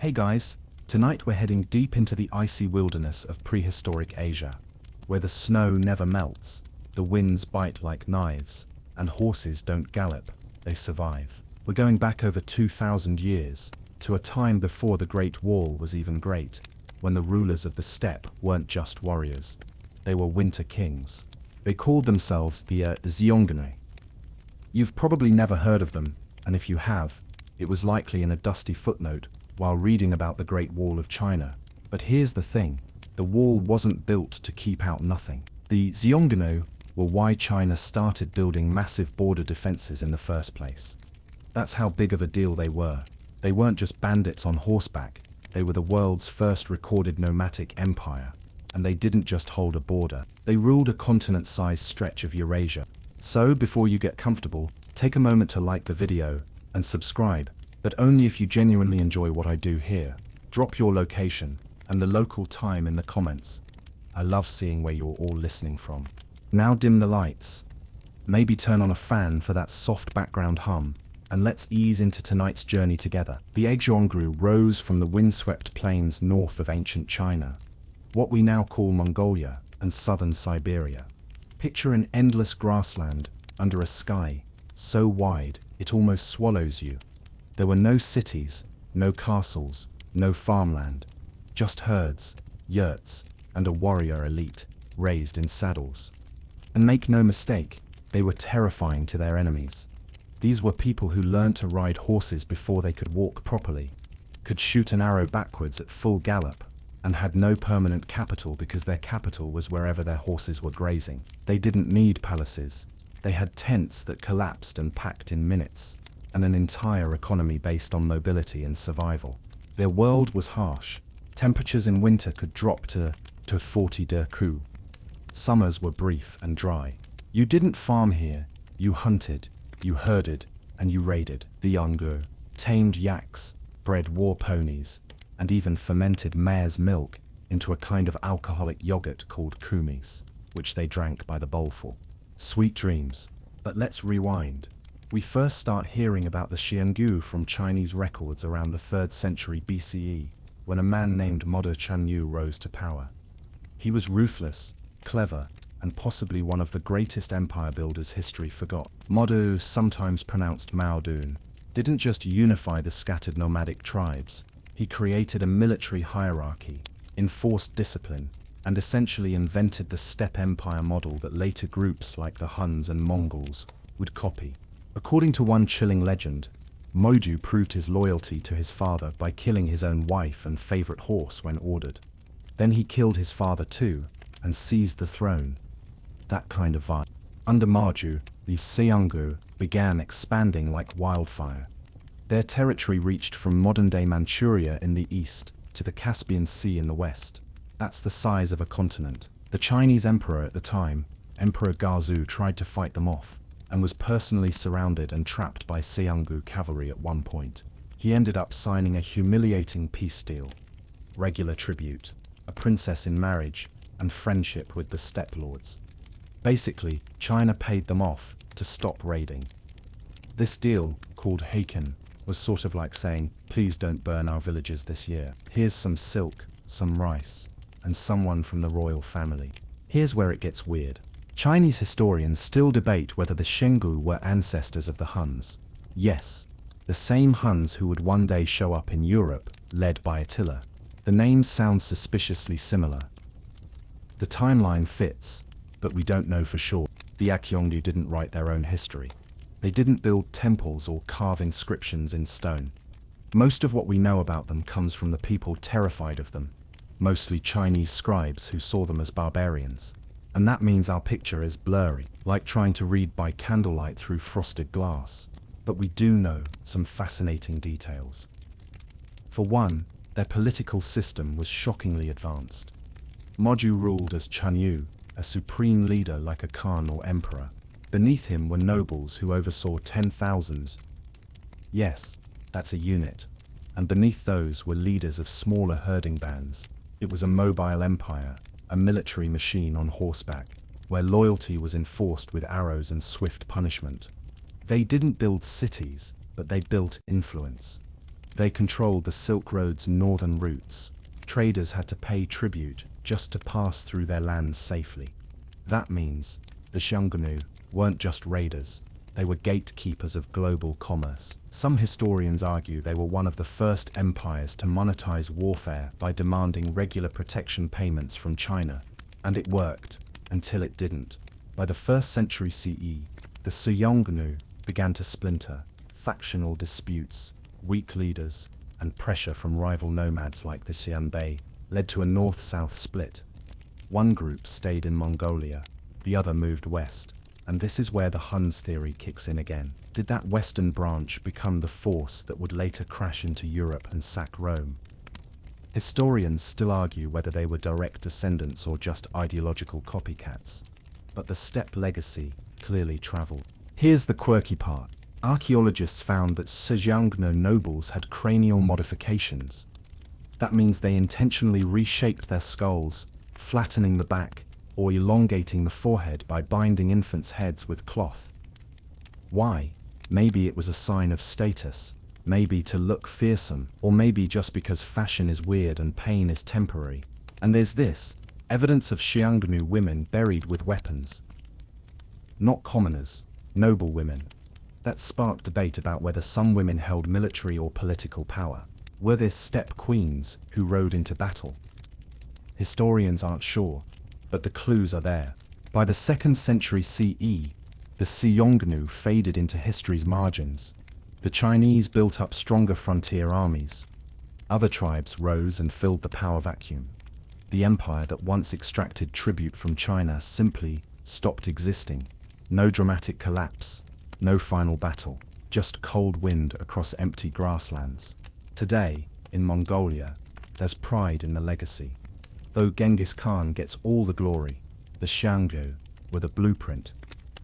Hey guys, tonight we're heading deep into the icy wilderness of prehistoric Asia, where the snow never melts, the winds bite like knives, and horses don't gallop, they survive. We're going back over 2,000 years, to a time before the Great Wall was even great, when the rulers of the steppe weren't just warriors, they were winter kings. They called themselves the Xiongnu. You've probably never heard of them, and if you have, it was likely in a dusty footnote while reading about the Great Wall of China. But here's the thing, the wall wasn't built to keep out nothing. The Xiongnu were why China started building massive border defenses in the first place. That's how big of a deal they were. They weren't just bandits on horseback, they were the world's first recorded nomadic empire. And they didn't just hold a border, they ruled a continent-sized stretch of Eurasia. So before you get comfortable, take a moment to like the video and subscribe, but only if you genuinely enjoy what I do here. Drop your location and the local time in the comments. I love seeing where you're all listening from. Now dim the lights. Maybe turn on a fan for that soft background hum, and let's ease into tonight's journey together. The Xiongnu rose from the windswept plains north of ancient China, what we now call Mongolia and southern Siberia. Picture an endless grassland under a sky so wide it almost swallows you. There were no cities, no castles, no farmland, just herds, yurts, and a warrior elite, raised in saddles. And make no mistake, they were terrifying to their enemies. These were people who learned to ride horses before they could walk properly, could shoot an arrow backwards at full gallop, and had no permanent capital because their capital was wherever their horses were grazing. They didn't need palaces. They had tents that collapsed and packed in minutes, and an entire economy based on mobility and survival. Their world was harsh. Temperatures in winter could drop to 40 degrees. Summers were brief and dry. You didn't farm here, you hunted, you herded, and you raided. The Xiongnu tamed yaks, bred war ponies, and even fermented mare's milk into a kind of alcoholic yogurt called kumis, which they drank by the bowlful. Sweet dreams. But let's rewind. We first start hearing about the Xiongnu from Chinese records around the 3rd century BCE, when a man named Modu Chanyu rose to power. He was ruthless, clever, and possibly one of the greatest empire builders history forgot. Modu, sometimes pronounced Maodun, didn't just unify the scattered nomadic tribes, he created a military hierarchy, enforced discipline, and essentially invented the steppe empire model that later groups like the Huns and Mongols would copy. According to one chilling legend, Modu proved his loyalty to his father by killing his own wife and favorite horse when ordered. Then he killed his father too, and seized the throne. That kind of vibe. Under Modu, the Xiongnu began expanding like wildfire. Their territory reached from modern-day Manchuria in the east to the Caspian Sea in the west. That's the size of a continent. The Chinese emperor at the time, Emperor Gaozu, tried to fight them off, and was personally surrounded and trapped by Xiongnu cavalry at one point. He ended up signing a humiliating peace deal, regular tribute, a princess in marriage, and friendship with the steppe lords. Basically, China paid them off to stop raiding. This deal, called Heiken, was sort of like saying, please don't burn our villages this year. Here's some silk, some rice, and someone from the royal family. Here's where it gets weird. Chinese historians still debate whether the Xiongnu were ancestors of the Huns. Yes, the same Huns who would one day show up in Europe, led by Attila. The names sound suspiciously similar. The timeline fits, but we don't know for sure. The Xiongnu didn't write their own history. They didn't build temples or carve inscriptions in stone. Most of what we know about them comes from the people terrified of them, mostly Chinese scribes who saw them as barbarians. And that means our picture is blurry, like trying to read by candlelight through frosted glass. But we do know some fascinating details. For one, their political system was shockingly advanced. Modu ruled as Chanyu, a supreme leader like a Khan or emperor. Beneath him were nobles who oversaw 10,000. Yes, that's a unit. And beneath those were leaders of smaller herding bands. It was a mobile empire, a military machine on horseback, where loyalty was enforced with arrows and swift punishment. They didn't build cities, but they built influence. They controlled the Silk Road's northern routes. Traders had to pay tribute just to pass through their lands safely. That means the Xiongnu weren't just raiders, they were gatekeepers of global commerce. Some historians argue they were one of the first empires to monetize warfare by demanding regular protection payments from China. And it worked, until it didn't. By the 1st century CE, the Xiongnu began to splinter. Factional disputes, weak leaders, and pressure from rival nomads like the Xianbei led to a north-south split. One group stayed in Mongolia, the other moved west. And this is where the Huns theory kicks in again. Did that western branch become the force that would later crash into Europe and sack Rome? Historians still argue whether they were direct descendants or just ideological copycats. But the steppe legacy clearly traveled. Here's the quirky part. Archaeologists found that Xiongnu nobles had cranial modifications. That means they intentionally reshaped their skulls, flattening the back, or elongating the forehead by binding infants' heads with cloth. Why? Maybe it was a sign of status, maybe to look fearsome, or maybe just because fashion is weird and pain is temporary. And there's this, evidence of Xiongnu women buried with weapons. Not commoners, noble women. That sparked debate about whether some women held military or political power. Were there steppe queens who rode into battle? Historians aren't sure, but the clues are there. By the 2nd century CE, the Xiongnu faded into history's margins. The Chinese built up stronger frontier armies. Other tribes rose and filled the power vacuum. The empire that once extracted tribute from China simply stopped existing. No dramatic collapse, no final battle, just cold wind across empty grasslands. Today, in Mongolia, there's pride in the legacy. Though Genghis Khan gets all the glory, the Xiongnu were the blueprint,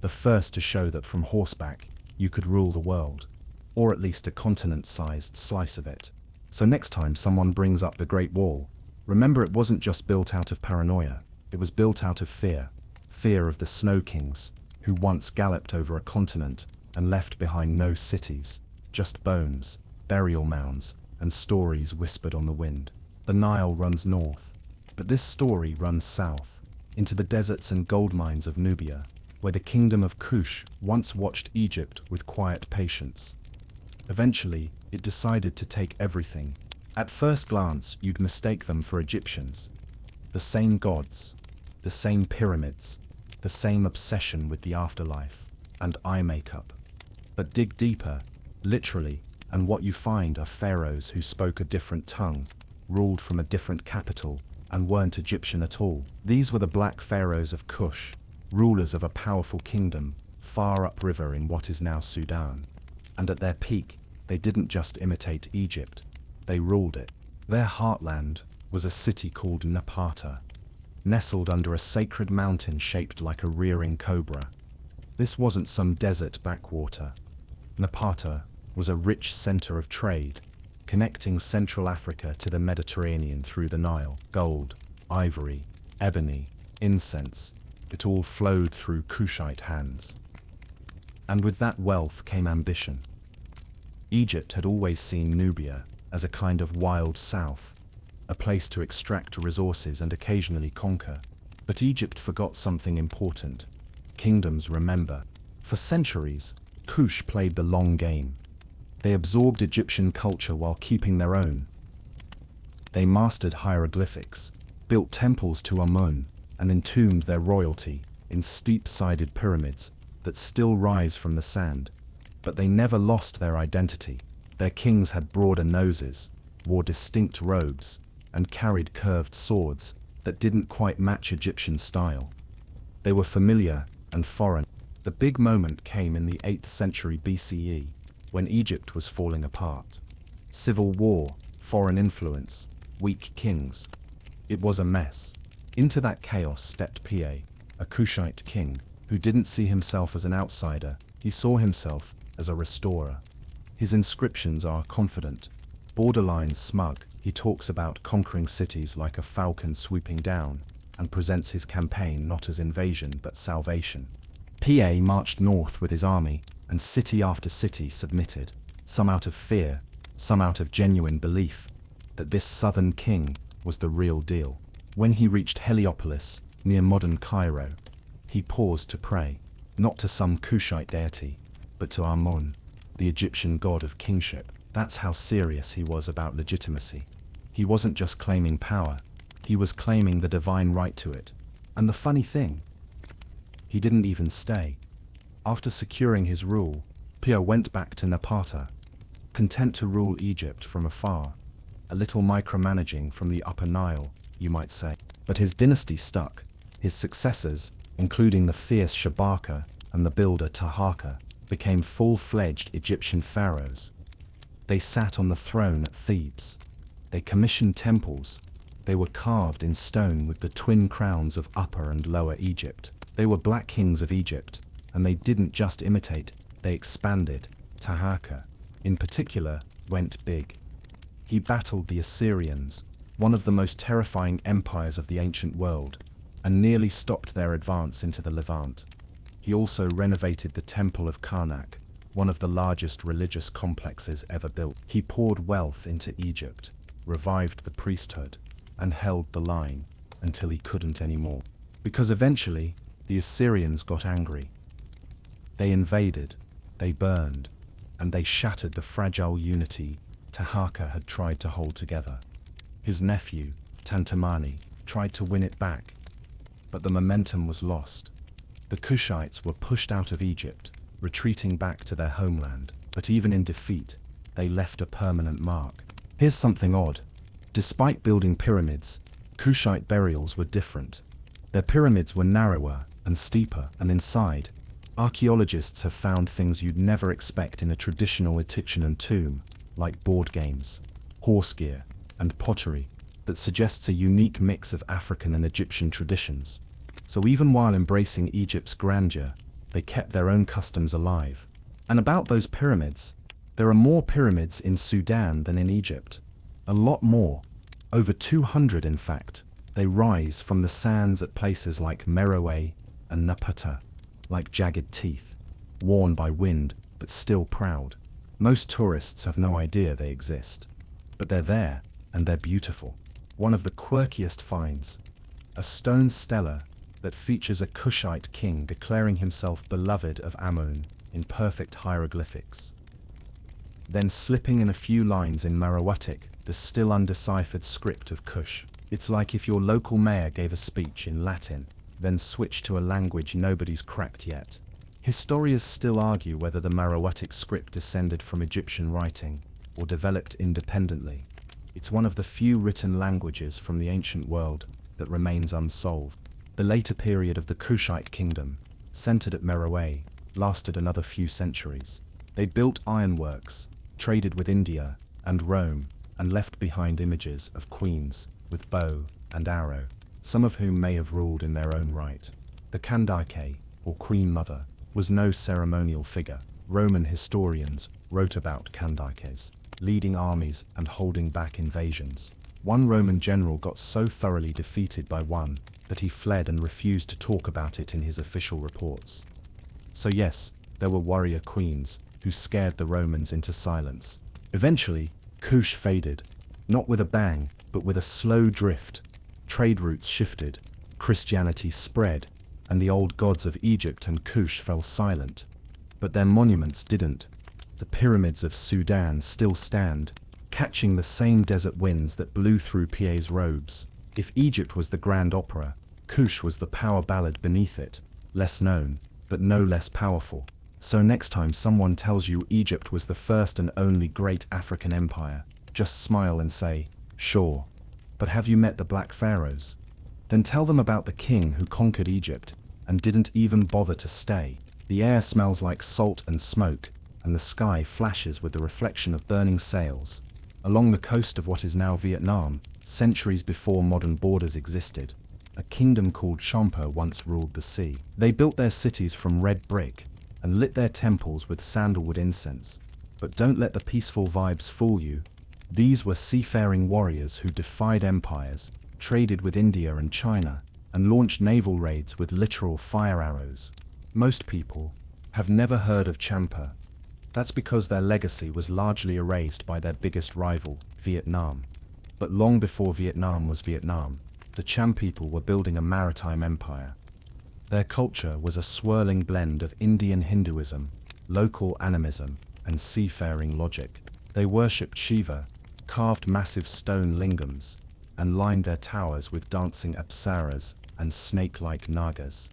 the first to show that from horseback you could rule the world, or at least a continent-sized slice of it. So next time someone brings up the Great Wall, remember it wasn't just built out of paranoia, it was built out of fear. Fear of the Snow Kings, who once galloped over a continent and left behind no cities, just bones, burial mounds, and stories whispered on the wind. The Nile runs north, but this story runs south, into the deserts and gold mines of Nubia, where the kingdom of Kush once watched Egypt with quiet patience. Eventually, it decided to take everything. At first glance, you'd mistake them for Egyptians. The same gods, the same pyramids, the same obsession with the afterlife, and eye makeup. But dig deeper, literally, and what you find are pharaohs who spoke a different tongue, ruled from a different capital, and weren't Egyptian at all. These were the Black Pharaohs of Kush, rulers of a powerful kingdom far upriver in what is now Sudan. And at their peak, they didn't just imitate Egypt, they ruled it. Their heartland was a city called Napata, nestled under a sacred mountain shaped like a rearing cobra. This wasn't some desert backwater. Napata was a rich center of trade, connecting Central Africa to the Mediterranean through the Nile. Gold, ivory, ebony, incense, it all flowed through Kushite hands. And with that wealth came ambition. Egypt had always seen Nubia as a kind of wild south, a place to extract resources and occasionally conquer. But Egypt forgot something important. Kingdoms remember. For centuries, Kush played the long game. They absorbed Egyptian culture while keeping their own. They mastered hieroglyphics, built temples to Amun, and entombed their royalty in steep-sided pyramids that still rise from the sand. But they never lost their identity. Their kings had broader noses, wore distinct robes, and carried curved swords that didn't quite match Egyptian style. They were familiar and foreign. The big moment came in the 8th century BCE, when Egypt was falling apart. Civil war, foreign influence, weak kings. It was a mess. Into that chaos stepped Piye, a Kushite king, who didn't see himself as an outsider, he saw himself as a restorer. His inscriptions are confident, borderline smug. He talks about conquering cities like a falcon swooping down, and presents his campaign not as invasion but salvation. Piye marched north with his army, and city after city submitted, some out of fear, some out of genuine belief that this southern king was the real deal. When he reached Heliopolis, near modern Cairo, he paused to pray, not to some Kushite deity, but to Amun, the Egyptian god of kingship. That's how serious he was about legitimacy. He wasn't just claiming power, he was claiming the divine right to it. And the funny thing, he didn't even stay. After securing his rule, Pia went back to Napata, content to rule Egypt from afar, a little micromanaging from the Upper Nile, you might say. But his dynasty stuck. His successors, including the fierce Shabaka and the builder Taharqa, became full-fledged Egyptian pharaohs. They sat on the throne at Thebes. They commissioned temples. They were carved in stone with the twin crowns of Upper and Lower Egypt. They were Black Kings of Egypt, and they didn't just imitate, they expanded. Taharqa, in particular, went big. He battled the Assyrians, one of the most terrifying empires of the ancient world, and nearly stopped their advance into the Levant. He also renovated the Temple of Karnak, one of the largest religious complexes ever built. He poured wealth into Egypt, revived the priesthood, and held the line until he couldn't anymore. Because eventually, the Assyrians got angry. They invaded, they burned, and they shattered the fragile unity Taharqa had tried to hold together. His nephew, Tantamani, tried to win it back, but the momentum was lost. The Kushites were pushed out of Egypt, retreating back to their homeland, but even in defeat, they left a permanent mark. Here's something odd. Despite building pyramids, Kushite burials were different. Their pyramids were narrower and steeper, and inside, archaeologists have found things you'd never expect in a traditional Egyptian tomb, like board games, horse gear, and pottery, that suggests a unique mix of African and Egyptian traditions. So even while embracing Egypt's grandeur, they kept their own customs alive. And about those pyramids, there are more pyramids in Sudan than in Egypt. A lot more. Over 200 in fact. They rise from the sands at places like Meroe and Napata, like jagged teeth, worn by wind but still proud. Most tourists have no idea they exist. But they're there, and they're beautiful. One of the quirkiest finds, a stone stela that features a Kushite king declaring himself beloved of Amun in perfect hieroglyphics. Then slipping in a few lines in Meroitic, the still undeciphered script of Kush. It's like if your local mayor gave a speech in Latin, then switched to a language nobody's cracked yet. Historians still argue whether the Meroitic script descended from Egyptian writing or developed independently. It's one of the few written languages from the ancient world that remains unsolved. The later period of the Kushite kingdom, centered at Meroe, lasted another few centuries. They built ironworks, traded with India and Rome, and left behind images of queens with bow and arrow, some of whom may have ruled in their own right. The Candace, or Queen Mother, was no ceremonial figure. Roman historians wrote about Candaces, leading armies and holding back invasions. One Roman general got so thoroughly defeated by one that he fled and refused to talk about it in his official reports. So yes, there were warrior queens who scared the Romans into silence. Eventually, Kush faded, not with a bang, but with a slow drift. Trade routes shifted, Christianity spread, and the old gods of Egypt and Kush fell silent. But their monuments didn't. The pyramids of Sudan still stand, catching the same desert winds that blew through Piet's robes. If Egypt was the grand opera, Kush was the power ballad beneath it, less known, but no less powerful. So next time someone tells you Egypt was the first and only great African empire, just smile and say, sure. But have you met the Black Pharaohs? Then tell them about the king who conquered Egypt and didn't even bother to stay. The air smells like salt and smoke, and the sky flashes with the reflection of burning sails. Along the coast of what is now Vietnam, centuries before modern borders existed, a kingdom called Champa once ruled the sea. They built their cities from red brick and lit their temples with sandalwood incense. But don't let the peaceful vibes fool you. These were seafaring warriors who defied empires, traded with India and China, and launched naval raids with literal fire arrows. Most people have never heard of Champa, That's because their legacy was largely erased by their biggest rival, Vietnam. But long before Vietnam was Vietnam, the Cham people were building a maritime empire. Their culture was a swirling blend of Indian Hinduism, local animism, and seafaring logic. They worshipped Shiva, carved massive stone lingams, and lined their towers with dancing apsaras and snake-like nagas.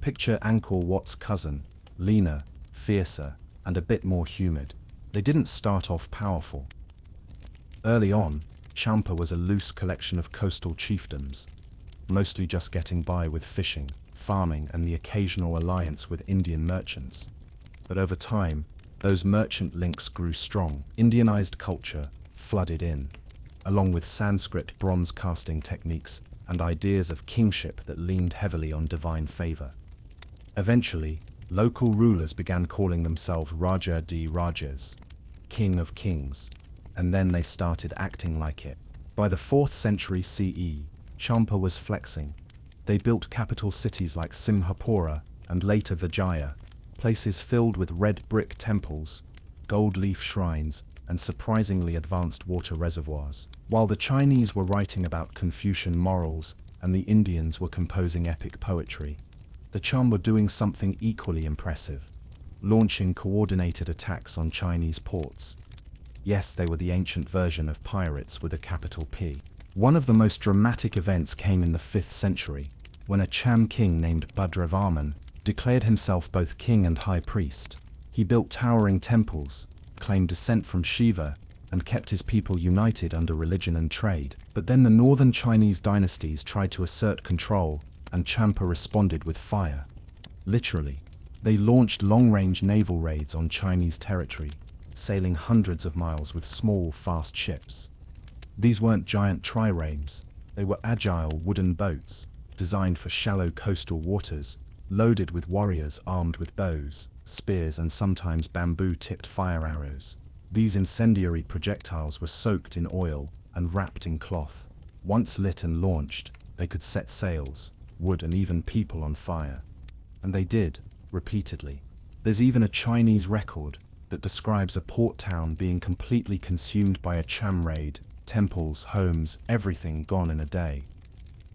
Picture Angkor Wat's cousin, leaner, fiercer, and a bit more humid. They didn't start off powerful. Early on, Champa was a loose collection of coastal chiefdoms, mostly just getting by with fishing, farming, and the occasional alliance with Indian merchants. But over time, those merchant links grew strong. Indianized culture flooded in, along with Sanskrit bronze casting techniques and ideas of kingship that leaned heavily on divine favor. Eventually, local rulers began calling themselves Raja di Rajas, King of Kings, and then they started acting like it. By the 4th century CE, Champa was flexing. They built capital cities like Simhapura and later Vijaya, places filled with red brick temples, gold leaf shrines, and surprisingly advanced water reservoirs. While the Chinese were writing about Confucian morals and the Indians were composing epic poetry, the Cham were doing something equally impressive, launching coordinated attacks on Chinese ports. Yes, they were the ancient version of pirates with a capital P. One of the most dramatic events came in the 5th century, when a Cham king named Bhadravarman declared himself both king and high priest. He built towering temples, claimed descent from Shiva, and kept his people united under religion and trade. But then the northern Chinese dynasties tried to assert control, and Champa responded with fire. Literally, they launched long-range naval raids on Chinese territory, sailing hundreds of miles with small, fast ships. These weren't giant triremes, they were agile wooden boats, designed for shallow coastal waters, loaded with warriors armed with bows, spears, and sometimes bamboo-tipped fire arrows. These incendiary projectiles were soaked in oil and wrapped in cloth. Once lit and launched, they could set sails, wood, and even people on fire. And they did, repeatedly. There's even a Chinese record that describes a port town being completely consumed by a Cham raid, temples, homes, everything gone in a day.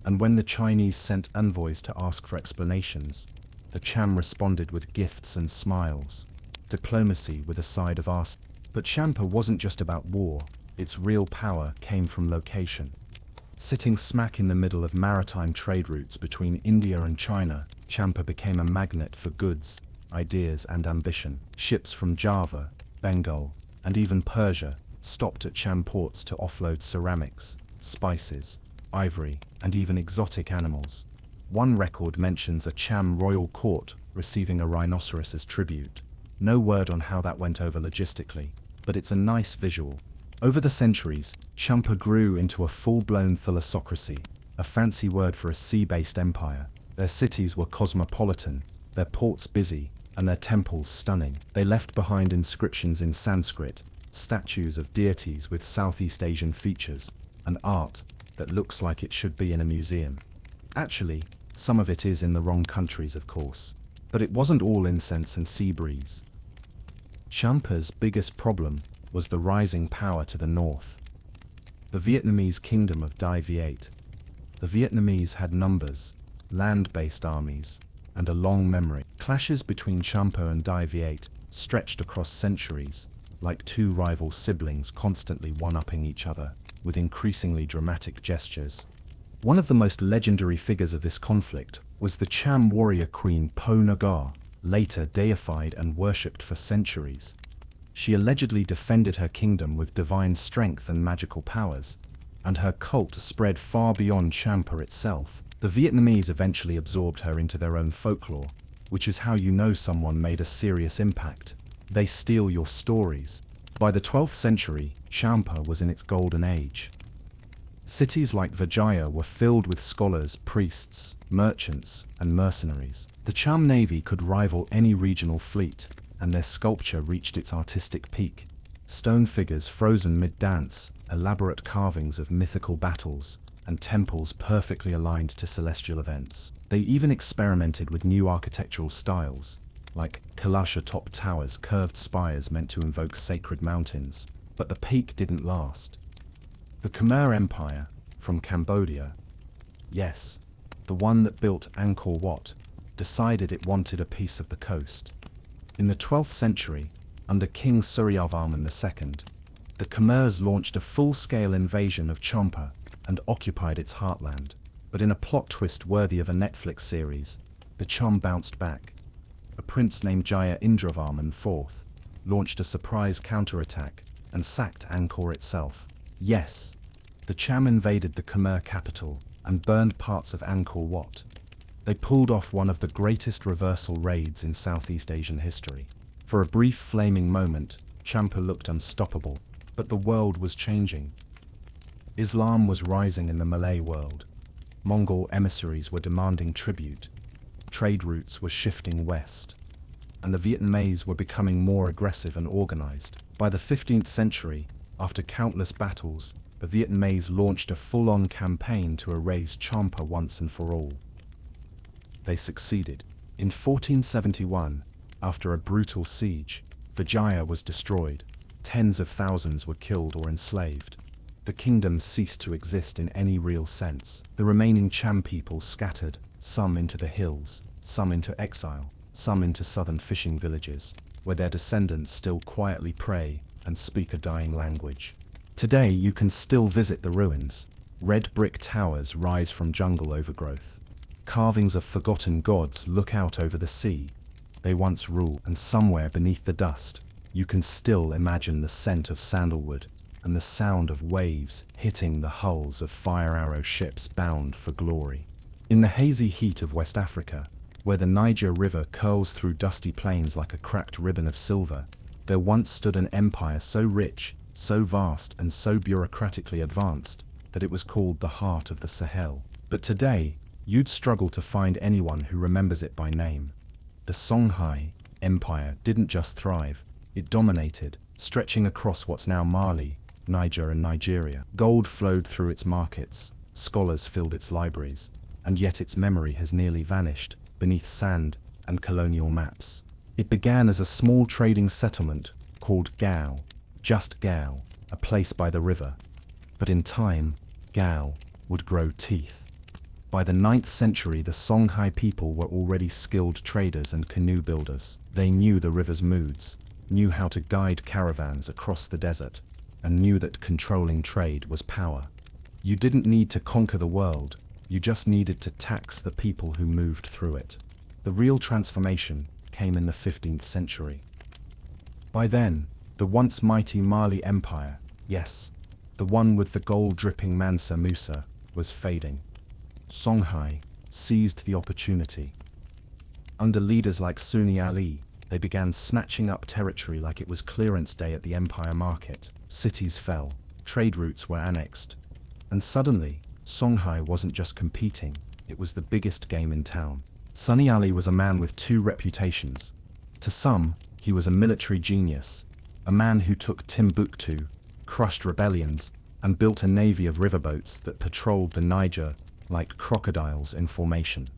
And when the Chinese sent envoys to ask for explanations, the Cham responded with gifts and smiles, diplomacy with a side of arson. But Champa wasn't just about war, its real power came from location. Sitting smack in the middle of maritime trade routes between India and China, Champa became a magnet for goods, ideas, and ambition. Ships from Java, Bengal, and even Persia stopped at Cham ports to offload ceramics, spices, ivory, and even exotic animals. One record mentions a Cham royal court receiving a rhinoceros as tribute. No word on how that went over logistically, but it's a nice visual. Over the centuries, Champa grew into a full-blown thalassocracy, a fancy word for a sea-based empire. Their cities were cosmopolitan, their ports busy, and their temples stunning. They left behind inscriptions in Sanskrit, statues of deities with Southeast Asian features, and art that looks like it should be in a museum. Actually, some of it is in the wrong countries, of course. But it wasn't all incense and sea breeze. Champa's biggest problem was the rising power to the north. The Vietnamese kingdom of Dai Viet. The Vietnamese had numbers, land-based armies, and a long memory. Clashes between Champa and Dai Viet stretched across centuries, like two rival siblings constantly one-upping each other, with increasingly dramatic gestures. One of the most legendary figures of this conflict was the Cham warrior queen Po Nagar, later deified and worshipped for centuries. She allegedly defended her kingdom with divine strength and magical powers, and her cult spread far beyond Champa itself. The Vietnamese eventually absorbed her into their own folklore, which is how you know someone made a serious impact. They steal your stories. By the 12th century, Champa was in its golden age. Cities like Vijaya were filled with scholars, priests, merchants, and mercenaries. The Cham navy could rival any regional fleet, and their sculpture reached its artistic peak. Stone figures frozen mid-dance, elaborate carvings of mythical battles, and temples perfectly aligned to celestial events. They even experimented with new architectural styles, like Kalasha-top towers, curved spires meant to invoke sacred mountains. But the peak didn't last. The Khmer Empire, from Cambodia, yes, the one that built Angkor Wat, decided it wanted a piece of the coast. In the 12th century, under King Suryavarman II, the Khmers launched a full-scale invasion of Champa and occupied its heartland. But in a plot twist worthy of a Netflix series, the Cham bounced back. A prince named Jaya Indravarman IV launched a surprise counterattack and sacked Angkor itself. Yes, the Cham invaded the Khmer capital and burned parts of Angkor Wat. They pulled off one of the greatest reversal raids in Southeast Asian history. For a brief flaming moment, Champa looked unstoppable, but the world was changing. Islam was rising in the Malay world. Mongol emissaries were demanding tribute. Trade routes were shifting west. And the Vietnamese were becoming more aggressive and organized. By the 15th century, after countless battles, the Vietnamese launched a full-on campaign to erase Champa once and for all. They succeeded. In 1471, after a brutal siege, Vijaya was destroyed. Tens of thousands were killed or enslaved. The kingdom ceased to exist in any real sense. The remaining Cham people scattered, some into the hills, some into exile, some into southern fishing villages, where their descendants still quietly pray and speak a dying language. Today you can still visit the ruins. Red brick towers rise from jungle overgrowth. Carvings of forgotten gods look out over the sea. They once ruled, and somewhere beneath the dust, you can still imagine the scent of sandalwood and the sound of waves hitting the hulls of fire arrow ships bound for glory. In the hazy heat of West Africa, where the Niger River curls through dusty plains like a cracked ribbon of silver, there once stood an empire so rich, so vast and so bureaucratically advanced that it was called the heart of the Sahel. But today, you'd struggle to find anyone who remembers it by name. The Songhai Empire didn't just thrive, it dominated, stretching across what's now Mali, Niger and Nigeria. Gold flowed through its markets, scholars filled its libraries, and yet its memory has nearly vanished beneath sand and colonial maps. It began as a small trading settlement called Gao, just Gao, a place by the river. But in time, Gao would grow teeth. By the 9th century, the Songhai people were already skilled traders and canoe builders. They knew the river's moods, knew how to guide caravans across the desert, and knew that controlling trade was power. You didn't need to conquer the world, you just needed to tax the people who moved through it. The real transformation came in the 15th century. By then, the once mighty Mali Empire, yes, the one with the gold-dripping Mansa Musa, was fading. Songhai seized the opportunity. Under leaders like Sunni Ali, they began snatching up territory like it was clearance day at the empire market. Cities fell, trade routes were annexed, and suddenly, Songhai wasn't just competing, it was the biggest game in town. Sunni Ali was a man with two reputations. To some, he was a military genius, a man who took Timbuktu, crushed rebellions, and built a navy of riverboats that patrolled the Niger like crocodiles in formation.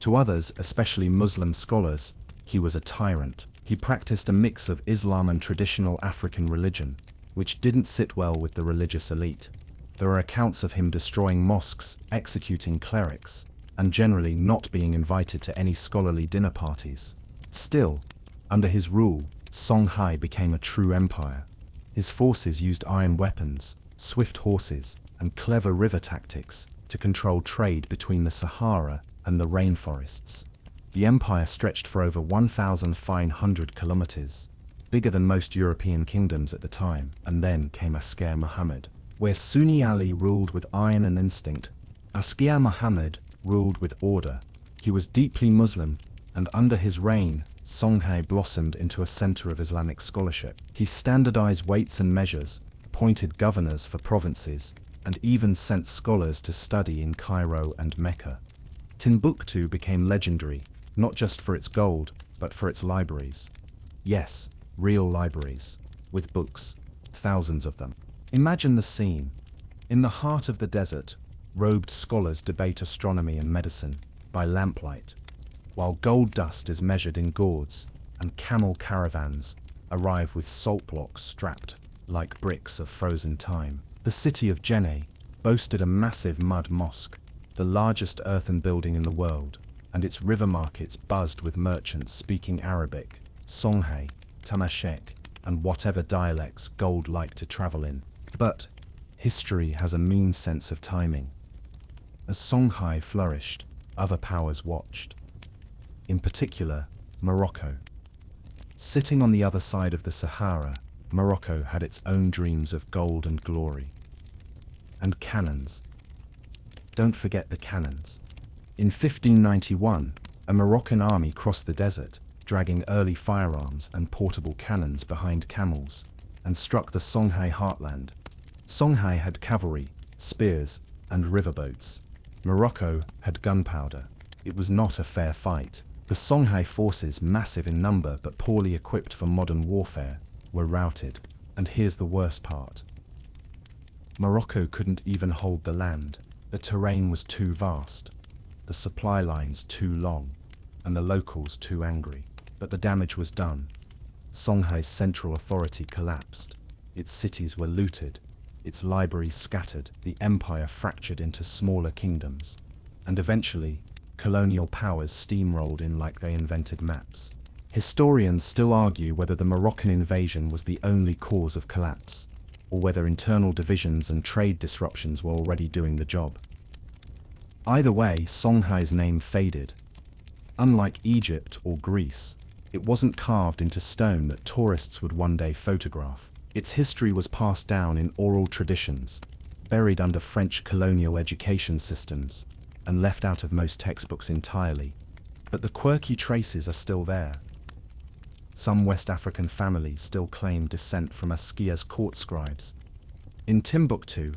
To others, especially Muslim scholars, he was a tyrant. He practiced a mix of Islam and traditional African religion, which didn't sit well with the religious elite. There are accounts of him destroying mosques, executing clerics, and generally not being invited to any scholarly dinner parties. Still, under his rule, Songhai became a true empire. His forces used iron weapons, swift horses, and clever river tactics to control trade between the Sahara and the rainforests. The empire stretched for over 1,500 kilometers, bigger than most European kingdoms at the time. And then came Askar Muhammad. Where Sunni Ali ruled with iron and instinct, Askar Muhammad ruled with order. He was deeply Muslim, and under his reign, Songhai blossomed into a center of Islamic scholarship. He standardized weights and measures, appointed governors for provinces, and even sent scholars to study in Cairo and Mecca. Timbuktu became legendary, not just for its gold, but for its libraries. Yes, real libraries, with books, thousands of them. Imagine the scene. In the heart of the desert, robed scholars debate astronomy and medicine by lamplight, while gold dust is measured in gourds and camel caravans arrive with salt blocks strapped like bricks of frozen time. The city of Jenne boasted a massive mud mosque, the largest earthen building in the world, and its river markets buzzed with merchants speaking Arabic, Songhai, Tamashek, and whatever dialects gold liked to travel in. But history has a mean sense of timing. As Songhai flourished, other powers watched. In particular, Morocco. Sitting on the other side of the Sahara, Morocco had its own dreams of gold and glory. And cannons. Don't forget the cannons. In 1591, a Moroccan army crossed the desert, dragging early firearms and portable cannons behind camels, and struck the Songhai heartland. Songhai had cavalry, spears, and riverboats. Morocco had gunpowder. It was not a fair fight. The Songhai forces, massive in number but poorly equipped for modern warfare, were routed. And here's the worst part. Morocco couldn't even hold the land. The terrain was too vast, the supply lines too long, and the locals too angry. But the damage was done. Songhai's central authority collapsed. Its cities were looted, its libraries scattered, the empire fractured into smaller kingdoms, and eventually, colonial powers steamrolled in like they invented maps. Historians still argue whether the Moroccan invasion was the only cause of collapse, or whether internal divisions and trade disruptions were already doing the job. Either way, Songhai's name faded. Unlike Egypt or Greece, it wasn't carved into stone that tourists would one day photograph. Its history was passed down in oral traditions, buried under French colonial education systems, and left out of most textbooks entirely. But the quirky traces are still there. Some West African families still claim descent from Asquia's court scribes. In Timbuktu,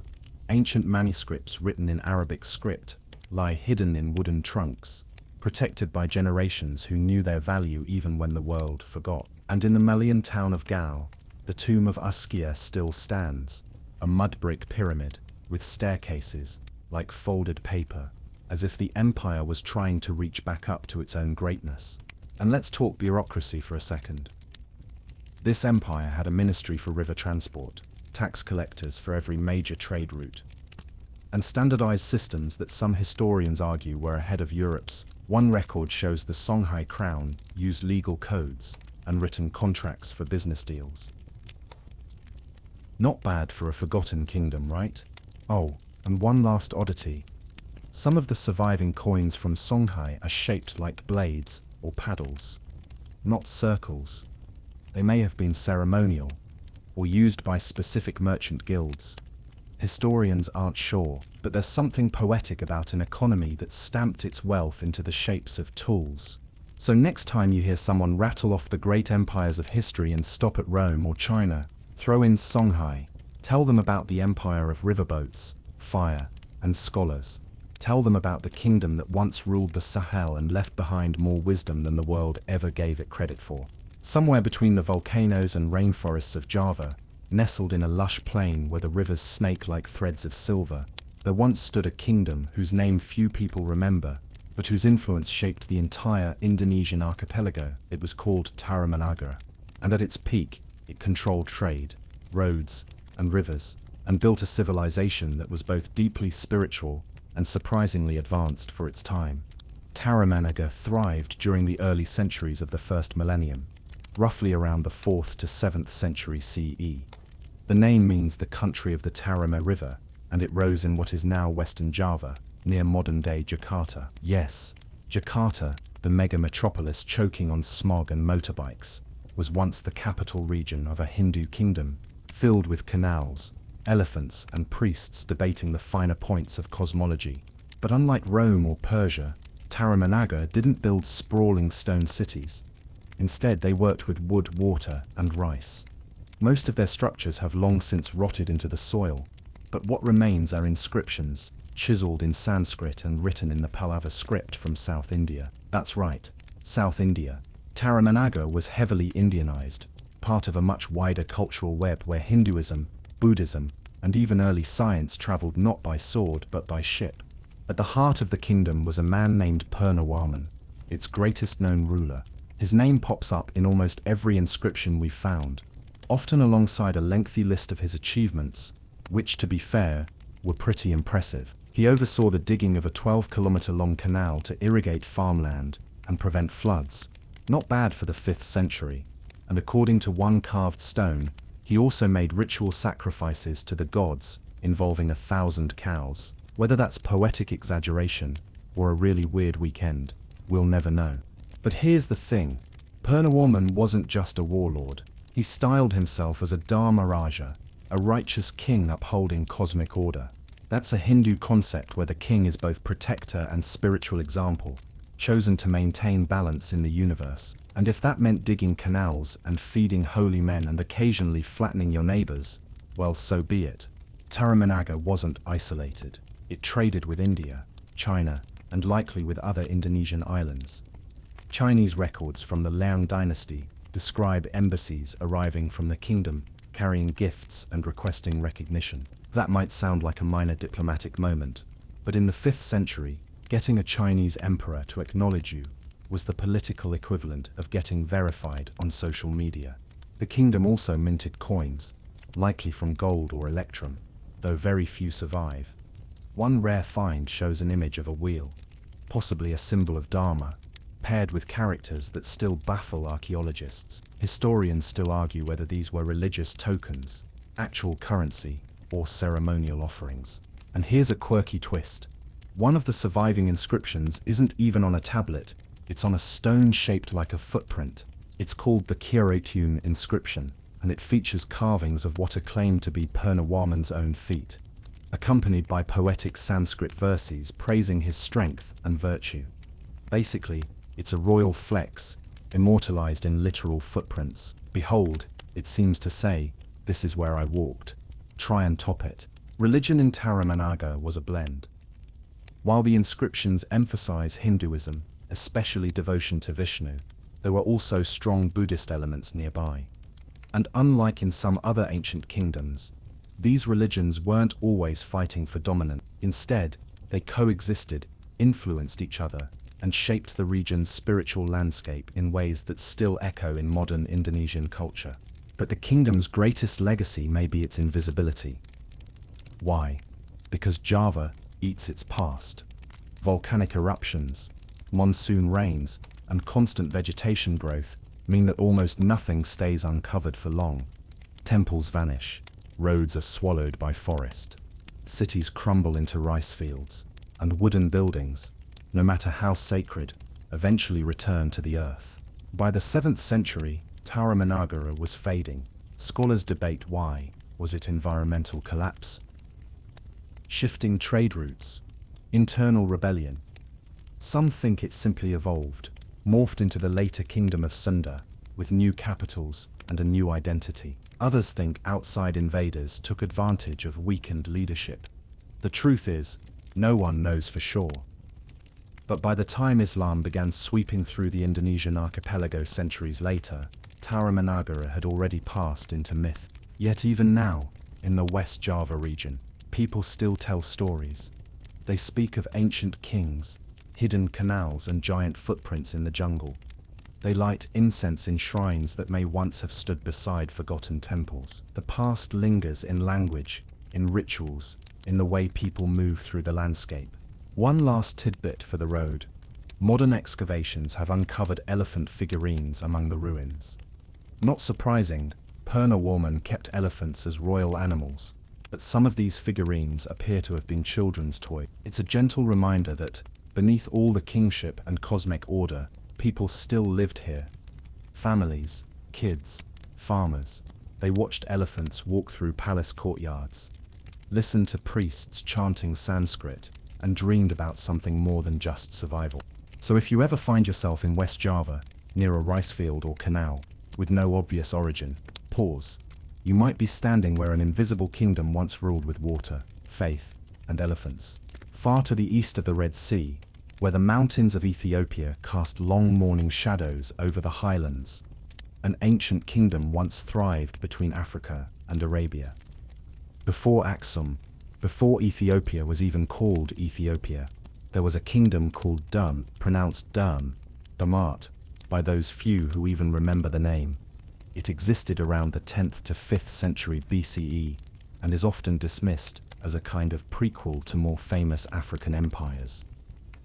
ancient manuscripts written in Arabic script lie hidden in wooden trunks, protected by generations who knew their value even when the world forgot. And in the Malian town of Gao, the tomb of Asquia still stands, a mud brick pyramid with staircases like folded paper, as if the empire was trying to reach back up to its own greatness. And let's talk bureaucracy for a second. This empire had a ministry for river transport, tax collectors for every major trade route, and standardized systems that some historians argue were ahead of Europe's. One record shows the Songhai crown used legal codes and written contracts for business deals. Not bad for a forgotten kingdom, right? Oh, and one last oddity. Some of the surviving coins from Songhai are shaped like blades or paddles, not circles. They may have been ceremonial, or used by specific merchant guilds. Historians aren't sure, but there's something poetic about an economy that stamped its wealth into the shapes of tools. So next time you hear someone rattle off the great empires of history and stop at Rome or China, throw in Songhai. Tell them about the empire of riverboats, fire, and scholars. Tell them about the kingdom that once ruled the Sahel and left behind more wisdom than the world ever gave it credit for. Somewhere between the volcanoes and rainforests of Java, nestled in a lush plain where the rivers snake like threads of silver, there once stood a kingdom whose name few people remember, but whose influence shaped the entire Indonesian archipelago. It was called Tarumanagara, and at its peak, it controlled trade, roads, and rivers, and built a civilization that was both deeply spiritual and surprisingly advanced for its time. Tarumanagara thrived during the early centuries of the first millennium, roughly around the 4th to 7th century CE. The name means the country of the Taruma River, and it rose in what is now Western Java, near modern-day Jakarta. Yes, Jakarta, the mega-metropolis choking on smog and motorbikes, was once the capital region of a Hindu kingdom, filled with canals, elephants, and priests debating the finer points of cosmology. But unlike Rome or Persia, Tarumanagara didn't build sprawling stone cities. Instead, they worked with wood, water, and rice. Most of their structures have long since rotted into the soil, but what remains are inscriptions, chiseled in Sanskrit and written in the Pallava script from South India. That's right, South India. Tarumanagara was heavily Indianized, part of a much wider cultural web where Hinduism, Buddhism, and even early science traveled not by sword but by ship. At the heart of the kingdom was a man named Purnawarman, its greatest known ruler. His name pops up in almost every inscription we've found, often alongside a lengthy list of his achievements, which, to be fair, were pretty impressive. He oversaw the digging of a 12-kilometer-long canal to irrigate farmland and prevent floods. Not bad for the 5th century. And according to one carved stone, he also made ritual sacrifices to the gods involving 1,000 cows. Whether that's poetic exaggeration or a really weird weekend, we'll never know. But here's the thing, Purnawarman wasn't just a warlord. He styled himself as a Dharma Raja, a righteous king upholding cosmic order. That's a Hindu concept where the king is both protector and spiritual example, chosen to maintain balance in the universe. And if that meant digging canals and feeding holy men and occasionally flattening your neighbors, well, so be it. Tarumanagara wasn't isolated. It traded with India, China, and likely with other Indonesian islands. Chinese records from the Liang dynasty describe embassies arriving from the kingdom, carrying gifts and requesting recognition. That might sound like a minor diplomatic moment, but in the 5th century, getting a Chinese emperor to acknowledge you was the political equivalent of getting verified on social media. The kingdom also minted coins, likely from gold or electrum, though very few survive. One rare find shows an image of a wheel, possibly a symbol of Dharma, paired with characters that still baffle archaeologists. Historians still argue whether these were religious tokens, actual currency, or ceremonial offerings. And here's a quirky twist. One of the surviving inscriptions isn't even on a tablet, it's on a stone shaped like a footprint. It's called the Kiratune inscription, and it features carvings of what are claimed to be Purnawarman's own feet, accompanied by poetic Sanskrit verses praising his strength and virtue. Basically, it's a royal flex, immortalized in literal footprints. Behold, it seems to say, this is where I walked. Try and top it. Religion in Tarumanagara was a blend. While the inscriptions emphasize Hinduism, especially devotion to Vishnu, there were also strong Buddhist elements nearby. And unlike in some other ancient kingdoms, these religions weren't always fighting for dominance. Instead, they coexisted, influenced each other, and shaped the region's spiritual landscape in ways that still echo in modern Indonesian culture. But the kingdom's greatest legacy may be its invisibility. Why? Because Java eats its past. Volcanic eruptions, monsoon rains, and constant vegetation growth mean that almost nothing stays uncovered for long. Temples vanish, roads are swallowed by forest, cities crumble into rice fields, and wooden buildings, no matter how sacred, eventually return to the earth. By the 7th century, Tarumanagara was fading. Scholars debate why. Was it environmental collapse? Shifting trade routes? Internal rebellion? Some think it simply evolved, morphed into the later kingdom of Sunda, with new capitals and a new identity. Others think outside invaders took advantage of weakened leadership. The truth is, no one knows for sure. But by the time Islam began sweeping through the Indonesian archipelago centuries later, Tarumanagara had already passed into myth. Yet even now, in the West Java region, people still tell stories. They speak of ancient kings, hidden canals and giant footprints in the jungle. They light incense in shrines that may once have stood beside forgotten temples. The past lingers in language, in rituals, in the way people move through the landscape. One last tidbit for the road. Modern excavations have uncovered elephant figurines among the ruins. Not surprising, Purnawarman kept elephants as royal animals, but some of these figurines appear to have been children's toys. It's a gentle reminder that, beneath all the kingship and cosmic order, people still lived here. Families, kids, farmers. They watched elephants walk through palace courtyards, listened to priests chanting Sanskrit, and dreamed about something more than just survival. So if you ever find yourself in West Java, near a rice field or canal, with no obvious origin, pause. You might be standing where an invisible kingdom once ruled with water, faith, and elephants. Far to the east of the Red Sea, where the mountains of Ethiopia cast long morning shadows over the highlands, an ancient kingdom once thrived between Africa and Arabia. Before Aksum, before Ethiopia was even called Ethiopia, there was a kingdom called Dum, pronounced Durm, Damat, by those few who even remember the name. It existed around the 10th to 5th century BCE and is often dismissed as a kind of prequel to more famous African empires.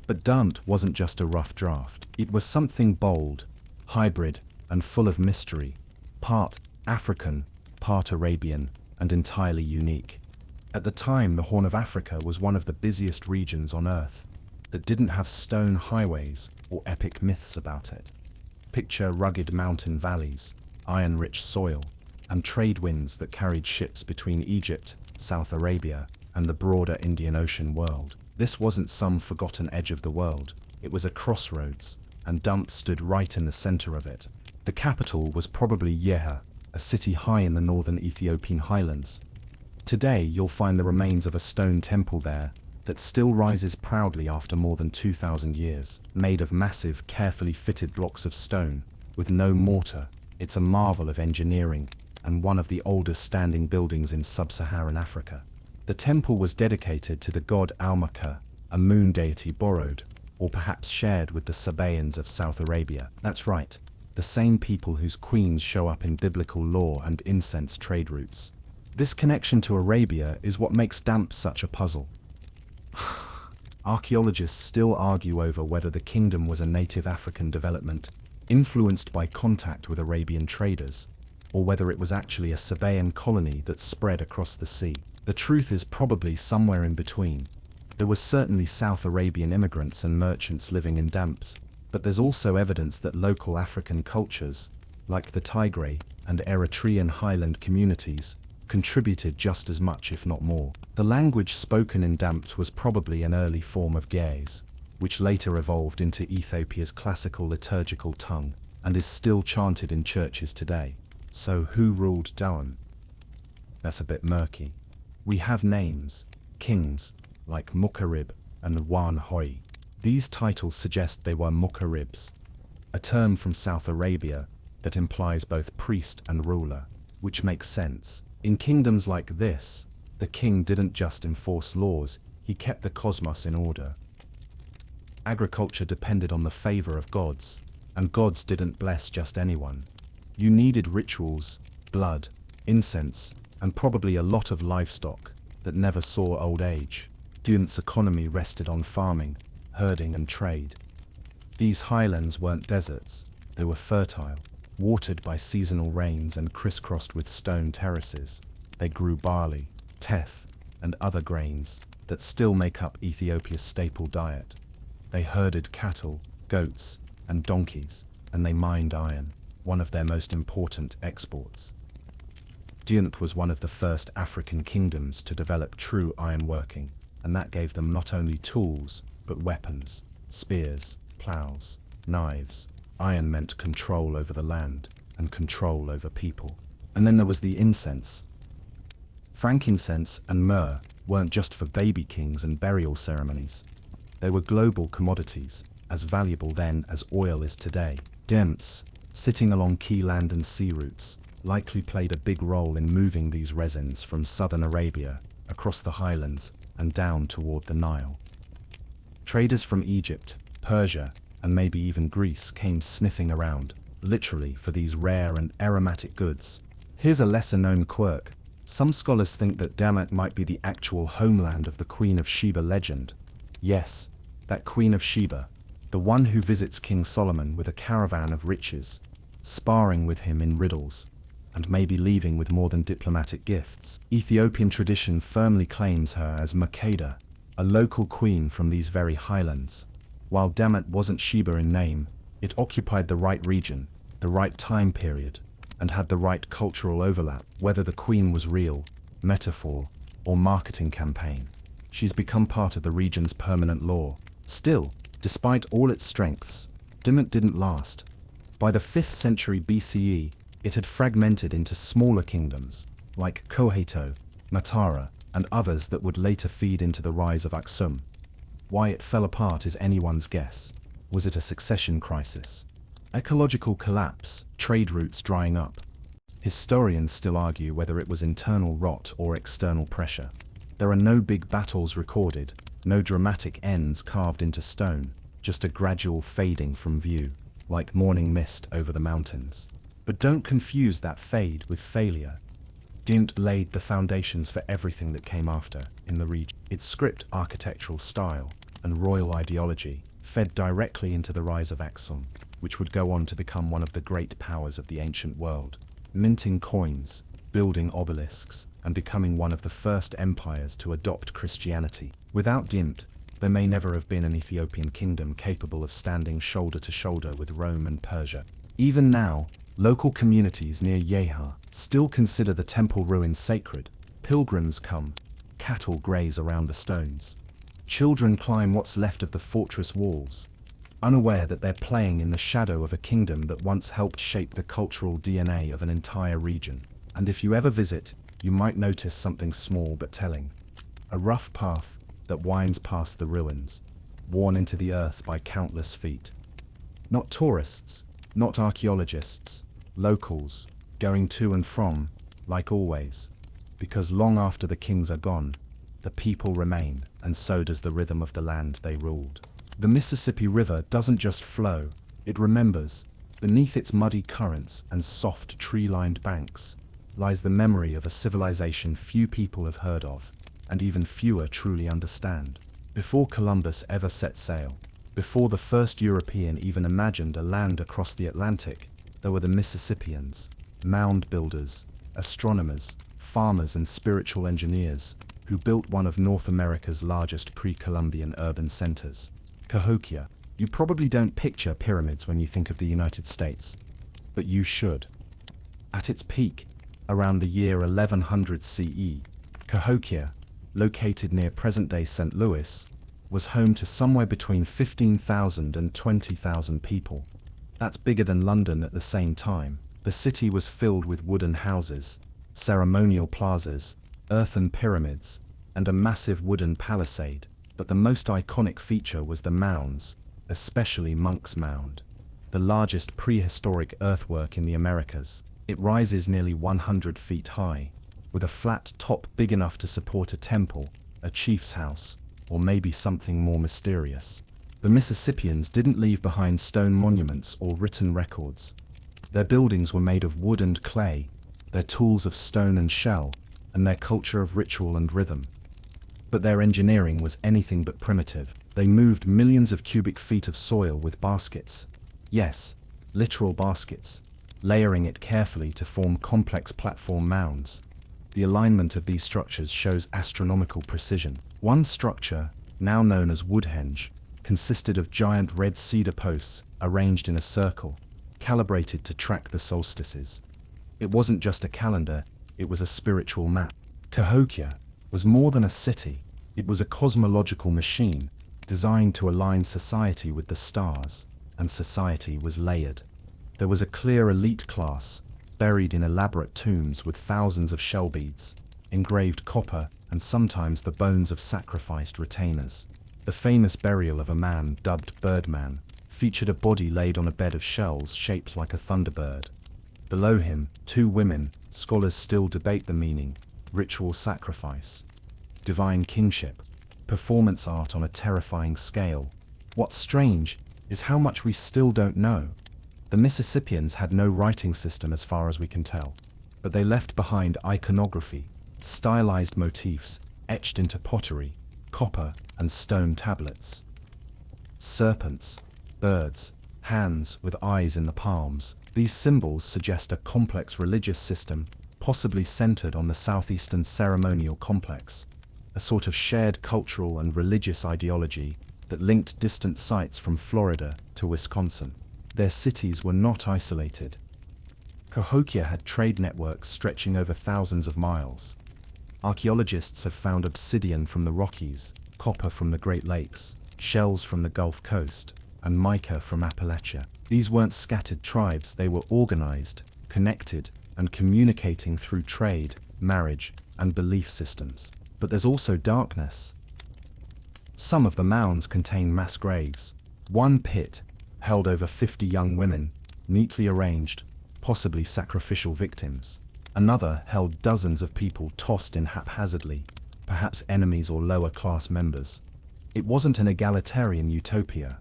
But Dunt wasn't just a rough draft. It was something bold, hybrid, and full of mystery, part African, part Arabian, and entirely unique. At the time, the Horn of Africa was one of the busiest regions on Earth that didn't have stone highways or epic myths about it. Picture rugged mountain valleys, iron-rich soil, and trade winds that carried ships between Egypt, South Arabia, and the broader Indian Ocean world. This wasn't some forgotten edge of the world. It was a crossroads, and Dunt stood right in the center of it. The capital was probably Yeha, a city high in the northern Ethiopian highlands. Today, you'll find the remains of a stone temple there that still rises proudly after more than 2,000 years. Made of massive, carefully fitted blocks of stone, with no mortar, it's a marvel of engineering, and one of the oldest standing buildings in sub-Saharan Africa. The temple was dedicated to the god Almaka, a moon deity borrowed, or perhaps shared with the Sabaeans of South Arabia. That's right, the same people whose queens show up in biblical lore and incense trade routes. This connection to Arabia is what makes Damp such a puzzle. Archaeologists still argue over whether the kingdom was a native African development, influenced by contact with Arabian traders, or whether it was actually a Sabaean colony that spread across the sea. The truth is probably somewhere in between. There were certainly South Arabian immigrants and merchants living in Damps, but there's also evidence that local African cultures, like the Tigray and Eritrean highland communities, contributed just as much if not more. The language spoken in Dampt was probably an early form of Ge'ez, which later evolved into Ethiopia's classical liturgical tongue, and is still chanted in churches today. So who ruled Doan? That's a bit murky. We have names, kings, like Mukarib and Wan Hoi. These titles suggest they were Mukaribs, a term from South Arabia that implies both priest and ruler, which makes sense. In kingdoms like this, the king didn't just enforce laws, he kept the cosmos in order. Agriculture depended on the favor of gods, and gods didn't bless just anyone. You needed rituals, blood, incense, and probably a lot of livestock that never saw old age. Dunt's economy rested on farming, herding, and trade. These highlands weren't deserts, they were fertile, watered by seasonal rains and crisscrossed with stone terraces. They grew barley, teff, and other grains that still make up Ethiopia's staple diet. They herded cattle, goats, and donkeys, and they mined iron, one of their most important exports. Dunt was one of the first African kingdoms to develop true ironworking, and that gave them not only tools, but weapons, spears, plows, knives. Iron meant control over the land, and control over people. And then there was the incense. Frankincense and myrrh weren't just for baby kings and burial ceremonies. They were global commodities, as valuable then as oil is today. Demts, sitting along key land and sea routes, likely played a big role in moving these resins from southern Arabia, across the highlands, and down toward the Nile. Traders from Egypt, Persia, and maybe even Greece came sniffing around, literally, for these rare and aromatic goods. Here's a lesser-known quirk. Some scholars think that Damat might be the actual homeland of the Queen of Sheba legend. Yes, that Queen of Sheba, the one who visits King Solomon with a caravan of riches, sparring with him in riddles, and maybe leaving with more than diplomatic gifts. Ethiopian tradition firmly claims her as Makeda, a local queen from these very highlands. While Damat wasn't Sheba in name, it occupied the right region, the right time period, and had the right cultural overlap. Whether the queen was real, metaphor, or marketing campaign, she's become part of the region's permanent lore. Still, despite all its strengths, Damat didn't last. By the 5th century BCE, it had fragmented into smaller kingdoms, like Koheto, Matara, and others that would later feed into the rise of Aksum. Why it fell apart is anyone's guess. Was it a succession crisis? Ecological collapse, trade routes drying up? Historians still argue whether it was internal rot or external pressure. There are no big battles recorded, no dramatic ends carved into stone, just a gradual fading from view. like morning mist over the mountains. But don't confuse that fade with failure. Dimt laid the foundations for everything that came after in the region. Its script, architectural style, and royal ideology fed directly into the rise of Aksum, which would go on to become one of the great powers of the ancient world, minting coins, building obelisks, and becoming one of the first empires to adopt Christianity. Without Dimt, there may never have been an Ethiopian kingdom capable of standing shoulder to shoulder with Rome and Persia. Even now, local communities near Yeha still consider the temple ruins sacred. Pilgrims come, cattle graze around the stones. Children climb what's left of the fortress walls, unaware that they're playing in the shadow of a kingdom that once helped shape the cultural DNA of an entire region. And if you ever visit, you might notice something small but telling. A rough path that winds past the ruins, worn into the earth by countless feet. Not tourists, not archaeologists, locals, going to and from, like always. Because long after the kings are gone, the people remain, and so does the rhythm of the land they ruled. The Mississippi River doesn't just flow, it remembers. Beneath its muddy currents and soft tree-lined banks lies the memory of a civilization few people have heard of, and even fewer truly understand. Before Columbus ever set sail, before the first European even imagined a land across the Atlantic, there were the Mississippians, mound builders, astronomers, farmers and spiritual engineers, who built one of North America's largest pre-Columbian urban centers, Cahokia. You probably don't picture pyramids when you think of the United States, but you should. At its peak, around the year 1100 CE, Cahokia, located near present-day St. Louis, was home to somewhere between 15,000 and 20,000 people. That's bigger than London at the same time. The city was filled with wooden houses, ceremonial plazas, earthen pyramids, and a massive wooden palisade. But the most iconic feature was the mounds, especially Monk's Mound, the largest prehistoric earthwork in the Americas. It rises nearly 100 feet high, with a flat top big enough to support a temple, a chief's house, or maybe something more mysterious. The Mississippians didn't leave behind stone monuments or written records. Their buildings were made of wood and clay, their tools of stone and shell, and their culture of ritual and rhythm. But their engineering was anything but primitive. They moved millions of cubic feet of soil with baskets. Yes, literal baskets, layering it carefully to form complex platform mounds. The alignment of these structures shows astronomical precision. One structure, now known as Woodhenge, consisted of giant red cedar posts arranged in a circle, calibrated to track the solstices. It wasn't just a calendar, it was a spiritual map. Cahokia was more than a city, it was a cosmological machine, designed to align society with the stars, and society was layered. There was a clear elite class, buried in elaborate tombs with thousands of shell beads, engraved copper, and sometimes the bones of sacrificed retainers. The famous burial of a man dubbed Birdman featured a body laid on a bed of shells shaped like a thunderbird. Below him, two women, scholars still debate the meaning, ritual sacrifice, divine kingship, performance art on a terrifying scale. What's strange is how much we still don't know. The Mississippians had no writing system as far as we can tell, but they left behind iconography, stylized motifs etched into pottery, copper, and stone tablets. Serpents, birds, hands with eyes in the palms. These symbols suggest a complex religious system, possibly centered on the southeastern ceremonial complex, a sort of shared cultural and religious ideology that linked distant sites from Florida to Wisconsin. Their cities were not isolated. Cahokia had trade networks stretching over thousands of miles. Archaeologists have found obsidian from the Rockies, copper from the Great Lakes, shells from the Gulf Coast, and mica from Appalachia. These weren't scattered tribes, they were organized, connected, and communicating through trade, marriage, and belief systems. But there's also darkness. Some of the mounds contain mass graves. One pit held over 50 young women, neatly arranged, possibly sacrificial victims. Another held dozens of people tossed in haphazardly, perhaps enemies or lower class members. It wasn't an egalitarian utopia.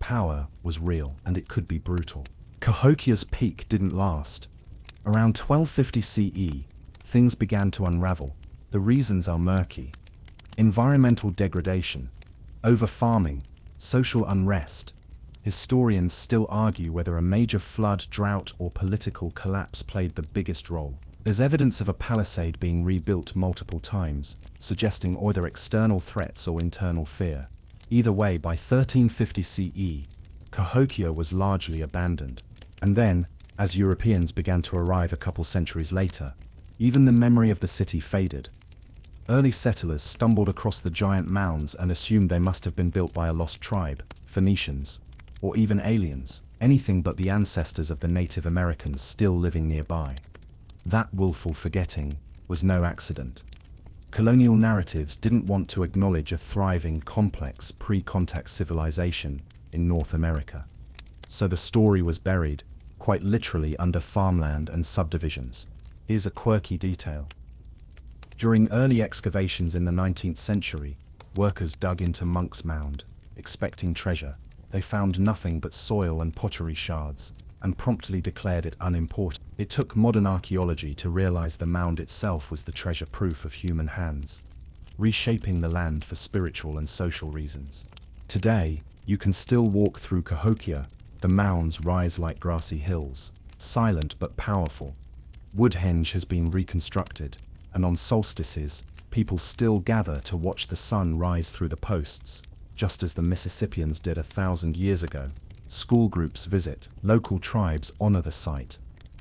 Power was real, and it could be brutal. Cahokia's peak didn't last. Around 1250 CE, things began to unravel. The reasons are murky. Environmental degradation, over-farming, social unrest. Historians still argue whether a major flood, drought, or political collapse played the biggest role. There's evidence of a palisade being rebuilt multiple times, suggesting either external threats or internal fear. Either way, by 1350 CE, Cahokia was largely abandoned. And then, as Europeans began to arrive a couple centuries later, even the memory of the city faded. Early settlers stumbled across the giant mounds and assumed they must have been built by a lost tribe, Phoenicians, or even aliens, anything but the ancestors of the Native Americans still living nearby. That willful forgetting was no accident. Colonial narratives didn't want to acknowledge a thriving, complex, pre-contact civilization in North America. So the story was buried, quite literally, under farmland and subdivisions. Here's a quirky detail. During early excavations in the 19th century, workers dug into Monk's Mound, expecting treasure. They found nothing but soil and pottery shards, and promptly declared it unimportant. It took modern archaeology to realize the mound itself was the treasure proof of human hands, reshaping the land for spiritual and social reasons. Today, you can still walk through Cahokia. The mounds rise like grassy hills, silent but powerful. Woodhenge has been reconstructed, and on solstices, people still gather to watch the sun rise through the posts, just as the Mississippians did 1,000 years ago. School groups visit, local tribes honor the site.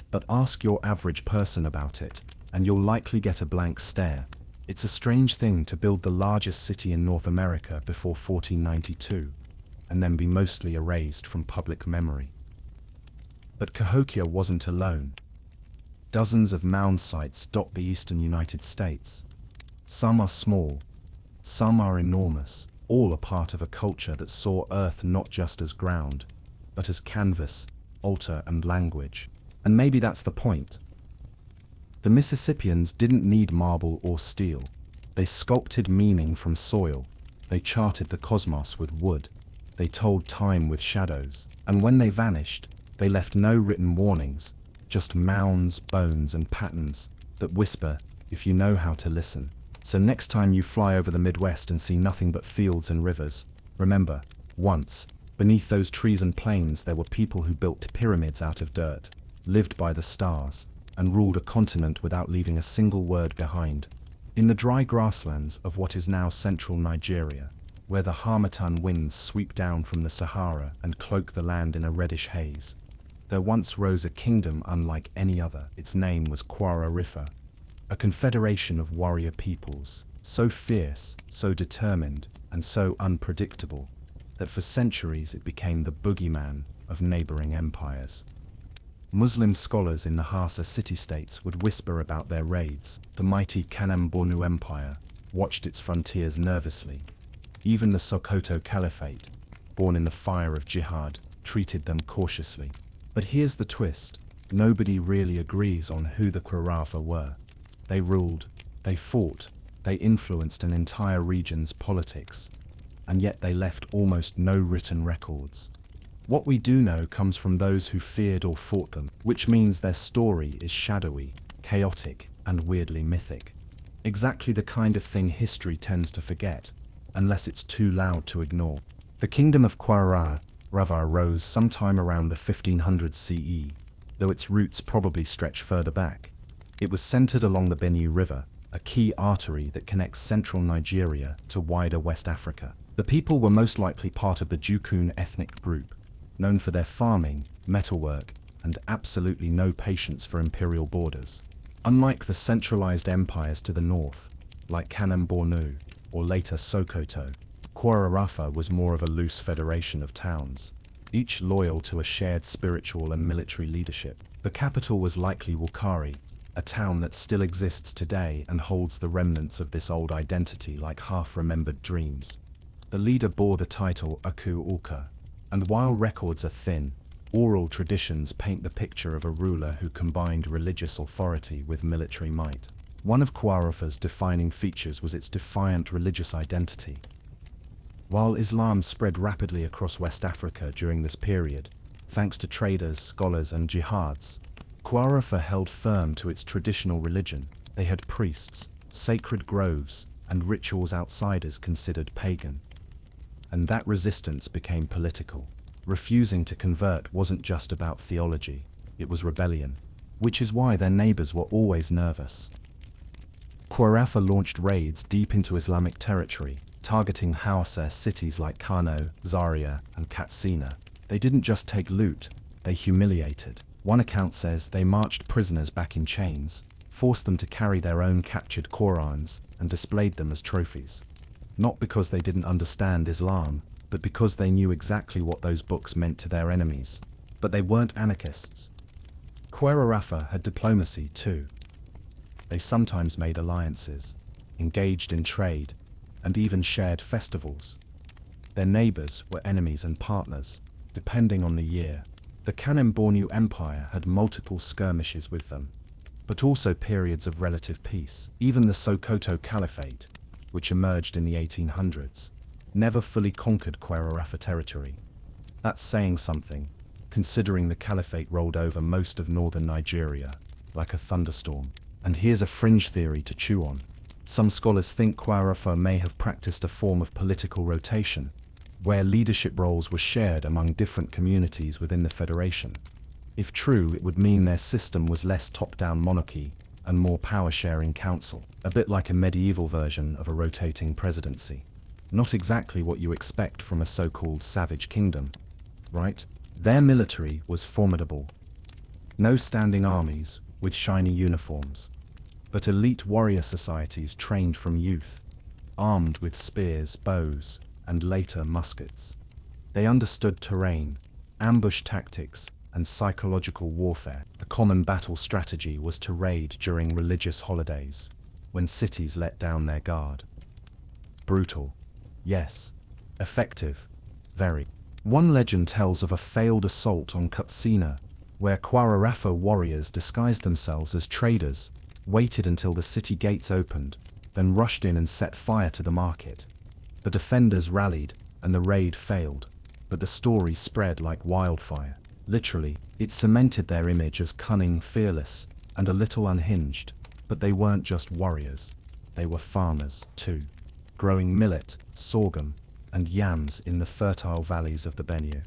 But ask your average person about it, and you'll likely get a blank stare. It's a strange thing to build the largest city in North America before 1492, and then be mostly erased from public memory. But Cahokia wasn't alone. Dozens of mound sites dot the eastern United States. Some are small, some are enormous, all a part of a culture that saw Earth not just as ground, but as canvas, altar, and language. And maybe that's the point. The Mississippians didn't need marble or steel. They sculpted meaning from soil. They charted the cosmos with wood. They told time with shadows. And when they vanished, they left no written warnings, just mounds, bones, and patterns that whisper if you know how to listen. So next time you fly over the Midwest and see nothing but fields and rivers, remember, once, beneath those trees and plains, there were people who built pyramids out of dirt, lived by the stars, and ruled a continent without leaving a single word behind. In the dry grasslands of what is now central Nigeria, where the harmattan winds sweep down from the Sahara and cloak the land in a reddish haze, there once rose a kingdom unlike any other. Its name was Kwara Rifa, a confederation of warrior peoples, so fierce, so determined, and so unpredictable, that for centuries it became the boogeyman of neighboring empires. Muslim scholars in the Hausa city-states would whisper about their raids. The mighty Kanem Bornu Empire watched its frontiers nervously. Even the Sokoto Caliphate, born in the fire of jihad, treated them cautiously. But here's the twist. Nobody really agrees on who the Kwarafa were. They ruled, they fought, they influenced an entire region's politics, and yet they left almost no written records. What we do know comes from those who feared or fought them, which means their story is shadowy, chaotic, and weirdly mythic. Exactly the kind of thing history tends to forget, unless it's too loud to ignore. The kingdom of Kwara Rava rose sometime around the 1500s CE, though its roots probably stretch further back. It was centered along the Benue River, a key artery that connects central Nigeria to wider West Africa. The people were most likely part of the Jukun ethnic group, known for their farming, metalwork, and absolutely no patience for imperial borders. Unlike the centralized empires to the north, like Kanem Bornu, or later Sokoto, Kwara Rafa was more of a loose federation of towns, each loyal to a shared spiritual and military leadership. The capital was likely Wukari, a town that still exists today and holds the remnants of this old identity like half-remembered dreams. The leader bore the title Aku Uka, and while records are thin, oral traditions paint the picture of a ruler who combined religious authority with military might. One of Kwarafa's defining features was its defiant religious identity. While Islam spread rapidly across West Africa during this period, thanks to traders, scholars, and jihads, Khwarafah held firm to its traditional religion. They had priests, sacred groves, and rituals outsiders considered pagan. And that resistance became political. Refusing to convert wasn't just about theology, it was rebellion, which is why their neighbors were always nervous. Khwarafah launched raids deep into Islamic territory, targeting Hausa cities like Kano, Zaria, and Katsina. They didn't just take loot, they humiliated. One account says they marched prisoners back in chains, forced them to carry their own captured Qurans, and displayed them as trophies. Not because they didn't understand Islam, but because they knew exactly what those books meant to their enemies. But they weren't anarchists. Khwarafah had diplomacy too. They sometimes made alliances, engaged in trade, and even shared festivals. Their neighbors were enemies and partners, depending on the year. The Kanem-Bornu Empire had multiple skirmishes with them, but also periods of relative peace. Even the Sokoto Caliphate, which emerged in the 1800s, never fully conquered Khwarafah territory. That's saying something, considering the Caliphate rolled over most of northern Nigeria, like a thunderstorm. And here's a fringe theory to chew on. Some scholars think Khwarafah may have practiced a form of political rotation, where leadership roles were shared among different communities within the federation. If true, it would mean their system was less top-down monarchy and more power-sharing council, a bit like a medieval version of a rotating presidency. Not exactly what you expect from a so-called savage kingdom, right? Their military was formidable. No standing armies with shiny uniforms, but elite warrior societies trained from youth, armed with spears, bows, and later muskets. They understood terrain, ambush tactics, and psychological warfare. A common battle strategy was to raid during religious holidays, when cities let down their guard. Brutal, yes. Effective, very. One legend tells of a failed assault on Katsina, where Khwarafah warriors disguised themselves as traders, waited until the city gates opened, then rushed in and set fire to the market. The defenders rallied, and the raid failed, but the story spread like wildfire. Literally, it cemented their image as cunning, fearless, and a little unhinged. But they weren't just warriors, they were farmers too, growing millet, sorghum, and yams in the fertile valleys of the Benue.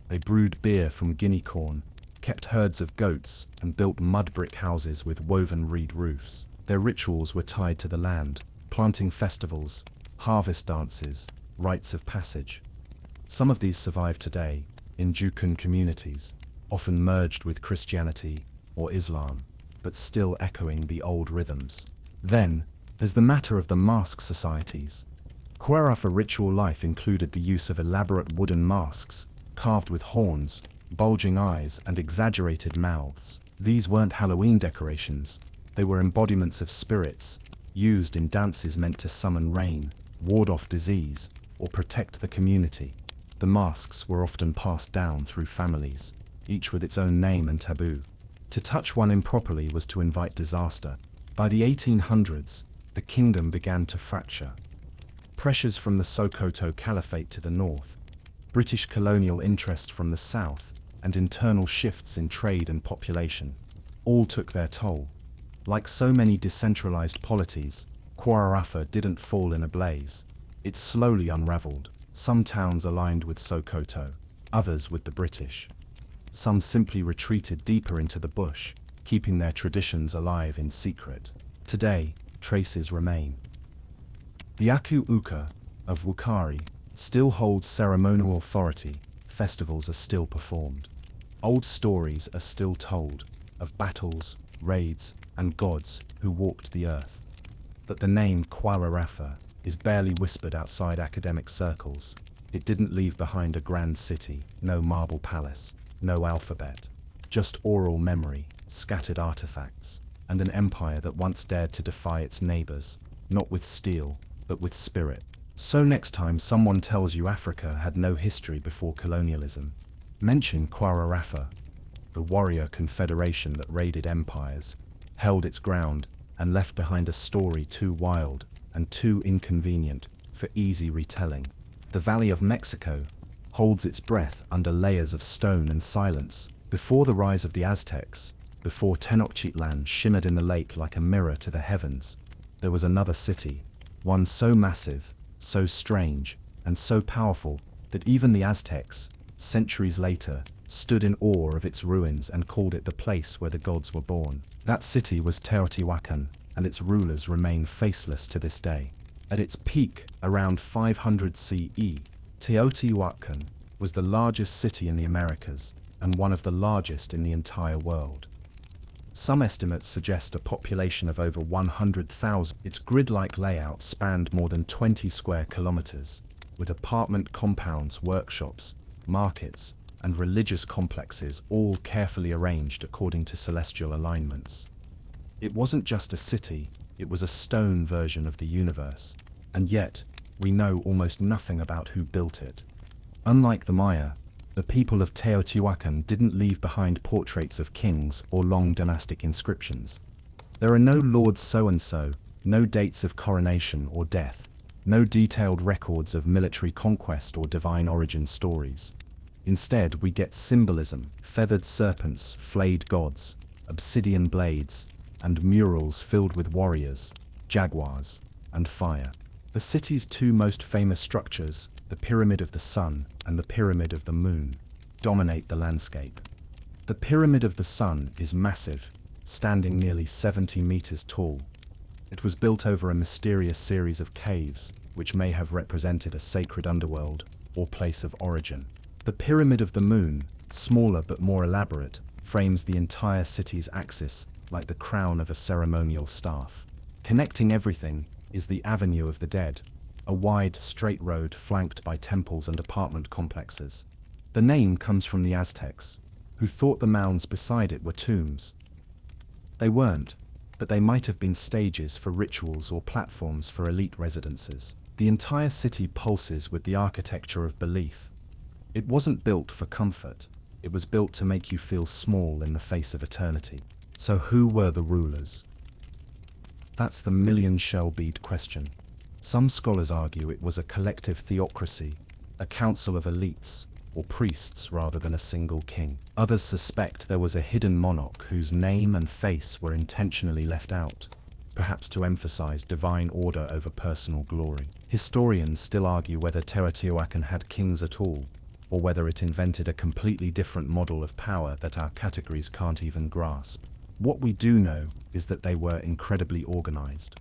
They brewed beer from guinea corn, kept herds of goats, and built mud brick houses with woven reed roofs. Their rituals were tied to the land, planting festivals, harvest dances, rites of passage. Some of these survive today, in Jukun communities, often merged with Christianity or Islam, but still echoing the old rhythms. Then, there's the matter of the mask societies. Khwarafah ritual life included the use of elaborate wooden masks, carved with horns, bulging eyes, and exaggerated mouths. These weren't Halloween decorations, they were embodiments of spirits, used in dances meant to summon rain, ward off disease, or protect the community. The masks were often passed down through families, each with its own name and taboo. To touch one improperly was to invite disaster. By the 1800s, the kingdom began to fracture. Pressures from the Sokoto Caliphate to the north, British colonial interest from the south, and internal shifts in trade and population, all took their toll. Like so many decentralized polities, Khwarafah didn't fall in a blaze. It slowly unraveled. Some towns aligned with Sokoto, others with the British. Some simply retreated deeper into the bush, keeping their traditions alive in secret. Today, traces remain. The Aku Uka of Wukari still holds ceremonial authority. Festivals are still performed. Old stories are still told, of battles, raids, and gods who walked the earth. But the name Khwarafah is barely whispered outside academic circles. It didn't leave behind a grand city, no marble palace, no alphabet, just oral memory, scattered artifacts, and an empire that once dared to defy its neighbors, not with steel, but with spirit. So next time someone tells you Africa had no history before colonialism, mention Khwarafah, the warrior confederation that raided empires, held its ground, and left behind a story too wild and too inconvenient for easy retelling. The Valley of Mexico holds its breath under layers of stone and silence. Before the rise of the Aztecs, before Tenochtitlan shimmered in the lake like a mirror to the heavens, there was another city, one so massive, so strange, and so powerful that even the Aztecs, centuries later, stood in awe of its ruins and called it the place where the gods were born. That city was Teotihuacan, and its rulers remain faceless to this day. At its peak, around 500 CE, Teotihuacan was the largest city in the Americas and one of the largest in the entire world. Some estimates suggest a population of over 100,000. Its grid-like layout spanned more than 20 square kilometers, with apartment compounds, workshops, markets, and religious complexes all carefully arranged according to celestial alignments. It wasn't just a city, it was a stone version of the universe, and yet, we know almost nothing about who built it. Unlike the Maya, the people of Teotihuacan didn't leave behind portraits of kings or long dynastic inscriptions. There are no Lord so-and-so, no dates of coronation or death, no detailed records of military conquest or divine origin stories. Instead, we get symbolism, feathered serpents, flayed gods, obsidian blades, and murals filled with warriors, jaguars, and fire. The city's two most famous structures, the Pyramid of the Sun and the Pyramid of the Moon, dominate the landscape. The Pyramid of the Sun is massive, standing nearly 70 meters tall. It was built over a mysterious series of caves, which may have represented a sacred underworld or place of origin. The Pyramid of the Moon, smaller but more elaborate, frames the entire city's axis like the crown of a ceremonial staff. Connecting everything is the Avenue of the Dead, a wide, straight road flanked by temples and apartment complexes. The name comes from the Aztecs, who thought the mounds beside it were tombs. They weren't, but they might have been stages for rituals or platforms for elite residences. The entire city pulses with the architecture of belief. It wasn't built for comfort, it was built to make you feel small in the face of eternity. So who were the rulers? That's the million-shell bead question. Some scholars argue it was a collective theocracy, a council of elites, or priests rather than a single king. Others suspect there was a hidden monarch whose name and face were intentionally left out, perhaps to emphasize divine order over personal glory. Historians still argue whether Teotihuacan had kings at all, or whether it invented a completely different model of power that our categories can't even grasp. What we do know is that they were incredibly organized.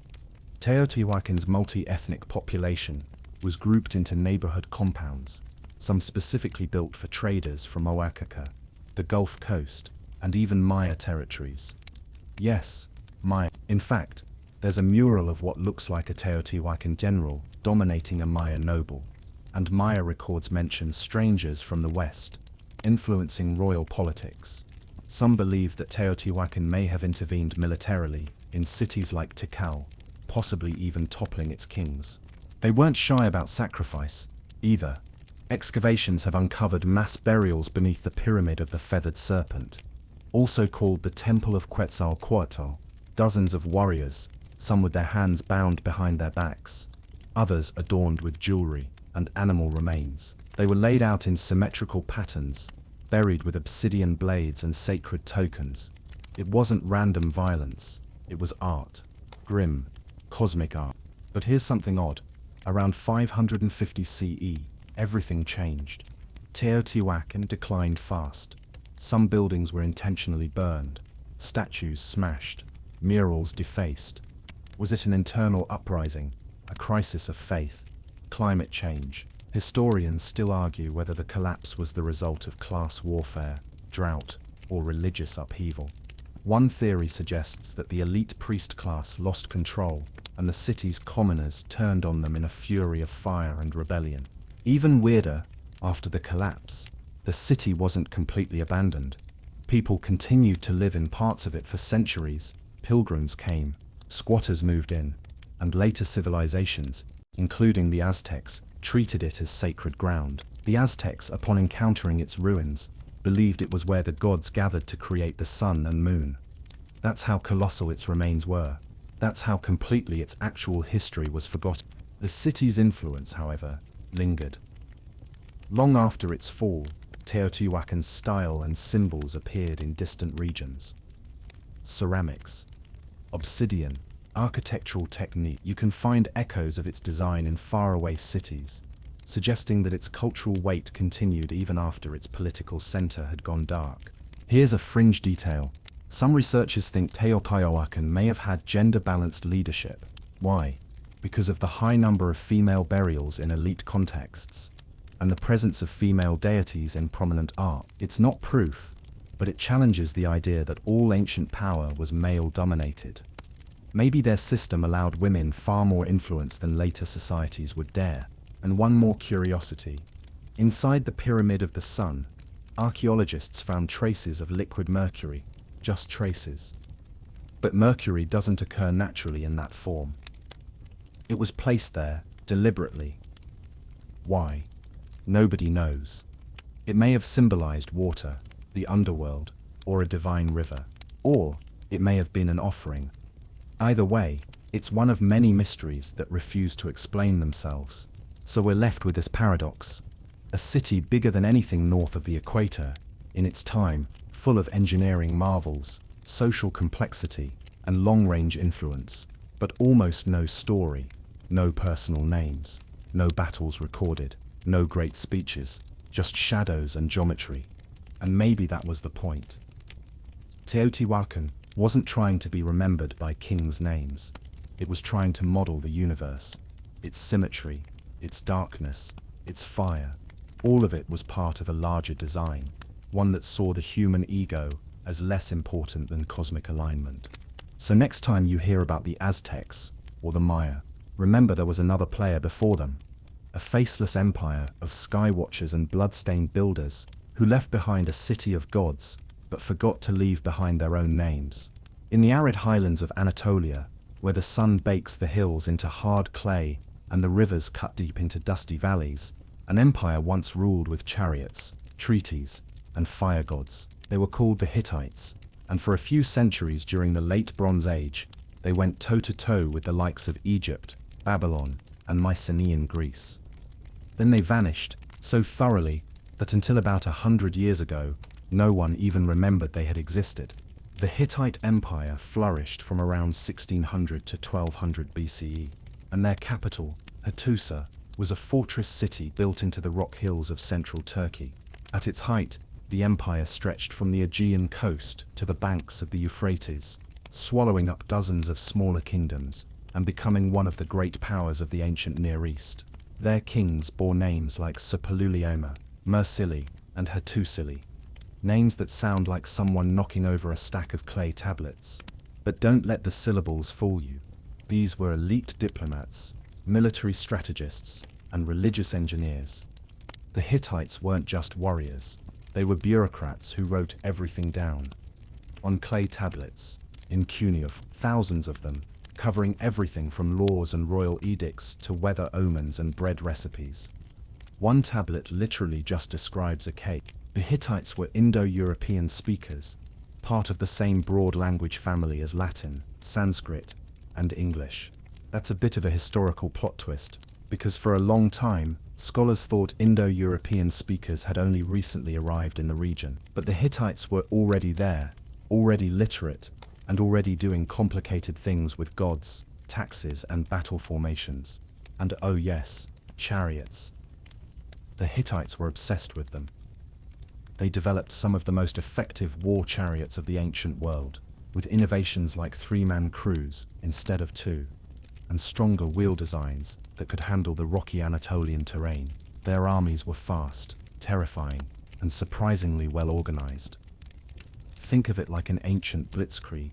Teotihuacan's multi-ethnic population was grouped into neighborhood compounds, some specifically built for traders from Oaxaca, the Gulf Coast, and even Maya territories. Yes, Maya. In fact, there's a mural of what looks like a Teotihuacan general dominating a Maya noble, and Maya records mention strangers from the West, influencing royal politics. Some believe that Teotihuacan may have intervened militarily in cities like Tikal, possibly even toppling its kings. They weren't shy about sacrifice, either. Excavations have uncovered mass burials beneath the Pyramid of the Feathered Serpent, also called the Temple of Quetzalcoatl. Dozens of warriors, some with their hands bound behind their backs, others adorned with jewelry and animal remains. They were laid out in symmetrical patterns, buried with obsidian blades and sacred tokens. It wasn't random violence, it was art. Grim, cosmic art. But here's something odd. Around 550 CE, everything changed. Teotihuacan declined fast. Some buildings were intentionally burned, statues smashed, murals defaced. Was it an internal uprising, a crisis of faith, climate change? Historians still argue whether the collapse was the result of class warfare, drought, or religious upheaval. One theory suggests that the elite priest class lost control, and the city's commoners turned on them in a fury of fire and rebellion. Even weirder, after the collapse, the city wasn't completely abandoned. People continued to live in parts of it for centuries. Pilgrims came, squatters moved in, and later civilizations, including the Aztecs, treated it as sacred ground. The Aztecs, upon encountering its ruins, believed it was where the gods gathered to create the sun and moon. That's how colossal its remains were. That's how completely its actual history was forgotten. The city's influence, however, lingered. Long after its fall, Teotihuacan's style and symbols appeared in distant regions. Ceramics, obsidian, architectural technique. You can find echoes of its design in faraway cities, suggesting that its cultural weight continued even after its political center had gone dark. Here's a fringe detail. Some researchers think Teotihuacan may have had gender-balanced leadership. Why? Because of the high number of female burials in elite contexts, and the presence of female deities in prominent art. It's not proof, but it challenges the idea that all ancient power was male-dominated. Maybe their system allowed women far more influence than later societies would dare. And one more curiosity. Inside the Pyramid of the Sun, archaeologists found traces of liquid mercury, just traces. But mercury doesn't occur naturally in that form. It was placed there, deliberately. Why? Nobody knows. It may have symbolized water, the underworld, or a divine river. Or it may have been an offering. Either way, it's one of many mysteries that refuse to explain themselves. So we're left with this paradox. A city bigger than anything north of the equator, in its time, full of engineering marvels, social complexity, and long-range influence, but almost no story, no personal names, no battles recorded, no great speeches, just shadows and geometry. And maybe that was the point. Teotihuacan wasn't trying to be remembered by kings' names. It was trying to model the universe, its symmetry, its darkness, its fire. All of it was part of a larger design, one that saw the human ego as less important than cosmic alignment. So next time you hear about the Aztecs or the Maya, remember there was another player before them, a faceless empire of skywatchers and bloodstained builders who left behind a city of gods, but forgot to leave behind their own names. In the arid highlands of Anatolia, where the sun bakes the hills into hard clay and the rivers cut deep into dusty valleys, an empire once ruled with chariots, treaties, and fire gods. They were called the Hittites, and for a few centuries during the late Bronze Age, they went toe-to-toe with the likes of Egypt, Babylon, and Mycenaean Greece. Then they vanished so thoroughly that until about 100 years ago, no one even remembered they had existed. The Hittite Empire flourished from around 1600 to 1200 BCE, and their capital, Hattusa, was a fortress city built into the rock hills of central Turkey. At its height, the empire stretched from the Aegean coast to the banks of the Euphrates, swallowing up dozens of smaller kingdoms and becoming one of the great powers of the ancient Near East. Their kings bore names like Suppiluliuma, Mursili, and Hattusili, names that sound like someone knocking over a stack of clay tablets. But don't let the syllables fool you. These were elite diplomats, military strategists, and religious engineers. The Hittites weren't just warriors. They were bureaucrats who wrote everything down. On clay tablets, in cuneiform, thousands of them, covering everything from laws and royal edicts to weather omens and bread recipes. One tablet literally just describes a cake. The Hittites were Indo-European speakers, part of the same broad language family as Latin, Sanskrit, and English. That's a bit of a historical plot twist, because for a long time, scholars thought Indo-European speakers had only recently arrived in the region. But the Hittites were already there, already literate, and already doing complicated things with gods, taxes, and battle formations. And oh yes, chariots. The Hittites were obsessed with them. They developed some of the most effective war chariots of the ancient world, with innovations like 3-man crews instead of 2, and stronger wheel designs that could handle the rocky Anatolian terrain. Their armies were fast, terrifying, and surprisingly well organized. Think of it like an ancient blitzkrieg,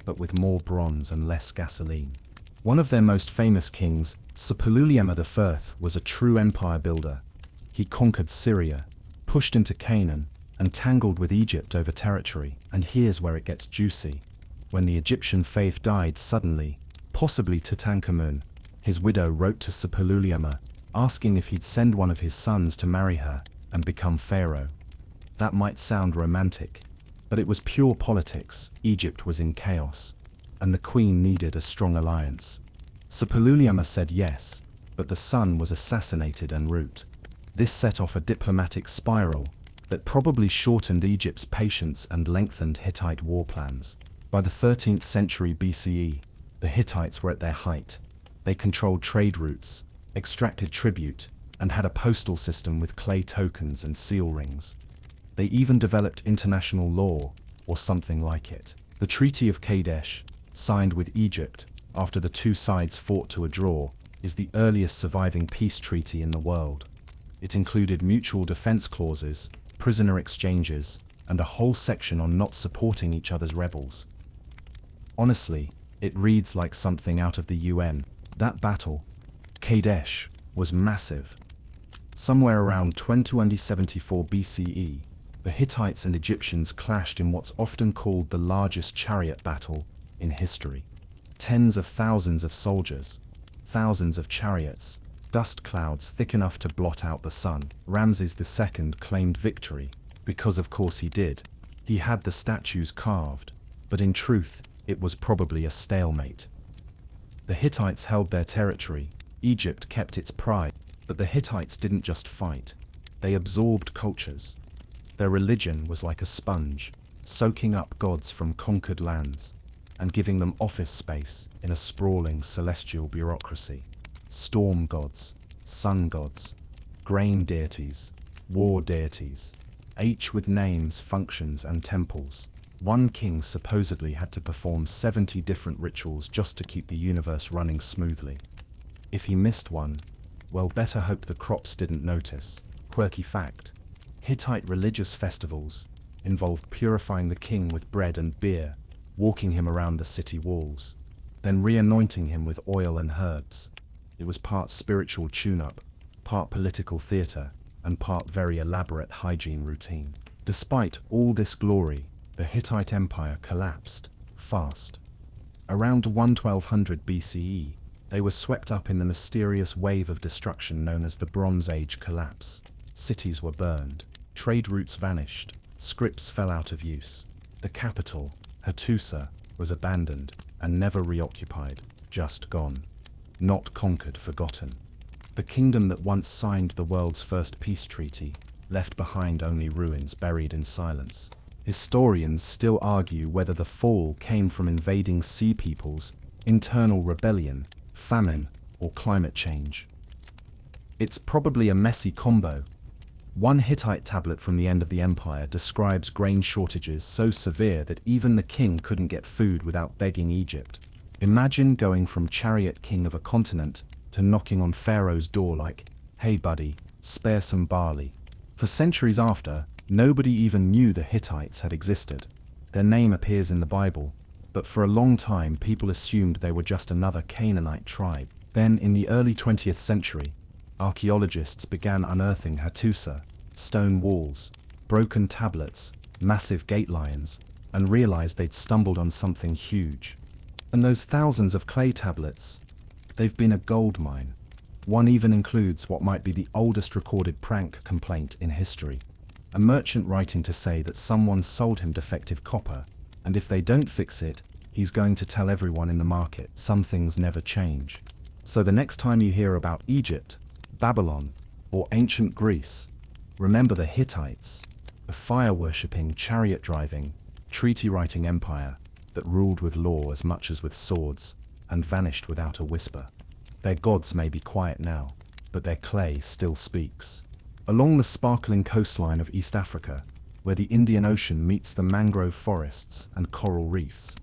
but with more bronze and less gasoline. One of their most famous kings, Suppiluliuma I, was a true empire builder. He conquered Syria, pushed into Canaan, and tangled with Egypt over territory. And here's where it gets juicy. When the Egyptian faith died suddenly, possibly Tutankhamun, his widow wrote to Suppiluliuma, asking if he'd send one of his sons to marry her and become pharaoh. That might sound romantic, but it was pure politics. Egypt was in chaos, and the queen needed a strong alliance. Suppiluliuma said yes, but the son was assassinated en route. This set off a diplomatic spiral that probably shortened Egypt's patience and lengthened Hittite war plans. By the 13th century BCE, the Hittites were at their height. They controlled trade routes, extracted tribute, and had a postal system with clay tokens and seal rings. They even developed international law, or something like it. The Treaty of Kadesh, signed with Egypt after the two sides fought to a draw, is the earliest surviving peace treaty in the world. It included mutual defense clauses, prisoner exchanges, and a whole section on not supporting each other's rebels. Honestly, it reads like something out of the UN. That battle, Kadesh, was massive. Somewhere around 2074 BCE, the Hittites and Egyptians clashed in what's often called the largest chariot battle in history. Tens of thousands of soldiers, thousands of chariots, dust clouds thick enough to blot out the sun. Ramses II claimed victory, because of course he did. He had the statues carved, but in truth, it was probably a stalemate. The Hittites held their territory, Egypt kept its pride, but the Hittites didn't just fight. They absorbed cultures. Their religion was like a sponge, soaking up gods from conquered lands, and giving them office space in a sprawling celestial bureaucracy. Storm gods, sun gods, grain deities, war deities, each with names, functions, and temples. One king supposedly had to perform 70 different rituals just to keep the universe running smoothly. If he missed one, well, better hope the crops didn't notice. Quirky fact: Hittite religious festivals involved purifying the king with bread and beer, walking him around the city walls, then re-anointing him with oil and herbs. It was part spiritual tune-up, part political theater, and part very elaborate hygiene routine. Despite all this glory, the Hittite Empire collapsed fast. Around 1200 BCE, they were swept up in the mysterious wave of destruction known as the Bronze Age collapse. Cities were burned, trade routes vanished, scripts fell out of use. The capital, Hattusa, was abandoned and never reoccupied, just gone. Not conquered, forgotten. The kingdom that once signed the world's first peace treaty left behind only ruins buried in silence. Historians still argue whether the fall came from invading sea peoples, internal rebellion, famine, or climate change. It's probably a messy combo. One Hittite tablet from the end of the empire describes grain shortages so severe that even the king couldn't get food without begging Egypt. Imagine going from chariot king of a continent to knocking on Pharaoh's door like, "Hey buddy, spare some barley." For centuries after, nobody even knew the Hittites had existed. Their name appears in the Bible, but for a long time people assumed they were just another Canaanite tribe. Then, in the early 20th century, archaeologists began unearthing Hattusa, stone walls, broken tablets, massive gate lions, and realized they'd stumbled on something huge. And those thousands of clay tablets, they've been a gold mine. One even includes what might be the oldest recorded prank complaint in history. A merchant writing to say that someone sold him defective copper, and if they don't fix it, he's going to tell everyone in the market. Some things never change. So the next time you hear about Egypt, Babylon, or ancient Greece, remember the Hittites, the fire-worshipping, chariot-driving, treaty-writing empire that ruled with law as much as with swords, and vanished without a whisper. Their gods may be quiet now, but their clay still speaks. Along the sparkling coastline of East Africa, where the Indian Ocean meets the mangrove forests and coral reefs,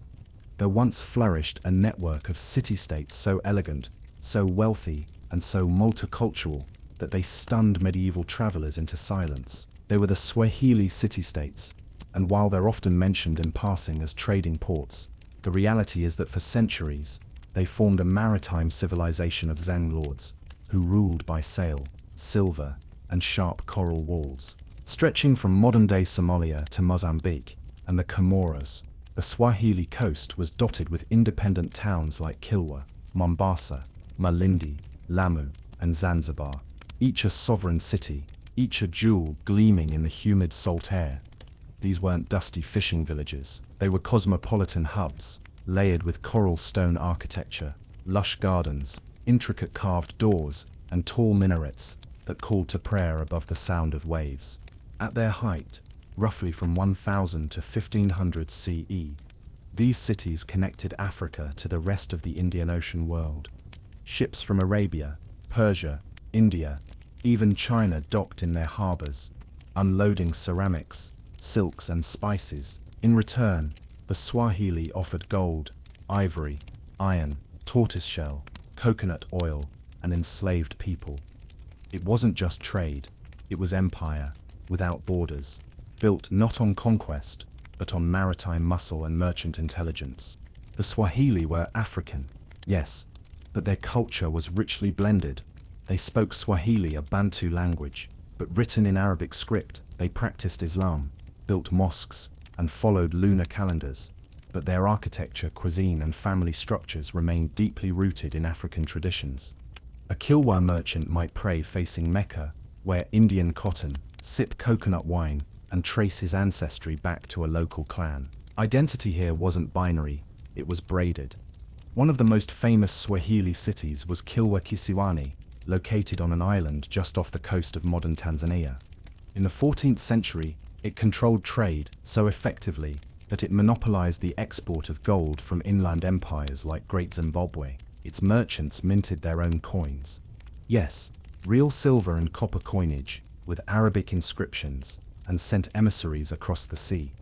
there once flourished a network of city-states so elegant, so wealthy, and so multicultural that they stunned medieval travelers into silence. They were the Swahili city-states, and while they're often mentioned in passing as trading ports, the reality is that for centuries, they formed a maritime civilization of Zang lords, who ruled by sail, silver, and sharp coral walls. Stretching from modern-day Somalia to Mozambique and the Comoros, the Swahili coast was dotted with independent towns like Kilwa, Mombasa, Malindi, Lamu, and Zanzibar, each a sovereign city, each a jewel gleaming in the humid salt air. These weren't dusty fishing villages. They were cosmopolitan hubs, layered with coral stone architecture, lush gardens, intricate carved doors, and tall minarets that called to prayer above the sound of waves. At their height, roughly from 1000 to 1500 CE, these cities connected Africa to the rest of the Indian Ocean world. Ships from Arabia, Persia, India, even China docked in their harbors, unloading ceramics, silks and spices. In return, the Swahili offered gold, ivory, iron, tortoiseshell, coconut oil, and enslaved people. It wasn't just trade, it was empire, without borders, built not on conquest, but on maritime muscle and merchant intelligence. The Swahili were African, yes, but their culture was richly blended. They spoke Swahili, a Bantu language, but written in Arabic script. They practiced Islam, built mosques, and followed lunar calendars. But their architecture, cuisine, and family structures remained deeply rooted in African traditions. A Kilwa merchant might pray facing Mecca, wear Indian cotton, sip coconut wine, and trace his ancestry back to a local clan. Identity here wasn't binary, it was braided. One of the most famous Swahili cities was Kilwa Kisiwani, located on an island just off the coast of modern Tanzania. In the 14th century, it controlled trade so effectively that it monopolized the export of gold from inland empires like Great Zimbabwe. Its merchants minted their own coins. Yes, real silver and copper coinage, with Arabic inscriptions, and sent emissaries across the sea.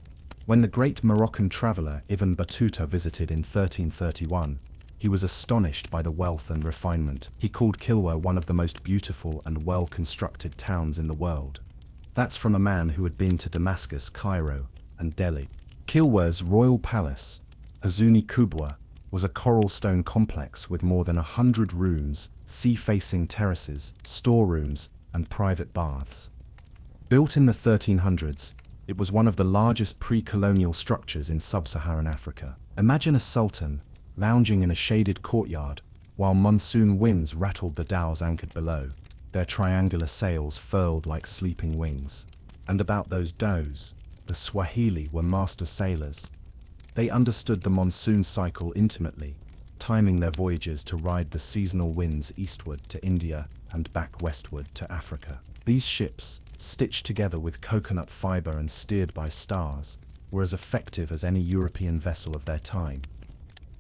When the great Moroccan traveler Ibn Battuta visited in 1331, he was astonished by the wealth and refinement. He called Kilwa one of the most beautiful and well-constructed towns in the world. That's from a man who had been to Damascus, Cairo, and Delhi. Kilwa's royal palace, Azuni Kubwa, was a coral stone complex with more than 100 rooms, sea-facing terraces, storerooms, and private baths. Built in the 1300s, it was one of the largest pre-colonial structures in sub-Saharan Africa. Imagine a sultan lounging in a shaded courtyard while monsoon winds rattled the dhows anchored below, their triangular sails furled like sleeping wings. And about those dhows, the Swahili were master sailors. They understood the monsoon cycle intimately, timing their voyages to ride the seasonal winds eastward to India and back westward to Africa. These ships, stitched together with coconut fiber and steered by stars, were as effective as any European vessel of their time.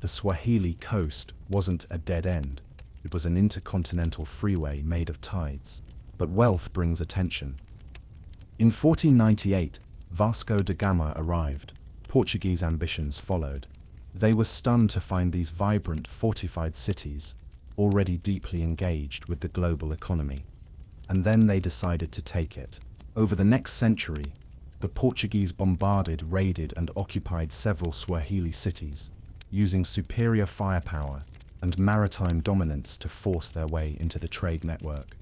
The Swahili coast wasn't a dead end, it was an intercontinental freeway made of tides. But wealth brings attention. In 1498, Vasco da Gama arrived. Portuguese ambitions followed. They were stunned to find these vibrant, fortified cities, already deeply engaged with the global economy. And then they decided to take it. Over the next century, the Portuguese bombarded, raided, and occupied several Swahili cities, using superior firepower and maritime dominance to force their way into the trade network.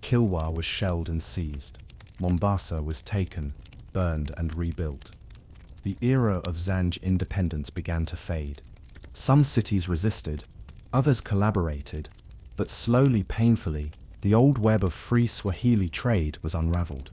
Kilwa was shelled and seized. Mombasa was taken, burned, and rebuilt. The era of Zanj independence began to fade. Some cities resisted, others collaborated, but slowly, painfully, the old web of free Swahili trade was unraveled.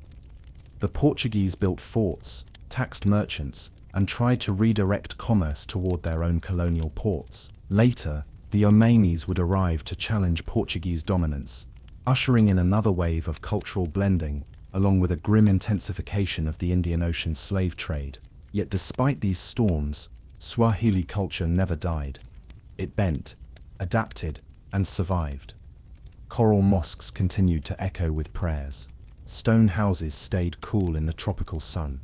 The Portuguese built forts, taxed merchants, and tried to redirect commerce toward their own colonial ports. Later, the Omanis would arrive to challenge Portuguese dominance, ushering in another wave of cultural blending, along with a grim intensification of the Indian Ocean slave trade. Yet despite these storms, Swahili culture never died. It bent, adapted, and survived. Coral mosques continued to echo with prayers. Stone houses stayed cool in the tropical sun.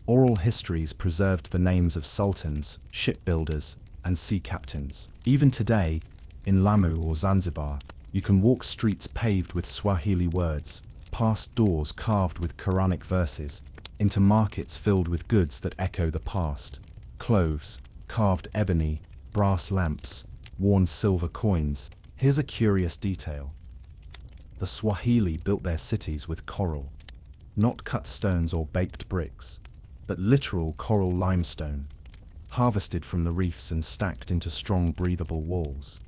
Oral histories preserved the names of sultans, shipbuilders, and sea captains. Even today, in Lamu or Zanzibar, you can walk streets paved with Swahili words, past doors carved with Quranic verses, into markets filled with goods that echo the past. Cloves, carved ebony, brass lamps, worn silver coins. Here's a curious detail. The Swahili built their cities with coral, not cut stones or baked bricks, but literal coral limestone, harvested from the reefs and stacked into strong, breathable walls.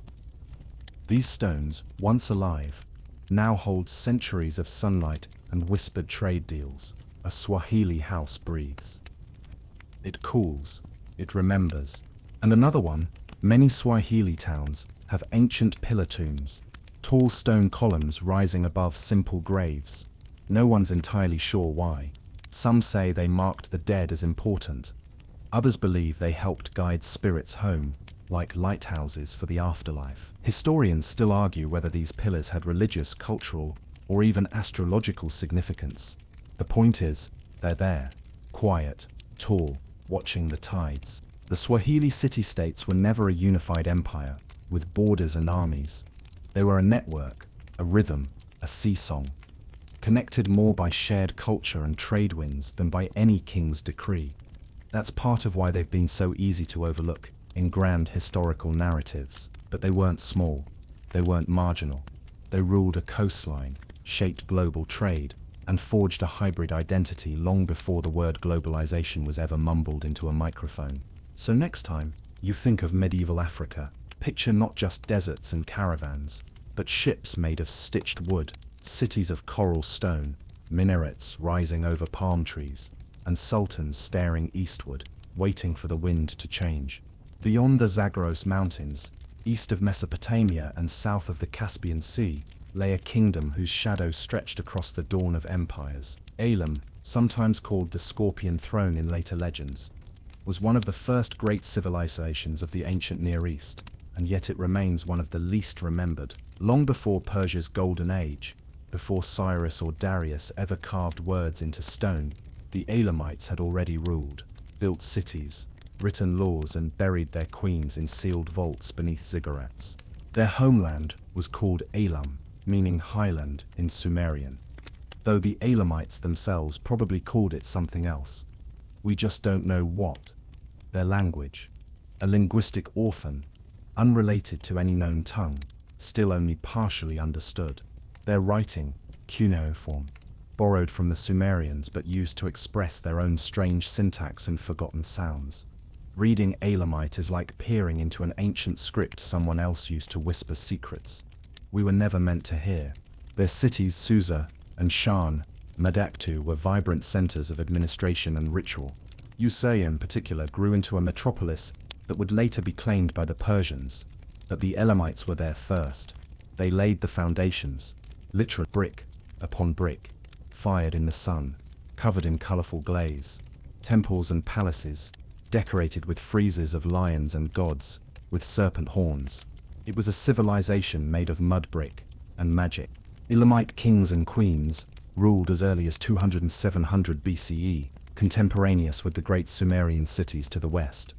These stones, once alive, now hold centuries of sunlight and whispered trade deals. A Swahili house breathes. It cools, it remembers. And another one, many Swahili towns, have ancient pillar tombs, tall stone columns rising above simple graves. No one's entirely sure why. Some say they marked the dead as important. Others believe they helped guide spirits home, like lighthouses for the afterlife. Historians still argue whether these pillars had religious, cultural, or even astrological significance. The point is, they're there, quiet, tall, watching the tides. The Swahili city-states were never a unified empire, with borders and armies. They were a network, a rhythm, a sea-song, connected more by shared culture and trade winds than by any king's decree. That's part of why they've been so easy to overlook in grand historical narratives. But they weren't small, they weren't marginal. They ruled a coastline, shaped global trade, and forged a hybrid identity long before the word globalization was ever mumbled into a microphone. So next time you think of medieval Africa, picture not just deserts and caravans, but ships made of stitched wood, cities of coral stone, minarets rising over palm trees, and sultans staring eastward, waiting for the wind to change. Beyond the Zagros Mountains, east of Mesopotamia and south of the Caspian Sea, lay a kingdom whose shadow stretched across the dawn of empires. Elam, sometimes called the Scorpion Throne in later legends, was one of the first great civilizations of the ancient Near East, and yet it remains one of the least remembered. Long before Persia's Golden Age, before Cyrus or Darius ever carved words into stone, the Elamites had already ruled, built cities, written laws, and buried their queens in sealed vaults beneath ziggurats. Their homeland was called Elam, meaning highland in Sumerian, though the Elamites themselves probably called it something else. We just don't know what. Their language, a linguistic orphan, unrelated to any known tongue, still only partially understood. Their writing, cuneiform, borrowed from the Sumerians but used to express their own strange syntax and forgotten sounds. Reading Elamite is like peering into an ancient script someone else used to whisper secrets we were never meant to hear. Their cities, Susa and Shan, Madaktu, were vibrant centers of administration and ritual. Usay in particular grew into a metropolis that would later be claimed by the Persians, but the Elamites were there first. They laid the foundations, literal brick upon brick, fired in the sun, covered in colorful glaze, temples and palaces, decorated with friezes of lions and gods, with serpent horns. It was a civilization made of mud brick and magic. Elamite kings and queens ruled as early as 200 and 700 BCE, contemporaneous with the great Sumerian cities to the west.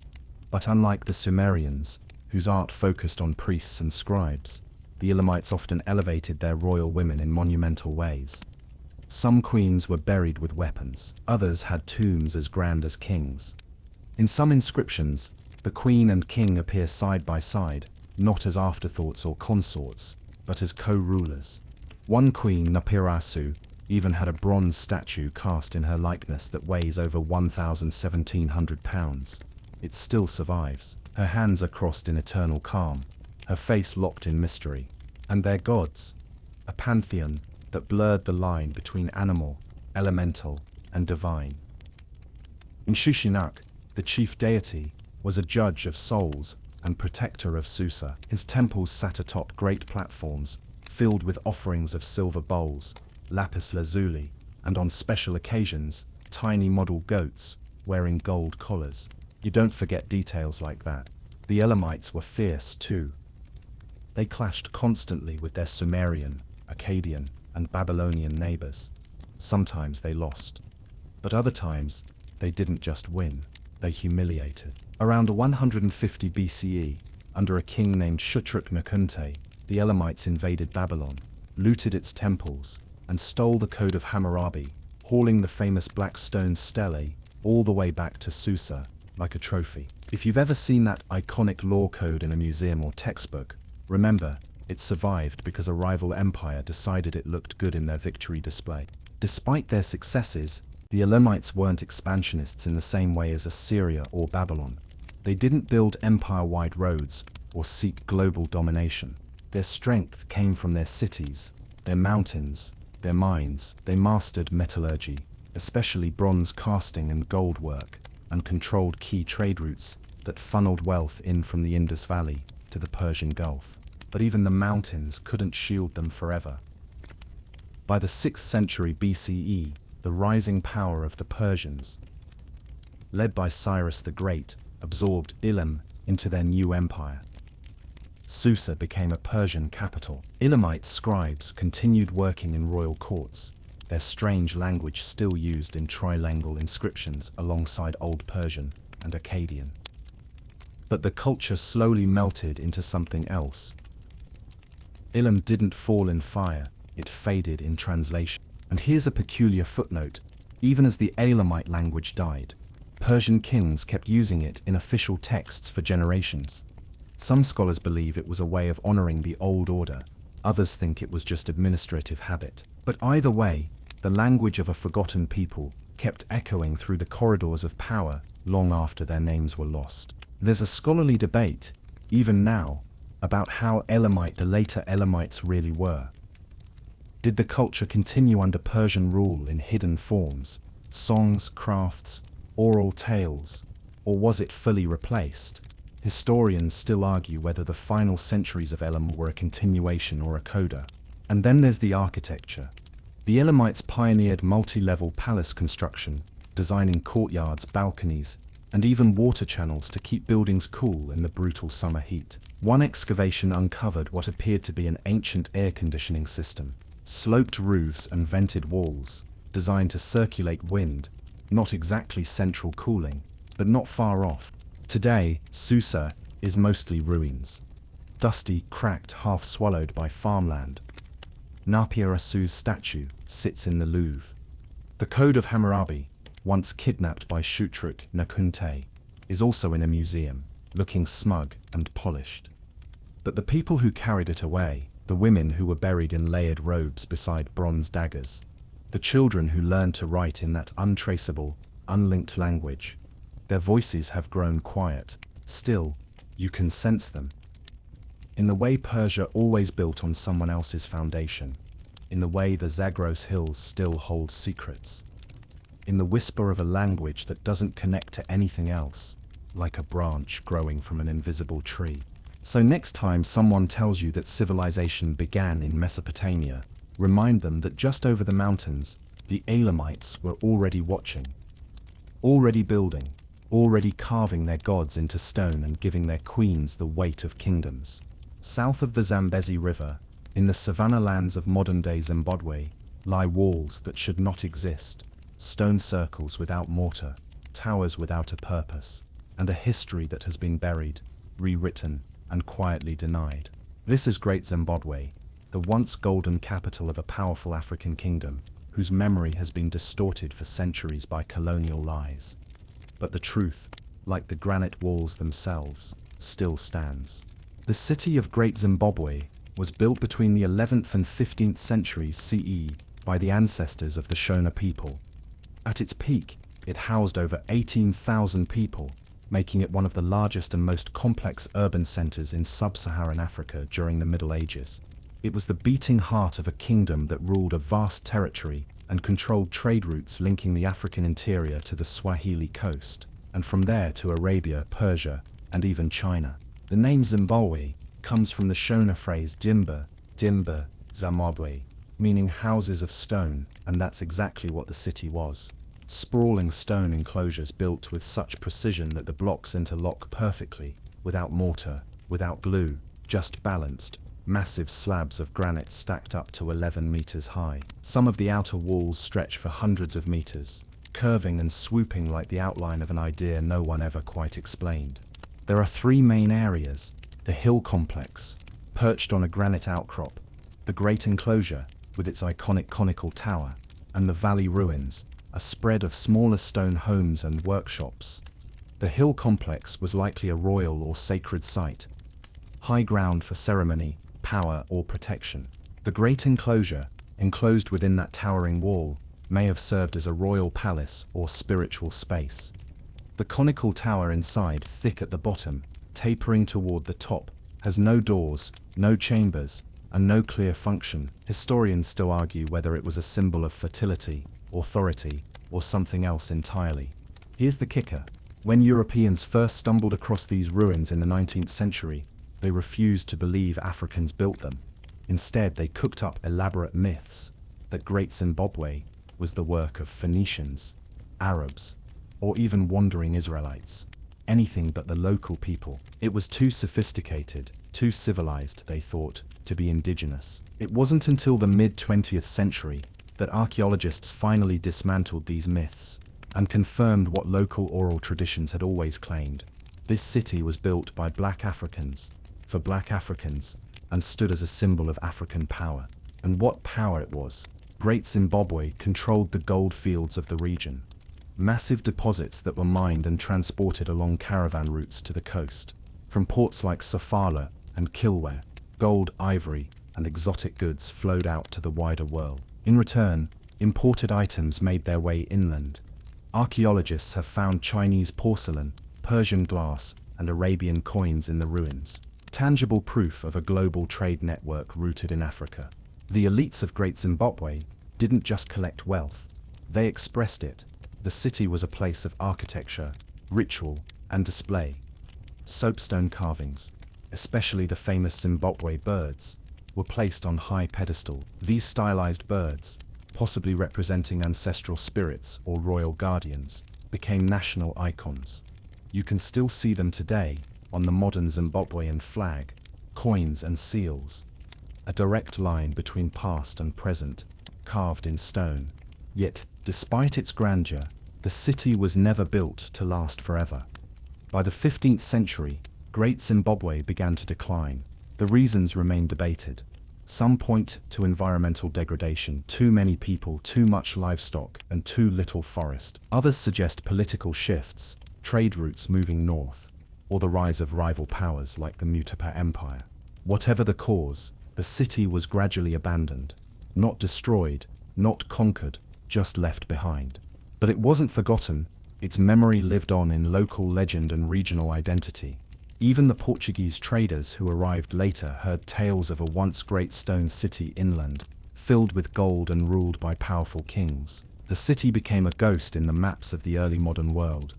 But unlike the Sumerians, whose art focused on priests and scribes, the Elamites often elevated their royal women in monumental ways. Some queens were buried with weapons, others had tombs as grand as kings. In some inscriptions, the queen and king appear side by side, not as afterthoughts or consorts, but as co-rulers. One queen, Napirasu, even had a bronze statue cast in her likeness that weighs over 1,700 pounds. It still survives. Her hands are crossed in eternal calm, her face locked in mystery. And their gods, a pantheon that blurred the line between animal, elemental, and divine. In Shushinak, the chief deity was a judge of souls and protector of Susa. His temples sat atop great platforms, filled with offerings of silver bowls, lapis lazuli, and on special occasions, tiny model goats wearing gold collars. You don't forget details like that. The Elamites were fierce too. They clashed constantly with their Sumerian, Akkadian, and Babylonian neighbors. Sometimes they lost, but other times they didn't just win, they humiliated. Around 150 BCE, under a king named Shutruk-Nakhunte, the Elamites invaded Babylon, looted its temples, and stole the Code of Hammurabi, hauling the famous black stone stele all the way back to Susa, like a trophy. If you've ever seen that iconic law code in a museum or textbook, remember, it survived because a rival empire decided it looked good in their victory display. Despite their successes, the Elamites weren't expansionists in the same way as Assyria or Babylon. They didn't build empire-wide roads or seek global domination. Their strength came from their cities, their mountains, their mines. They mastered metallurgy, especially bronze casting and gold work, and controlled key trade routes that funneled wealth in from the Indus Valley to the Persian Gulf. But even the mountains couldn't shield them forever. By the 6th century BCE, the rising power of the Persians, led by Cyrus the Great, absorbed Elam into their new empire. Susa became a Persian capital. Elamite scribes continued working in royal courts, their strange language still used in trilingual inscriptions alongside Old Persian and Akkadian. But the culture slowly melted into something else. Elam didn't fall in fire, it faded in translation. And here's a peculiar footnote: even as the Elamite language died, Persian kings kept using it in official texts for generations. Some scholars believe it was a way of honoring the old order, others think it was just administrative habit. But either way, the language of a forgotten people kept echoing through the corridors of power long after their names were lost. There's a scholarly debate, even now, about how Elamite the later Elamites really were. Did the culture continue under Persian rule in hidden forms, songs, crafts, oral tales, or was it fully replaced? Historians still argue whether the final centuries of Elam were a continuation or a coda. And then there's the architecture. The Elamites pioneered multi-level palace construction, designing courtyards, balconies, and even water channels to keep buildings cool in the brutal summer heat. One excavation uncovered what appeared to be an ancient air conditioning system. Sloped roofs and vented walls, designed to circulate wind, not exactly central cooling, but not far off. Today, Susa is mostly ruins. Dusty, cracked, half swallowed by farmland. Napier Asu's statue sits in the Louvre. The Code of Hammurabi, once kidnapped by Shutruk Nakhunte, is also in a museum, looking smug and polished. But the people who carried it away, the women who were buried in layered robes beside bronze daggers, the children who learned to write in that untraceable, unlinked language, their voices have grown quiet. Still, you can sense them. In the way Persia always built on someone else's foundation, in the way the Zagros Hills still hold secrets, in the whisper of a language that doesn't connect to anything else, like a branch growing from an invisible tree. So next time someone tells you that civilization began in Mesopotamia, remind them that just over the mountains, the Elamites were already watching, already building, already carving their gods into stone and giving their queens the weight of kingdoms. South of the Zambezi River, in the savanna lands of modern-day Zimbabwe, lie walls that should not exist, stone circles without mortar, towers without a purpose, and a history that has been buried, rewritten, and quietly denied. This is Great Zimbabwe, the once golden capital of a powerful African kingdom, whose memory has been distorted for centuries by colonial lies. But the truth, like the granite walls themselves, still stands. The city of Great Zimbabwe was built between the 11th and 15th centuries CE by the ancestors of the Shona people. At its peak, it housed over 18,000 people, making it one of the largest and most complex urban centers in sub-Saharan Africa during the Middle Ages. It was the beating heart of a kingdom that ruled a vast territory and controlled trade routes linking the African interior to the Swahili coast, and from there to Arabia, Persia, and even China. The name Zimbabwe comes from the Shona phrase Dimba, Zimbabwe, meaning houses of stone, and that's exactly what the city was. Sprawling stone enclosures built with such precision that the blocks interlock perfectly, without mortar, without glue, just balanced, massive slabs of granite stacked up to 11 meters high. Some of the outer walls stretch for hundreds of meters, curving and swooping like the outline of an idea no one ever quite explained. There are three main areas: the hill complex, perched on a granite outcrop, the great enclosure, with its iconic conical tower, and the valley ruins, a spread of smaller stone homes and workshops. The hill complex was likely a royal or sacred site, high ground for ceremony, power, or protection. The great enclosure, enclosed within that towering wall, may have served as a royal palace or spiritual space. The conical tower inside, thick at the bottom, tapering toward the top, has no doors, no chambers, and no clear function. Historians still argue whether it was a symbol of fertility, authority, or something else entirely. Here's the kicker. When Europeans first stumbled across these ruins in the 19th century, They refused to believe Africans built them. Instead, they cooked up elaborate myths that Great Zimbabwe was the work of Phoenicians, Arabs, or even wandering Israelites. Anything but the local people. It was too sophisticated, too civilized, they thought, to be indigenous. It wasn't until the mid-20th century that archaeologists finally dismantled these myths and confirmed what local oral traditions had always claimed. This city was built by Black Africans, for Black Africans, and stood as a symbol of African power. And what power it was! Great Zimbabwe controlled the gold fields of the region. Massive deposits that were mined and transported along caravan routes to the coast. From ports like Sofala and Kilwa, gold, ivory, and exotic goods flowed out to the wider world. In return, imported items made their way inland. Archaeologists have found Chinese porcelain, Persian glass, and Arabian coins in the ruins. Tangible proof of a global trade network rooted in Africa. The elites of Great Zimbabwe didn't just collect wealth, they expressed it. The city was a place of architecture, ritual, and display. Soapstone carvings, especially the famous Zimbabwe birds, were placed on high pedestal. These stylized birds, possibly representing ancestral spirits or royal guardians, became national icons. You can still see them today on the modern Zimbabwean flag, coins and seals. A direct line between past and present, carved in stone. Yet, despite its grandeur, the city was never built to last forever. By the 15th century, Great Zimbabwe began to decline. The reasons remain debated. Some point to environmental degradation, too many people, too much livestock, and too little forest. Others suggest political shifts, trade routes moving north, or the rise of rival powers like the Mutapa Empire. Whatever the cause, the city was gradually abandoned. Not destroyed, not conquered, just left behind. But it wasn't forgotten. Its memory lived on in local legend and regional identity. Even the Portuguese traders who arrived later heard tales of a once great stone city inland, filled with gold and ruled by powerful kings. The city became a ghost in the maps of the early modern world.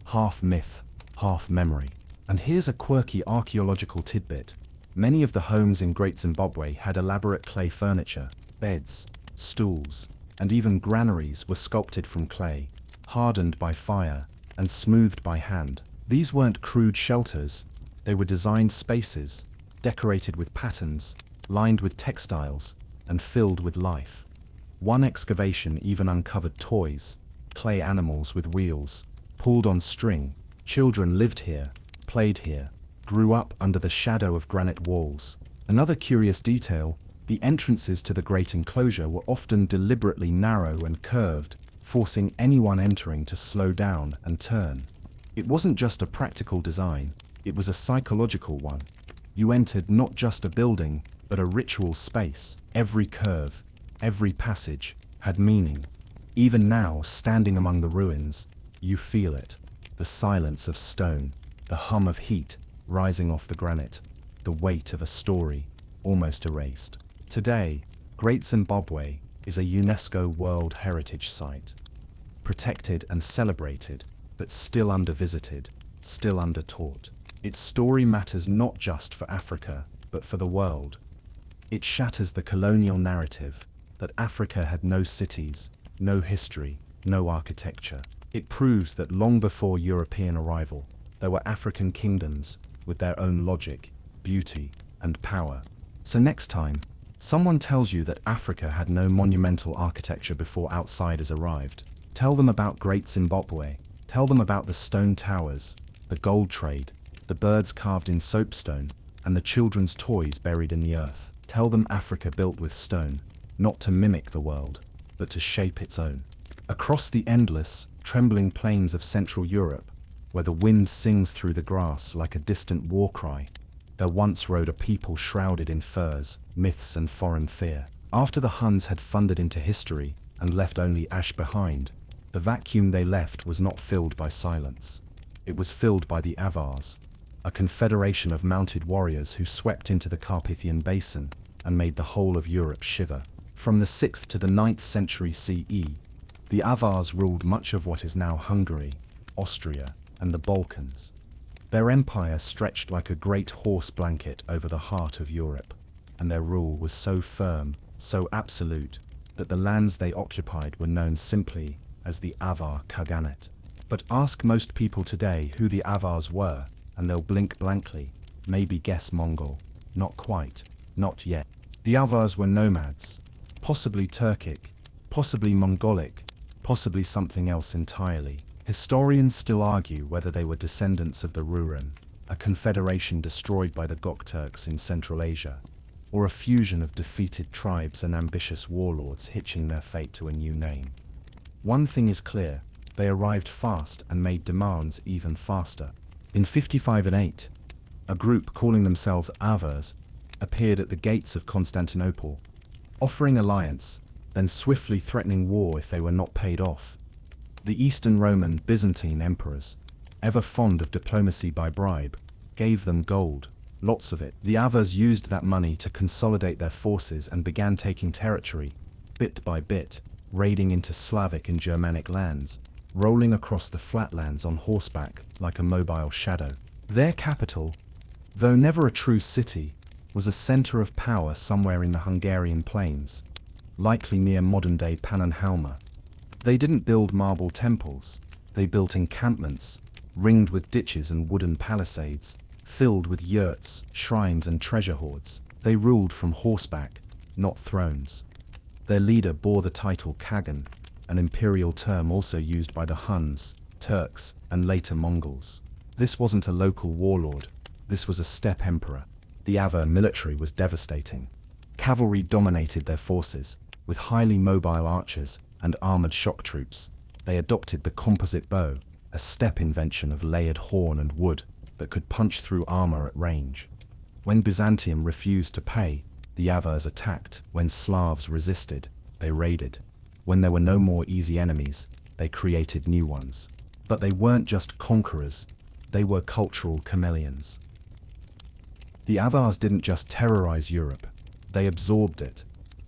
Half myth, half memory. And here's a quirky archaeological tidbit. Many of the homes in Great Zimbabwe had elaborate clay furniture, beds, stools, and even granaries were sculpted from clay, hardened by fire, and smoothed by hand. These weren't crude shelters, they were designed spaces, decorated with patterns, lined with textiles, and filled with life. One excavation even uncovered toys, clay animals with wheels, pulled on string. Children lived here, played here, grew up under the shadow of granite walls. Another curious detail, the entrances to the great enclosure were often deliberately narrow and curved, forcing anyone entering to slow down and turn. It wasn't just a practical design, it was a psychological one. You entered not just a building, but a ritual space. Every curve, every passage, had meaning. Even now, standing among the ruins, you feel it. The silence of stone, the hum of heat rising off the granite, the weight of a story, almost erased. Today, Great Zimbabwe is a UNESCO World Heritage Site. Protected and celebrated, but still under-visited, still under-taught. Its story matters not just for Africa, but for the world. It shatters the colonial narrative that Africa had no cities, no history, no architecture. It proves that long before European arrival, there were African kingdoms with their own logic, beauty, and power. So next time, someone tells you that Africa had no monumental architecture before outsiders arrived, tell them about Great Zimbabwe. Tell them about the stone towers, the gold trade, the birds carved in soapstone, and the children's toys buried in the earth. Tell them Africa built with stone, not to mimic the world, but to shape its own. Across the endless, trembling plains of Central Europe, where the wind sings through the grass like a distant war cry, there once rode a people shrouded in furs, myths, and foreign fear. After the Huns had thundered into history and left only ash behind, the vacuum they left was not filled by silence. It was filled by the Avars, a confederation of mounted warriors who swept into the Carpathian Basin and made the whole of Europe shiver. From the 6th to the 9th century CE, the Avars ruled much of what is now Hungary, Austria, and the Balkans. Their empire stretched like a great horse blanket over the heart of Europe, and their rule was so firm, so absolute, that the lands they occupied were known simply as the Avar Khaganate. But ask most people today who the Avars were, and they'll blink blankly, maybe guess Mongol. Not quite, not yet. The Avars were nomads, possibly Turkic, possibly Mongolic, possibly something else entirely. Historians still argue whether they were descendants of the Ruran, a confederation destroyed by the Gokturks in Central Asia, or a fusion of defeated tribes and ambitious warlords hitching their fate to a new name. One thing is clear, they arrived fast and made demands even faster. In 55 and 8, a group calling themselves Avars appeared at the gates of Constantinople, offering alliance, then swiftly threatening war if they were not paid off. The Eastern Roman Byzantine emperors, ever fond of diplomacy by bribe, gave them gold, lots of it. The Avars used that money to consolidate their forces and began taking territory, bit by bit, raiding into Slavic and Germanic lands, rolling across the flatlands on horseback like a mobile shadow. Their capital, though never a true city, was a center of power somewhere in the Hungarian plains, likely near modern-day Pannonhalma. They didn't build marble temples, they built encampments, ringed with ditches and wooden palisades, filled with yurts, shrines and treasure hoards. They ruled from horseback, not thrones. Their leader bore the title Khagan, an imperial term also used by the Huns, Turks, and later Mongols. This wasn't a local warlord, this was a steppe emperor. The Avar military was devastating. Cavalry dominated their forces, with highly mobile archers and armored shock troops. They adopted the composite bow, a steppe invention of layered horn and wood that could punch through armor at range. When Byzantium refused to pay, the Avars attacked. When Slavs resisted, they raided. When there were no more easy enemies, they created new ones. But they weren't just conquerors, they were cultural chameleons. The Avars didn't just terrorize Europe, they absorbed it.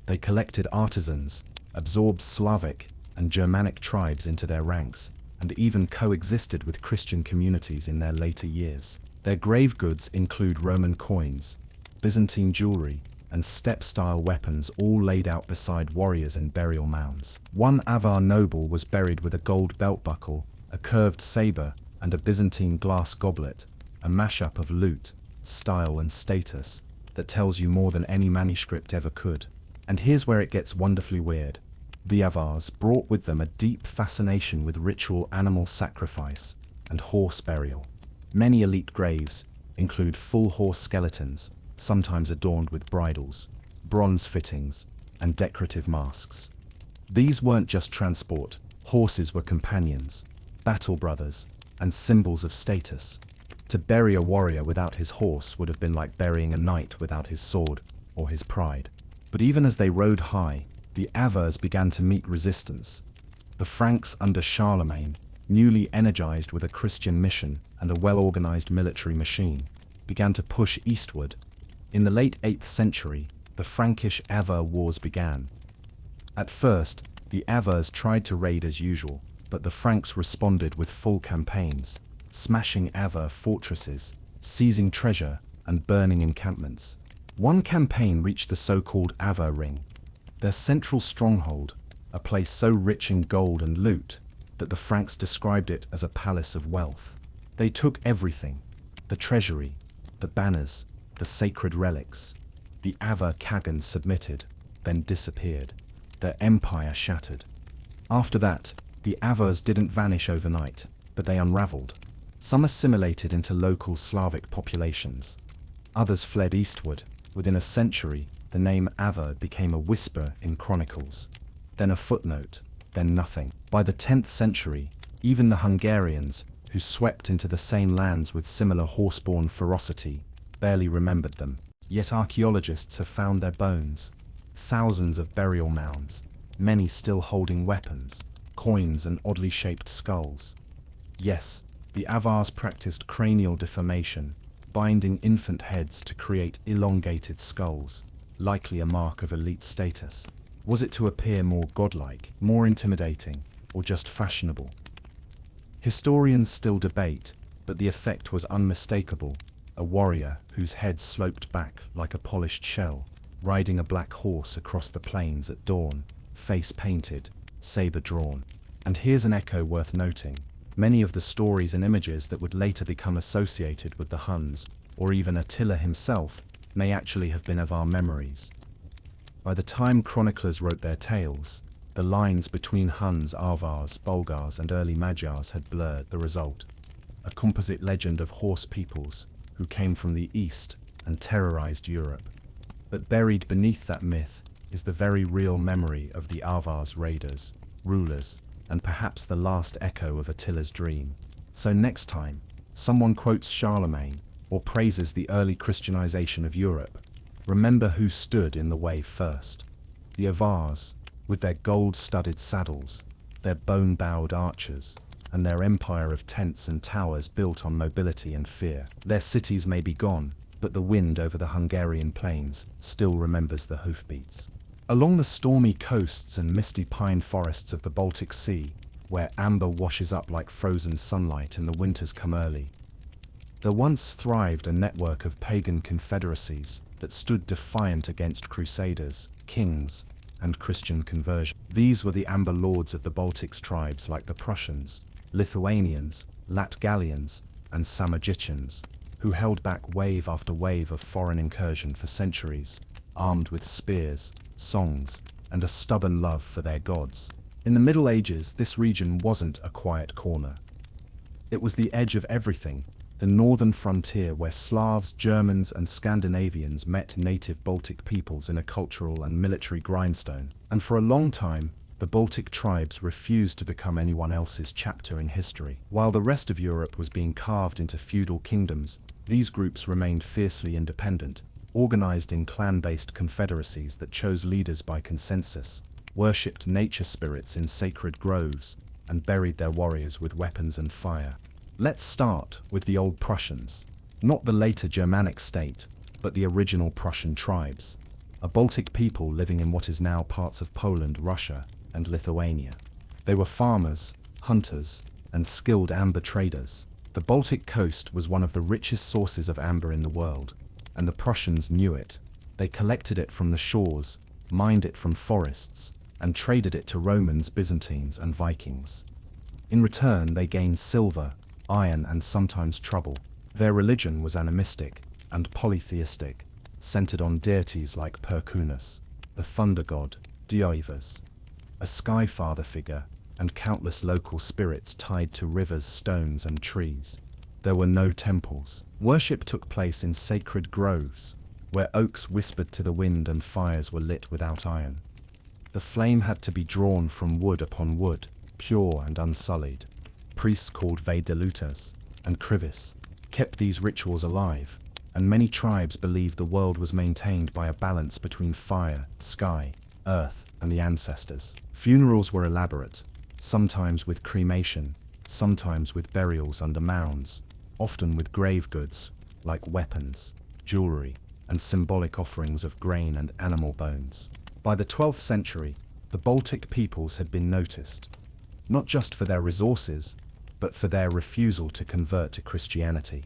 They collected artisans, absorbed Slavic and Germanic tribes into their ranks, and even coexisted with Christian communities in their later years. Their grave goods include Roman coins, Byzantine jewelry, and steppe-style weapons, all laid out beside warriors in burial mounds. One Avar noble was buried with a gold belt buckle, a curved saber, and a Byzantine glass goblet, a mashup of loot, style and status that tells you more than any manuscript ever could. And here's where it gets wonderfully weird. The Avars brought with them a deep fascination with ritual animal sacrifice and horse burial. Many elite graves include full horse skeletons, sometimes adorned with bridles, bronze fittings, and decorative masks. These weren't just transport, horses were companions, battle brothers, and symbols of status. To bury a warrior without his horse would have been like burying a knight without his sword or his pride. But even as they rode high, the Avars began to meet resistance. The Franks under Charlemagne, newly energized with a Christian mission and a well-organized military machine, began to push eastward. In the late 8th century, the Frankish-Avar Wars began. At first, the Avars tried to raid as usual, but the Franks responded with full campaigns, smashing Avar fortresses, seizing treasure, and burning encampments. One campaign reached the so-called Avar Ring, their central stronghold, a place so rich in gold and loot that the Franks described it as a palace of wealth. They took everything: the treasury, the banners, the sacred relics. The Avar Khagan submitted, then disappeared. Their empire shattered. After that, the Avars didn't vanish overnight, but they unraveled. Some assimilated into local Slavic populations. Others fled eastward. Within a century, the name Avar became a whisper in chronicles, then a footnote, then nothing. By the 10th century, even the Hungarians, who swept into the same lands with similar horseborne ferocity, barely remembered them. Yet archaeologists have found their bones. Thousands of burial mounds, many still holding weapons, coins and oddly shaped skulls. Yes, the Avars practiced cranial deformation, binding infant heads to create elongated skulls, likely a mark of elite status. Was it to appear more godlike, more intimidating, or just fashionable? Historians still debate, but the effect was unmistakable. A warrior whose head sloped back like a polished shell, riding a black horse across the plains at dawn, face painted, saber drawn. And here's an echo worth noting. Many of the stories and images that would later become associated with the Huns, or even Attila himself, may actually have been of our memories. By the time chroniclers wrote their tales, the lines between Huns, Avars, Bulgars and early Magyars had blurred. The result, a composite legend of horse peoples who came from the east and terrorized Europe. But buried beneath that myth is the very real memory of the Avars raiders, rulers, and perhaps the last echo of Attila's dream. So next time someone quotes Charlemagne or praises the early Christianization of Europe, remember who stood in the way first. The Avars, with their gold-studded saddles, their bone-bowed archers, and their empire of tents and towers built on nobility and fear. Their cities may be gone, but the wind over the Hungarian plains still remembers the hoofbeats. Along the stormy coasts and misty pine forests of the Baltic Sea, where amber washes up like frozen sunlight and the winters come early, there once thrived a network of pagan confederacies that stood defiant against crusaders, kings, and Christian conversion. These were the amber lords of the Baltic's tribes like the Prussians, Lithuanians, Latgalians, and Samogitians, who held back wave after wave of foreign incursion for centuries, armed with spears, songs, and a stubborn love for their gods. In the Middle Ages, this region wasn't a quiet corner. It was the edge of everything, the northern frontier where Slavs, Germans, and Scandinavians met native Baltic peoples in a cultural and military grindstone. And for a long time, the Baltic tribes refused to become anyone else's chapter in history. While the rest of Europe was being carved into feudal kingdoms, these groups remained fiercely independent, organized in clan-based confederacies that chose leaders by consensus, worshipped nature spirits in sacred groves, and buried their warriors with weapons and fire. Let's start with the Old Prussians, not the later Germanic state, but the original Prussian tribes, a Baltic people living in what is now parts of Poland, Russia, and Lithuania. They were farmers, hunters, and skilled amber traders. The Baltic coast was one of the richest sources of amber in the world, and the Prussians knew it. They collected it from the shores, mined it from forests, and traded it to Romans, Byzantines, and Vikings. In return, they gained silver, iron, and sometimes trouble. Their religion was animistic and polytheistic, centered on deities like Perkunus, the thunder god, Dievas, a sky father figure, and countless local spirits tied to rivers, stones, and trees. There were no temples. Worship took place in sacred groves, where oaks whispered to the wind and fires were lit without iron. The flame had to be drawn from wood upon wood, pure and unsullied. Priests called Vaidelutas and Krivis kept these rituals alive, and many tribes believed the world was maintained by a balance between fire, sky, earth, and the ancestors. Funerals were elaborate, sometimes with cremation, sometimes with burials under mounds, often with grave goods, like weapons, jewelry, and symbolic offerings of grain and animal bones. By the 12th century, the Baltic peoples had been noticed, not just for their resources, but for their refusal to convert to Christianity.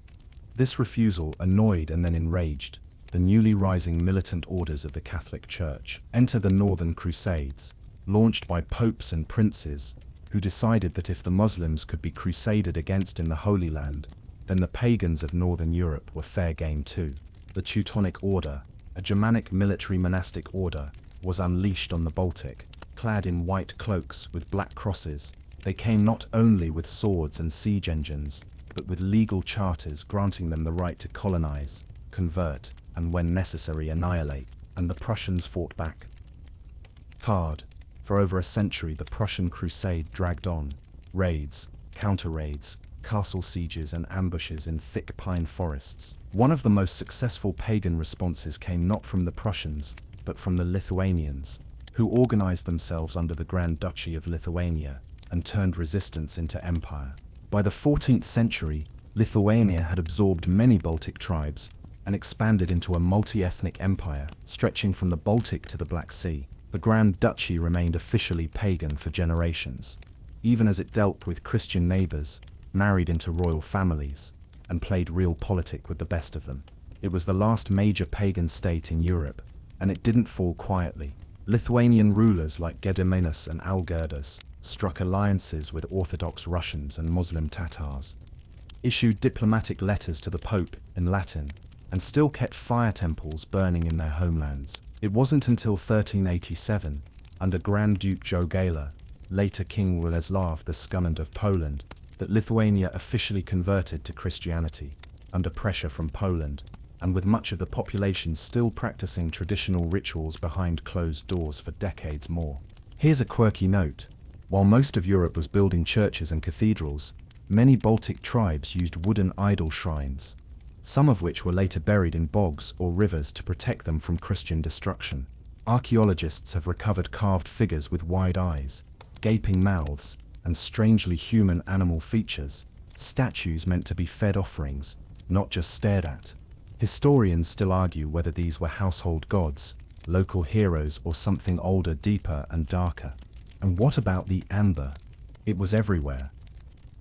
This refusal annoyed and then enraged the newly rising militant orders of the Catholic Church. Enter the Northern Crusades, launched by popes and princes, who decided that if the Muslims could be crusaded against in the Holy Land, then the pagans of Northern Europe were fair game too. The Teutonic Order, a Germanic military monastic order, was unleashed on the Baltic, clad in white cloaks with black crosses. They came not only with swords and siege engines, but with legal charters granting them the right to colonize, convert, and when necessary annihilate, and the Prussians fought back hard. For over a century the Prussian crusade dragged on. Raids, counter-raids, castle sieges and ambushes in thick pine forests. One of the most successful pagan responses came not from the Prussians, but from the Lithuanians, who organized themselves under the Grand Duchy of Lithuania and turned resistance into empire. By the 14th century, Lithuania had absorbed many Baltic tribes and expanded into a multi-ethnic empire stretching from the Baltic to the Black Sea. The Grand Duchy remained officially pagan for generations. Even as it dealt with Christian neighbors, married into royal families, and played realpolitik with the best of them. It was the last major pagan state in Europe, and it didn't fall quietly. Lithuanian rulers like Gediminas and Algirdas struck alliances with Orthodox Russians and Muslim Tatars, issued diplomatic letters to the Pope in Latin, and still kept fire temples burning in their homelands. It wasn't until 1387, under Grand Duke Jogaila, later King Władysław II of Poland, that Lithuania officially converted to Christianity, under pressure from Poland, and with much of the population still practicing traditional rituals behind closed doors for decades more. Here's a quirky note. While most of Europe was building churches and cathedrals, many Baltic tribes used wooden idol shrines, some of which were later buried in bogs or rivers to protect them from Christian destruction. Archaeologists have recovered carved figures with wide eyes, gaping mouths, and strangely human animal features, statues meant to be fed offerings, not just stared at. Historians still argue whether these were household gods, local heroes, or something older, deeper, and darker. And what about the amber? It was everywhere.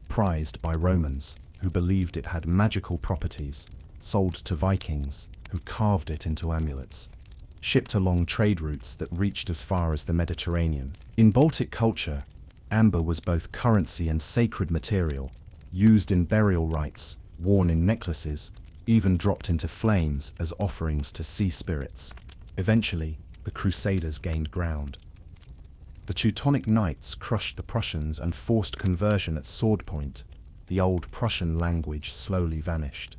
Prized by Romans, who believed it had magical properties, sold to Vikings, who carved it into amulets, shipped along trade routes that reached as far as the Mediterranean. In Baltic culture, amber was both currency and sacred material, used in burial rites, worn in necklaces, even dropped into flames as offerings to sea spirits. Eventually, the Crusaders gained ground. The Teutonic Knights crushed the Prussians and forced conversion at sword point. The old Prussian language slowly vanished.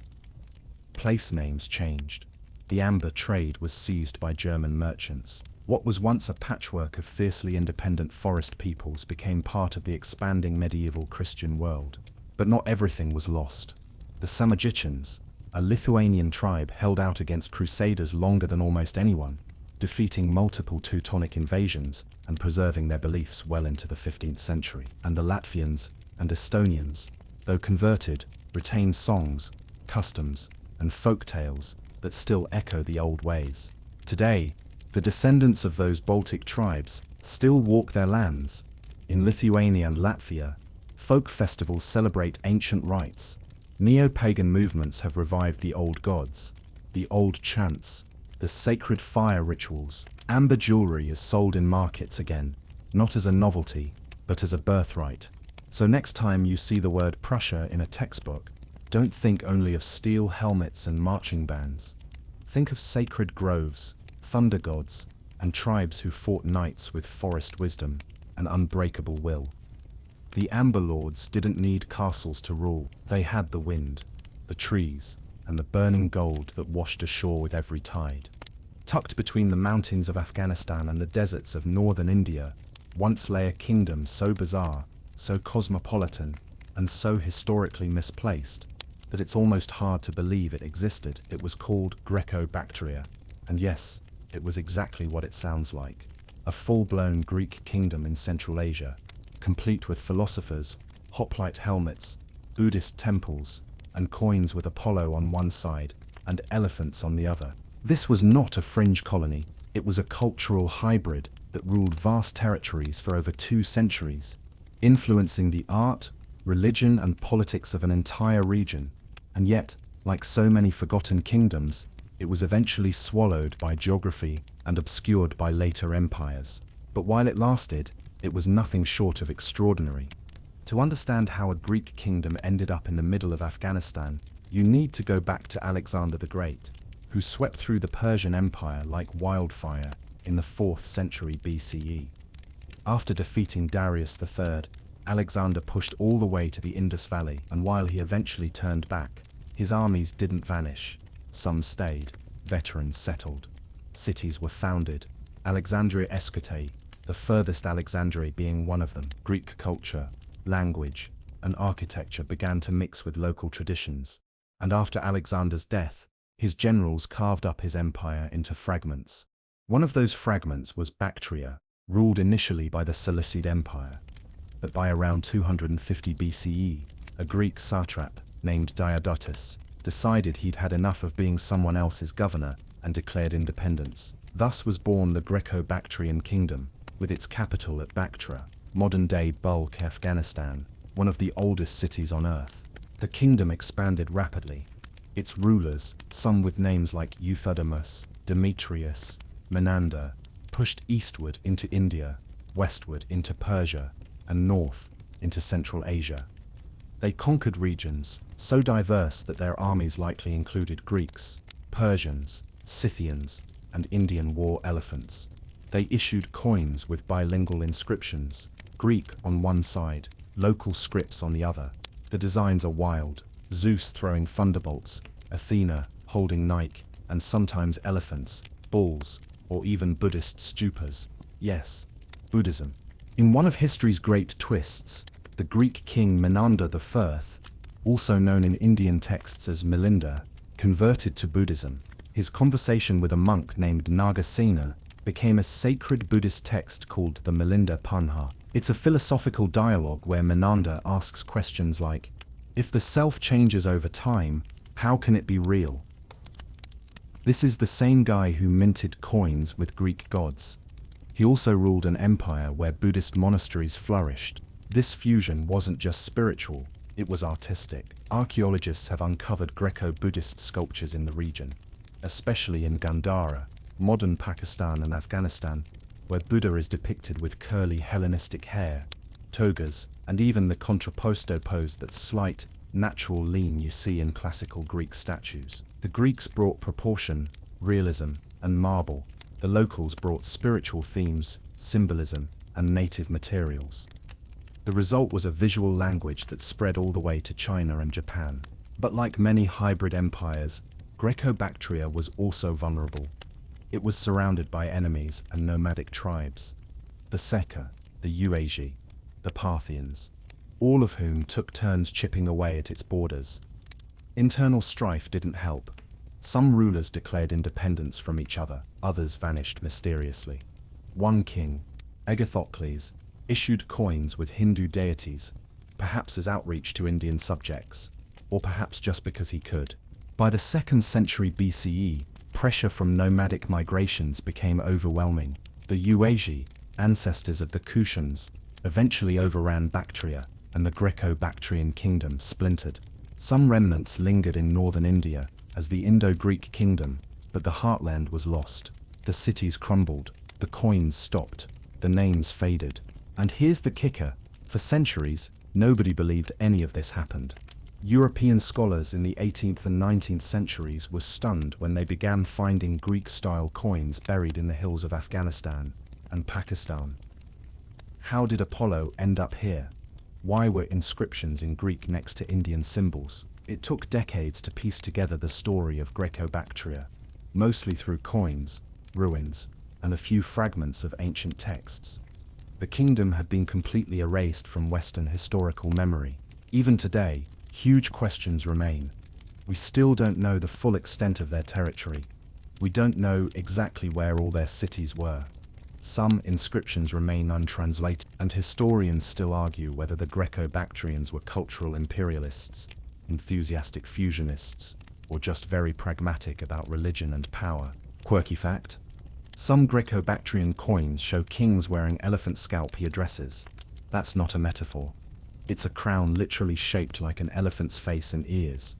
Place names changed. The amber trade was seized by German merchants. What was once a patchwork of fiercely independent forest peoples became part of the expanding medieval Christian world. But not everything was lost. The Samogitians, a Lithuanian tribe, held out against Crusaders longer than almost anyone, defeating multiple Teutonic invasions and preserving their beliefs well into the 15th century. And the Latvians and Estonians, though converted, retained songs, customs, and folk tales that still echo the old ways. Today, the descendants of those Baltic tribes still walk their lands. In Lithuania and Latvia, folk festivals celebrate ancient rites. Neo-pagan movements have revived the old gods, the old chants, the sacred fire rituals. Amber jewelry is sold in markets again, not as a novelty, but as a birthright. So next time you see the word Prussia in a textbook, don't think only of steel helmets and marching bands. Think of sacred groves, thunder gods, and tribes who fought knights with forest wisdom and unbreakable will. The Amber Lords didn't need castles to rule. They had the wind, the trees, and the burning gold that washed ashore with every tide. Tucked between the mountains of Afghanistan and the deserts of northern India, once lay a kingdom so bizarre, so cosmopolitan, and so historically misplaced, that it's almost hard to believe it existed. It was called Greco-Bactria, and yes, it was exactly what it sounds like. A full-blown Greek kingdom in Central Asia, complete with philosophers, hoplite helmets, Buddhist temples, and coins with Apollo on one side and elephants on the other. This was not a fringe colony, it was a cultural hybrid that ruled vast territories for over 2 centuries, influencing the art, religion, and politics of an entire region. And yet, like so many forgotten kingdoms, it was eventually swallowed by geography and obscured by later empires. But while it lasted, it was nothing short of extraordinary. To understand how a Greek kingdom ended up in the middle of Afghanistan, you need to go back to Alexander the Great, who swept through the Persian Empire like wildfire in the 4th century BCE. After defeating Darius III, Alexander pushed all the way to the Indus Valley, and while he eventually turned back, his armies didn't vanish. Some stayed, veterans settled, cities were founded, Alexandria Escate, the furthest Alexandria being one of them. Greek culture, language, and architecture began to mix with local traditions, and after Alexander's death, his generals carved up his empire into fragments. One of those fragments was Bactria, ruled initially by the Seleucid Empire. But by around 250 BCE, a Greek satrap named Diodotus decided he'd had enough of being someone else's governor and declared independence. Thus was born the Greco-Bactrian kingdom, with its capital at Bactra, modern-day Bulk, Afghanistan, one of the oldest cities on Earth. The kingdom expanded rapidly. Its rulers, some with names like Euthydemus, Demetrius, Menander, pushed eastward into India, westward into Persia, and north into Central Asia. They conquered regions so diverse that their armies likely included Greeks, Persians, Scythians, and Indian war elephants. They issued coins with bilingual inscriptions, Greek on one side, local scripts on the other. The designs are wild, Zeus throwing thunderbolts, Athena holding Nike, and sometimes elephants, bulls, or even Buddhist stupas. Yes, Buddhism. In one of history's great twists, the Greek king Menander I, also known in Indian texts as Milinda, converted to Buddhism. His conversation with a monk named Nagasena became a sacred Buddhist text called the Milinda Panha. It's a philosophical dialogue where Menander asks questions like, if the self changes over time, how can it be real? This is the same guy who minted coins with Greek gods. He also ruled an empire where Buddhist monasteries flourished. This fusion wasn't just spiritual, it was artistic. Archaeologists have uncovered Greco-Buddhist sculptures in the region, especially in Gandhara, modern Pakistan and Afghanistan, where Buddha is depicted with curly Hellenistic hair, togas, and even the contrapposto pose, that slight, natural lean you see in classical Greek statues. The Greeks brought proportion, realism, and marble. The locals brought spiritual themes, symbolism, and native materials. The result was a visual language that spread all the way to China and Japan. But like many hybrid empires, Greco-Bactria was also vulnerable. It was surrounded by enemies and nomadic tribes. The Seka, the Uaji, the Parthians, all of whom took turns chipping away at its borders. Internal strife didn't help. Some rulers declared independence from each other, others vanished mysteriously. One king, Agathocles, issued coins with Hindu deities, perhaps as outreach to Indian subjects, or perhaps just because he could. By the 2nd century BCE, pressure from nomadic migrations became overwhelming. The Uaji, ancestors of the Kushans, eventually overran Bactria, and the Greco-Bactrian kingdom splintered. Some remnants lingered in northern India as the Indo-Greek kingdom, but the heartland was lost. The cities crumbled, the coins stopped, the names faded. And here's the kicker, for centuries, nobody believed any of this happened. European scholars in the 18th and 19th centuries were stunned when they began finding Greek-style coins buried in the hills of Afghanistan and Pakistan. How did Apollo end up here? Why were inscriptions in Greek next to Indian symbols? It took decades to piece together the story of Greco-Bactria, mostly through coins, ruins, and a few fragments of ancient texts. The kingdom had been completely erased from Western historical memory. Even today, huge questions remain. We still don't know the full extent of their territory. We don't know exactly where all their cities were. Some inscriptions remain untranslated, and historians still argue whether the Greco-Bactrians were cultural imperialists, enthusiastic fusionists, or just very pragmatic about religion and power. Quirky fact: some Greco-Bactrian coins show kings wearing elephant scalp headdresses. That's not a metaphor. It's a crown literally shaped like an elephant's face and ears.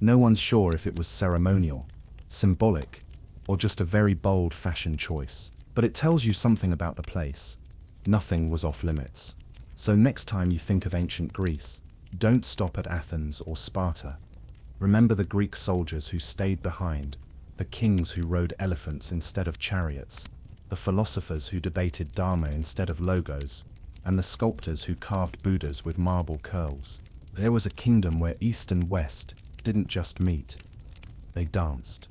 No one's sure if it was ceremonial, symbolic, or just a very bold fashion choice. But it tells you something about the place. Nothing was off limits. So next time you think of ancient Greece, don't stop at Athens or Sparta. Remember the Greek soldiers who stayed behind, the kings who rode elephants instead of chariots, the philosophers who debated Dharma instead of logos, and the sculptors who carved Buddhas with marble curls. There was a kingdom where East and West didn't just meet, they danced.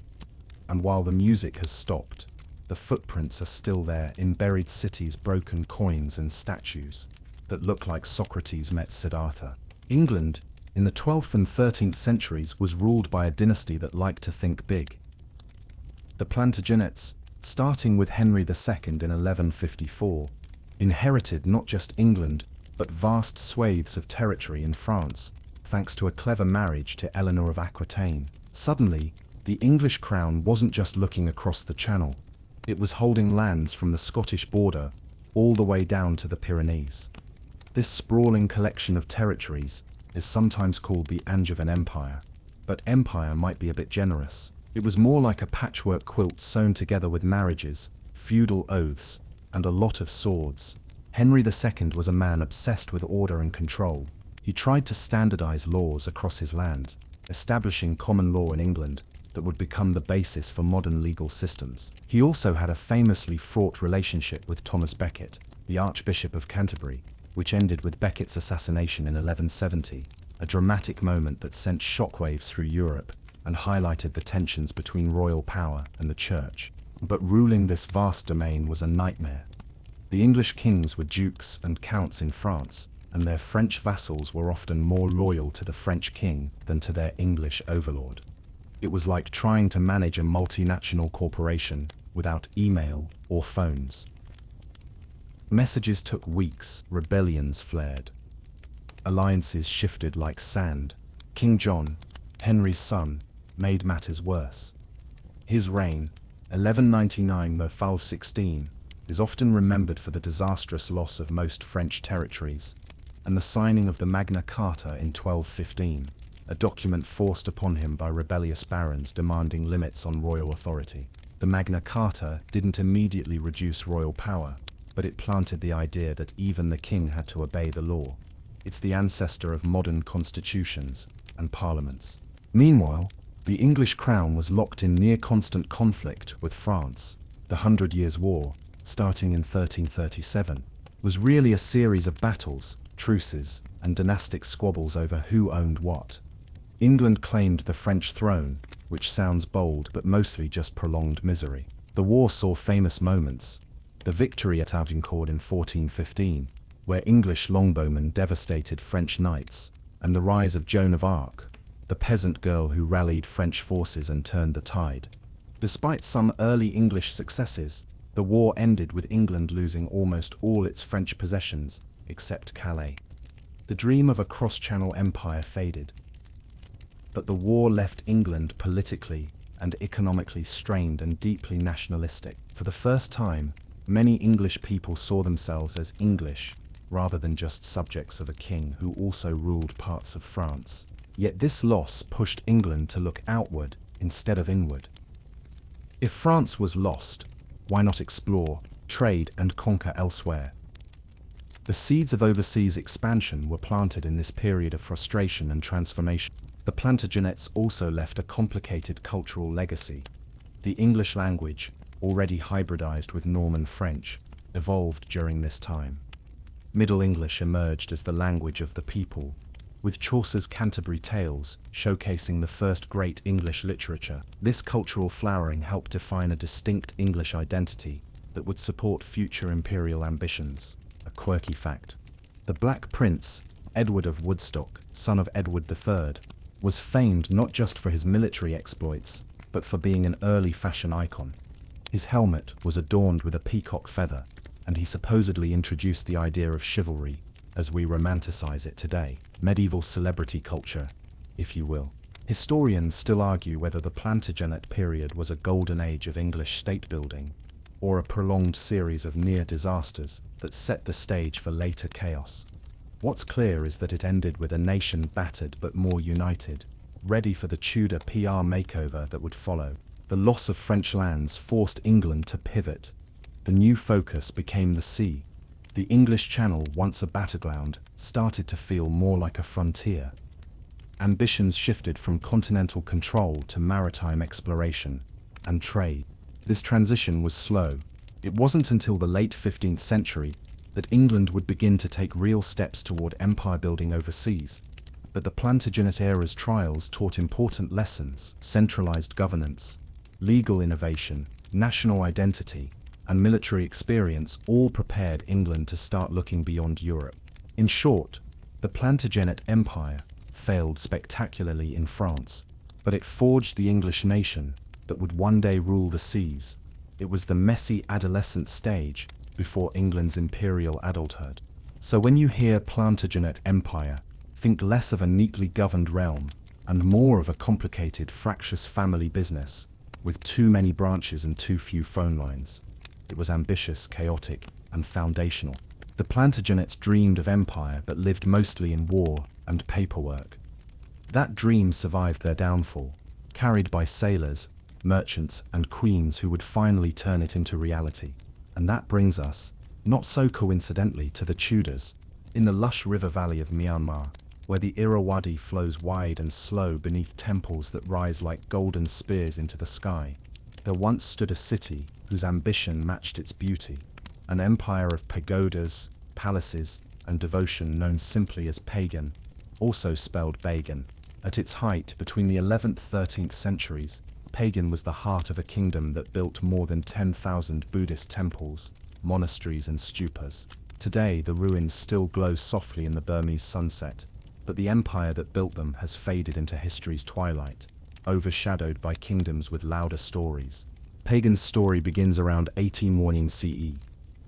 And while the music has stopped, the footprints are still there in buried cities, broken coins and statues that look like Socrates met Siddhartha. England, in the 12th and 13th centuries, was ruled by a dynasty that liked to think big. The Plantagenets, starting with Henry II in 1154, inherited not just England, but vast swathes of territory in France, thanks to a clever marriage to Eleanor of Aquitaine. Suddenly, the English crown wasn't just looking across the Channel. It was holding lands from the Scottish border all the way down to the Pyrenees. This sprawling collection of territories is sometimes called the Angevin Empire, but empire might be a bit generous. It was more like a patchwork quilt sewn together with marriages, feudal oaths, and a lot of swords. Henry II was a man obsessed with order and control. He tried to standardize laws across his lands, establishing common law in England that would become the basis for modern legal systems. He also had a famously fraught relationship with Thomas Becket, the Archbishop of Canterbury, which ended with Becket's assassination in 1170, a dramatic moment that sent shockwaves through Europe and highlighted the tensions between royal power and the church. But ruling this vast domain was a nightmare. The English kings were dukes and counts in France, and their French vassals were often more loyal to the French king than to their English overlord. It was like trying to manage a multinational corporation without email or phones. Messages took weeks, rebellions flared. Alliances shifted like sand. King John, Henry's son, made matters worse. His reign, 1199–1216, is often remembered for the disastrous loss of most French territories, and the signing of the Magna Carta in 1215, a document forced upon him by rebellious barons demanding limits on royal authority. The Magna Carta didn't immediately reduce royal power, but it planted the idea that even the king had to obey the law. It's the ancestor of modern constitutions and parliaments. Meanwhile, the English crown was locked in near-constant conflict with France. The 100 Years' War, starting in 1337, was really a series of battles, truces, and dynastic squabbles over who owned what. England claimed the French throne, which sounds bold but mostly just prolonged misery. The war saw famous moments. The victory at Agincourt in 1415, where English longbowmen devastated French knights, and the rise of Joan of Arc, the peasant girl who rallied French forces and turned the tide. Despite some early English successes, the war ended with England losing almost all its French possessions, except Calais. The dream of a cross-channel empire faded. But the war left England politically and economically strained and deeply nationalistic. For the first time, many English people saw themselves as English, rather than just subjects of a king who also ruled parts of France. Yet this loss pushed England to look outward instead of inward. If France was lost, why not explore, trade, and conquer elsewhere? The seeds of overseas expansion were planted in this period of frustration and transformation. The Plantagenets also left a complicated cultural legacy. The English language, already hybridized with Norman French, evolved during this time. Middle English emerged as the language of the people, with Chaucer's Canterbury Tales showcasing the first great English literature. This cultural flowering helped define a distinct English identity that would support future imperial ambitions. A quirky fact: the Black Prince, Edward of Woodstock, son of Edward III, was famed not just for his military exploits, but for being an early fashion icon. His helmet was adorned with a peacock feather, and he supposedly introduced the idea of chivalry, as we romanticize it today. Medieval celebrity culture, if you will. Historians still argue whether the Plantagenet period was a golden age of English state-building, or a prolonged series of near disasters that set the stage for later chaos. What's clear is that it ended with a nation battered but more united, ready for the Tudor PR makeover that would follow. The loss of French lands forced England to pivot. The new focus became the sea. The English Channel, once a battleground, started to feel more like a frontier. Ambitions shifted from continental control to maritime exploration and trade. This transition was slow. It wasn't until the late 15th century that England would begin to take real steps toward empire building overseas. But the Plantagenet era's trials taught important lessons: centralized governance, legal innovation, national identity, and military experience all prepared England to start looking beyond Europe. In short, the Plantagenet Empire failed spectacularly in France, but it forged the English nation that would one day rule the seas. It was the messy adolescent stage before England's imperial adulthood. So when you hear Plantagenet Empire, think less of a neatly governed realm and more of a complicated, fractious family business with too many branches and too few phone lines. It was ambitious, chaotic, and foundational. The Plantagenets dreamed of empire but lived mostly in war and paperwork. That dream survived their downfall, carried by sailors, merchants, and queens who would finally turn it into reality. And that brings us, not so coincidentally, to the Tudors, in the lush river valley of Myanmar, where the Irrawaddy flows wide and slow beneath temples that rise like golden spears into the sky. There once stood a city whose ambition matched its beauty, an empire of pagodas, palaces, and devotion known simply as pagan, also spelled Bagan. At its height, between the 11th-13th centuries, Pagan was the heart of a kingdom that built more than 10,000 Buddhist temples, monasteries, and stupas. Today, the ruins still glow softly in the Burmese sunset, but the empire that built them has faded into history's twilight, overshadowed by kingdoms with louder stories. Pagan's story begins around 1814 CE,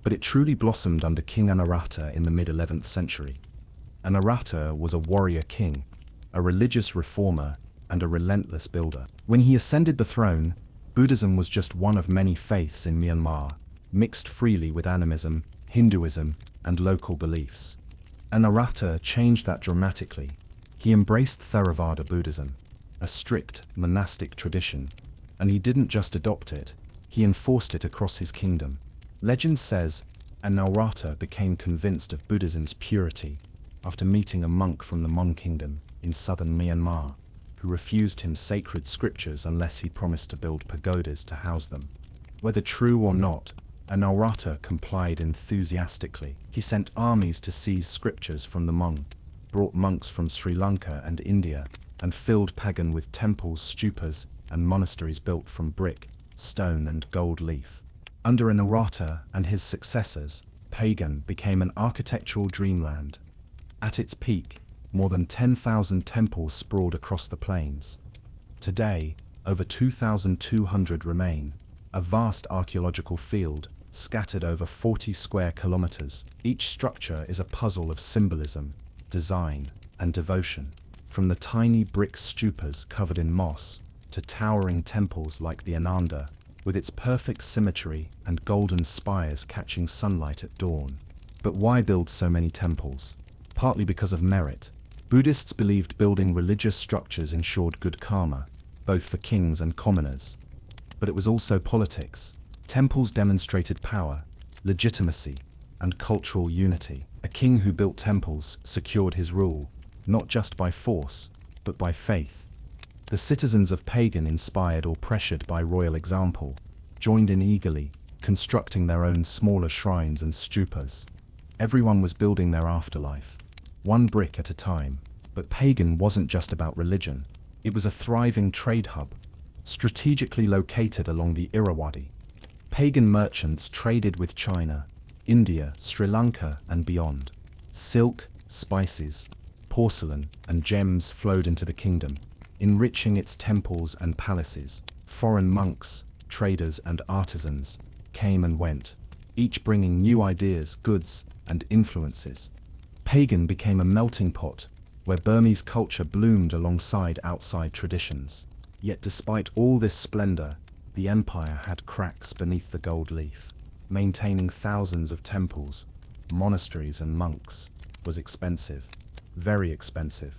but it truly blossomed under King Anarata in the mid-11th century. Anarata was a warrior king, a religious reformer, and a relentless builder. When he ascended the throne, Buddhism was just one of many faiths in Myanmar, mixed freely with animism, Hinduism, and local beliefs. Anarata changed that dramatically. He embraced Theravada Buddhism, a strict monastic tradition, and he didn't just adopt it, he enforced it across his kingdom. Legend says Anarata became convinced of Buddhism's purity after meeting a monk from the Mon kingdom in southern Myanmar, who refused him sacred scriptures unless he promised to build pagodas to house them. Whether true or not, Anarata complied enthusiastically. He sent armies to seize scriptures from the Mon, brought monks from Sri Lanka and India, and filled Pagan with temples, stupas, and monasteries built from brick, stone, and gold leaf. Under Anarata and his successors, Pagan became an architectural dreamland. At its peak, more than 10,000 temples sprawled across the plains. Today, over 2,200 remain, a vast archaeological field scattered over 40 square kilometers. Each structure is a puzzle of symbolism, design, and devotion, from the tiny brick stupas covered in moss to towering temples like the Ananda, with its perfect symmetry and golden spires catching sunlight at dawn. But why build so many temples? Partly because of merit. Buddhists believed building religious structures ensured good karma, both for kings and commoners. But it was also politics. Temples demonstrated power, legitimacy, and cultural unity. A king who built temples secured his rule, not just by force, but by faith. The citizens of Pagan, inspired or pressured by royal example, joined in eagerly, constructing their own smaller shrines and stupas. Everyone was building their afterlife, one brick at a time. But Pagan wasn't just about religion. It was a thriving trade hub, strategically located along the Irrawaddy. Pagan merchants traded with China, India, Sri Lanka, and beyond. Silk, spices, porcelain, and gems flowed into the kingdom, enriching its temples and palaces. Foreign monks, traders, and artisans came and went, each bringing new ideas, goods, and influences. Pagan became a melting pot where Burmese culture bloomed alongside outside traditions. Yet despite all this splendor, the empire had cracks beneath the gold leaf. Maintaining thousands of temples, monasteries, and monks was expensive, very expensive.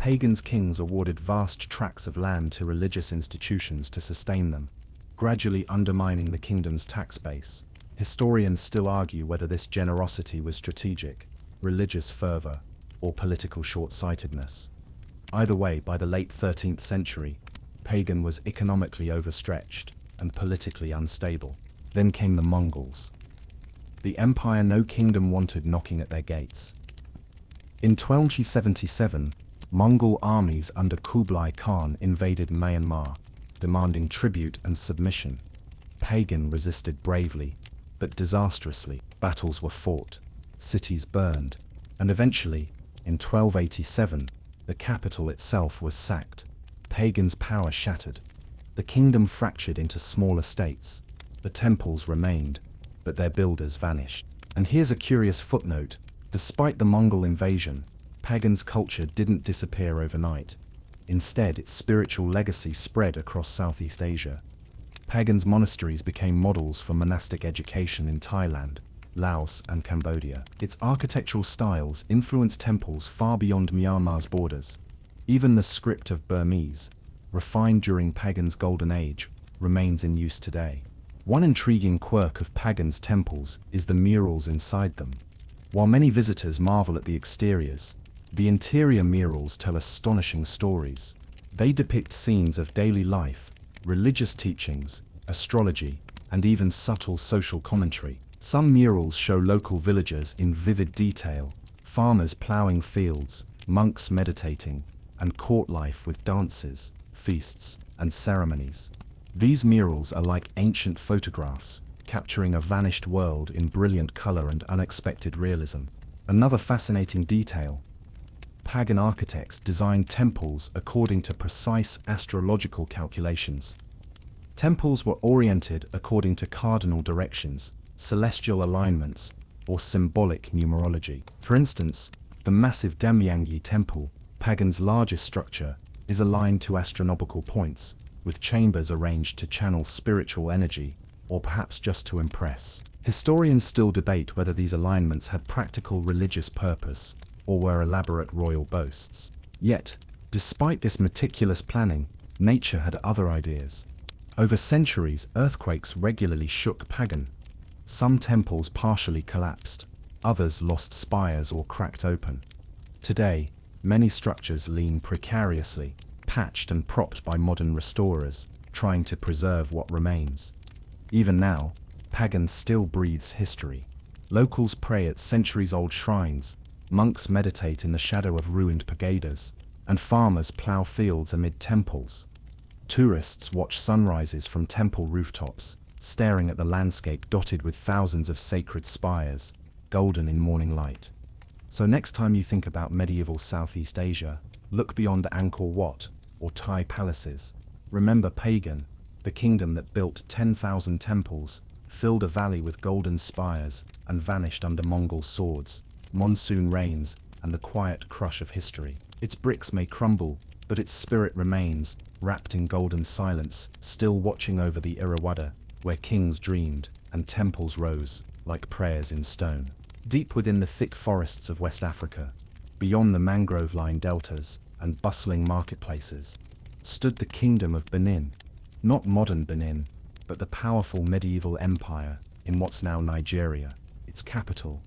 Pagan's kings awarded vast tracts of land to religious institutions to sustain them, gradually undermining the kingdom's tax base. Historians still argue whether this generosity was strategic, religious fervor, or political short-sightedness. Either way, by the late 13th century, Pagan was economically overstretched and politically unstable. Then came the Mongols, the empire no kingdom wanted knocking at their gates. In 1277, Mongol armies under Kublai Khan invaded Myanmar, demanding tribute and submission. Pagan resisted bravely, but disastrously. Battles were fought, cities burned, and eventually, in 1287, the capital itself was sacked. Pagan's power shattered. The kingdom fractured into smaller states. The temples remained, but their builders vanished. And here's a curious footnote. Despite the Mongol invasion, Pagan's culture didn't disappear overnight. Instead, its spiritual legacy spread across Southeast Asia. Pagan's monasteries became models for monastic education in Thailand, Laos, and Cambodia. Its architectural styles influence temples far beyond Myanmar's borders. Even the script of Burmese, refined during Pagan's Golden Age, remains in use today. One intriguing quirk of Pagan's temples is the murals inside them. While many visitors marvel at the exteriors, the interior murals tell astonishing stories. They depict scenes of daily life, religious teachings, astrology, and even subtle social commentary. Some murals show local villagers in vivid detail, farmers plowing fields, monks meditating, and court life with dances, feasts, and ceremonies. These murals are like ancient photographs, capturing a vanished world in brilliant color and unexpected realism. Another fascinating detail: Pagan architects designed temples according to precise astrological calculations. Temples were oriented according to cardinal directions, celestial alignments, or symbolic numerology. For instance, the massive Demyangi temple, Pagan's largest structure, is aligned to astronomical points, with chambers arranged to channel spiritual energy, or perhaps just to impress. Historians still debate whether these alignments had practical religious purpose, or were elaborate royal boasts. Yet, despite this meticulous planning, nature had other ideas. Over centuries, earthquakes regularly shook Pagan. Some temples partially collapsed, others lost spires or cracked open. Today, many structures lean precariously, patched and propped by modern restorers, trying to preserve what remains. Even now, Pagan still breathes history. Locals pray at centuries-old shrines, monks meditate in the shadow of ruined pagodas, and farmers plow fields amid temples. Tourists watch sunrises from temple rooftops, staring at the landscape dotted with thousands of sacred spires, golden in morning light. So next time you think about medieval Southeast Asia, look beyond the Angkor Wat or Thai palaces. Remember Pagan, the kingdom that built 10,000 temples, filled a valley with golden spires, and vanished under Mongol swords, monsoon rains, and the quiet crush of history. Its bricks may crumble, but its spirit remains, wrapped in golden silence, still watching over the Irrawaddy, where kings dreamed and temples rose, like prayers in stone. Deep within the thick forests of West Africa, beyond the mangrove-lined deltas and bustling marketplaces, stood the kingdom of Benin. Not modern Benin, but the powerful medieval empire in what's now Nigeria, its capital.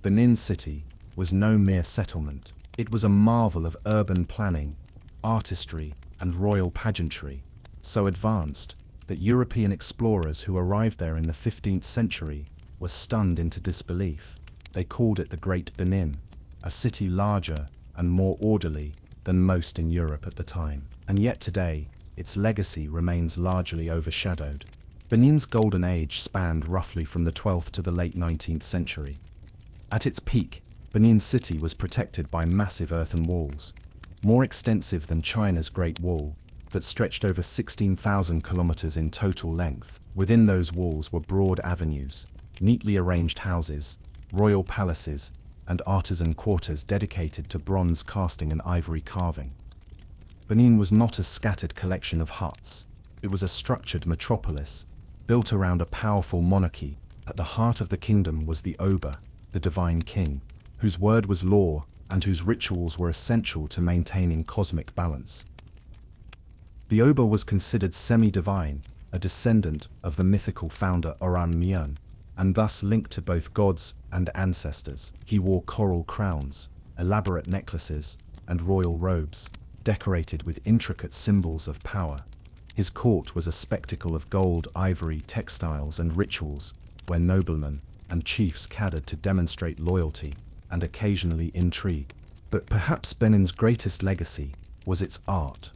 Benin City was no mere settlement. It was a marvel of urban planning, artistry, and royal pageantry, so advanced that European explorers who arrived there in the 15th century were stunned into disbelief. They called it the Great Benin, a city larger and more orderly than most in Europe at the time. And yet today, its legacy remains largely overshadowed. Benin's golden age spanned roughly from the 12th to the late 19th century. At its peak, Benin City was protected by massive earthen walls, more extensive than China's Great Wall, that stretched over 16,000 kilometers in total length. Within those walls were broad avenues, neatly arranged houses, royal palaces, and artisan quarters dedicated to bronze casting and ivory carving. Benin was not a scattered collection of huts. It was a structured metropolis, built around a powerful monarchy. At the heart of the kingdom was the Oba, the divine king, whose word was law and whose rituals were essential to maintaining cosmic balance. The Oba was considered semi-divine, a descendant of the mythical founder Oran Mian, and thus linked to both gods and ancestors. He wore coral crowns, elaborate necklaces, and royal robes, decorated with intricate symbols of power. His court was a spectacle of gold, ivory, textiles, and rituals, where noblemen and chiefs gathered to demonstrate loyalty and occasionally intrigue. But perhaps Benin's greatest legacy was its art.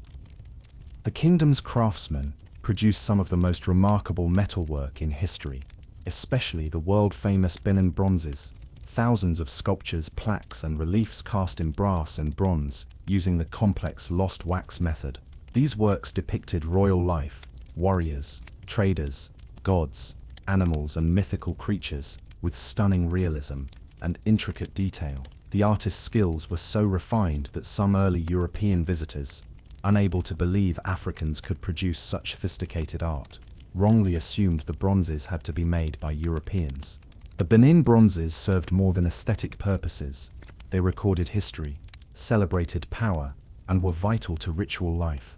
The kingdom's craftsmen produced some of the most remarkable metalwork in history, especially the world-famous Benin bronzes, thousands of sculptures, plaques, and reliefs cast in brass and bronze using the complex lost wax method. These works depicted royal life, warriors, traders, gods, animals, and mythical creatures with stunning realism and intricate detail. The artist's skills were so refined that some early European visitors, unable to believe Africans could produce such sophisticated art, wrongly assumed the bronzes had to be made by Europeans. The Benin bronzes served more than aesthetic purposes. They recorded history, celebrated power, and were vital to ritual life.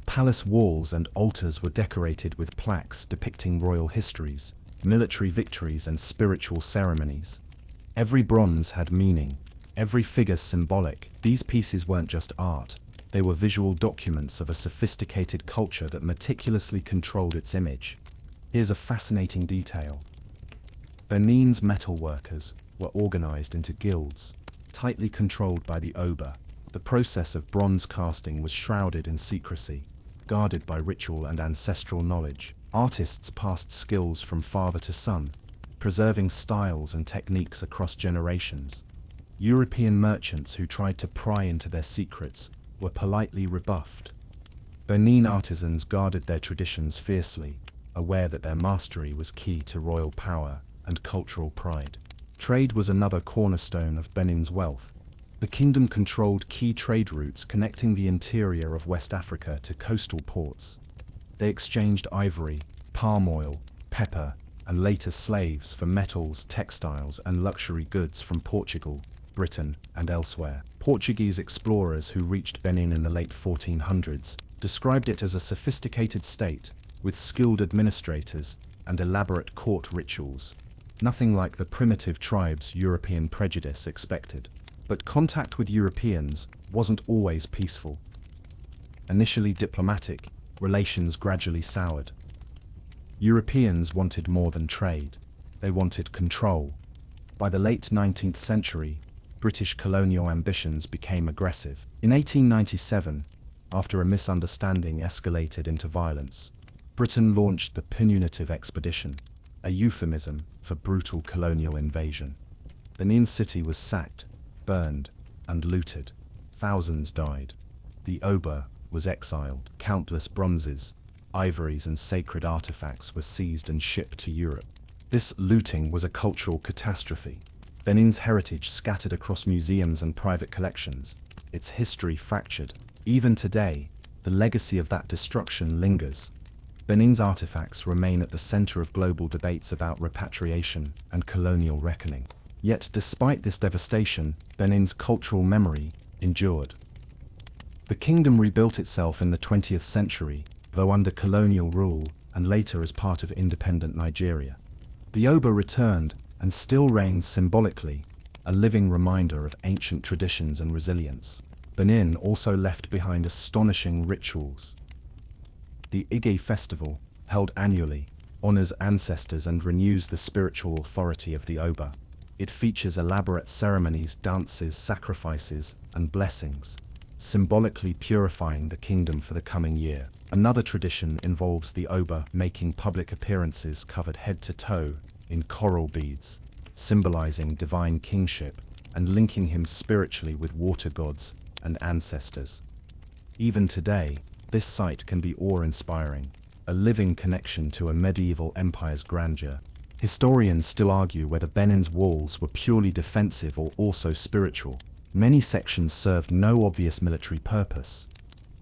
Palace walls and altars were decorated with plaques depicting royal histories, military victories, and spiritual ceremonies. Every bronze had meaning, every figure symbolic. These pieces weren't just art, they were visual documents of a sophisticated culture that meticulously controlled its image. Here's a fascinating detail. Benin's metalworkers were organized into guilds, tightly controlled by the Oba. The process of bronze casting was shrouded in secrecy, guarded by ritual and ancestral knowledge. Artists passed skills from father to son, preserving styles and techniques across generations. European merchants who tried to pry into their secrets were politely rebuffed. Benin artisans guarded their traditions fiercely, aware that their mastery was key to royal power and cultural pride. Trade was another cornerstone of Benin's wealth. The kingdom controlled key trade routes connecting the interior of West Africa to coastal ports. They exchanged ivory, palm oil, pepper, and later slaves for metals, textiles, and luxury goods from Portugal, Britain, and elsewhere. Portuguese explorers who reached Benin in the late 1400s described it as a sophisticated state, with skilled administrators and elaborate court rituals. Nothing like the primitive tribes European prejudice expected. But contact with Europeans wasn't always peaceful. Initially diplomatic, relations gradually soured. Europeans wanted more than trade. They wanted control. By the late 19th century, British colonial ambitions became aggressive. In 1897, after a misunderstanding escalated into violence, Britain launched the Punitive Expedition, a euphemism for brutal colonial invasion. Benin City was sacked, burned, and looted. Thousands died. The Oba was exiled. Countless bronzes, ivories, and sacred artifacts were seized and shipped to Europe. This looting was a cultural catastrophe. Benin's heritage scattered across museums and private collections, its history fractured. Even today, the legacy of that destruction lingers. Benin's artifacts remain at the center of global debates about repatriation and colonial reckoning. Yet despite this devastation, Benin's cultural memory endured. The kingdom rebuilt itself in the 20th century, though under colonial rule and later as part of independent Nigeria. The Oba returned and still reigns symbolically, a living reminder of ancient traditions and resilience. Benin also left behind astonishing rituals. The Ige festival, held annually, honors ancestors and renews the spiritual authority of the Oba. It features elaborate ceremonies, dances, sacrifices, and blessings, symbolically purifying the kingdom for the coming year. Another tradition involves the Oba making public appearances covered head to toe in coral beads, symbolizing divine kingship and linking him spiritually with water gods and ancestors. Even today, this sight can be awe-inspiring, a living connection to a medieval empire's grandeur. Historians still argue whether Benin's walls were purely defensive or also spiritual. Many sections served no obvious military purpose.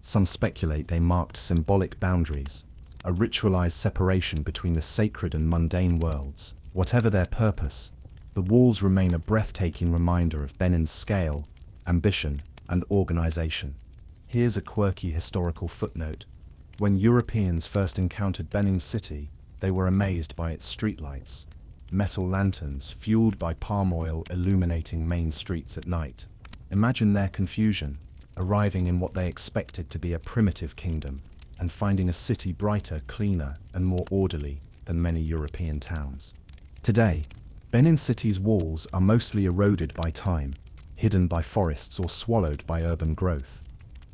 Some speculate they marked symbolic boundaries, a ritualized separation between the sacred and mundane worlds. Whatever their purpose, the walls remain a breathtaking reminder of Benin's scale, ambition, and organization. Here's a quirky historical footnote. When Europeans first encountered Benin City, they were amazed by its streetlights, metal lanterns fueled by palm oil illuminating main streets at night. Imagine their confusion, arriving in what they expected to be a primitive kingdom, and finding a city brighter, cleaner, and more orderly than many European towns. Today, Benin City's walls are mostly eroded by time, hidden by forests or swallowed by urban growth.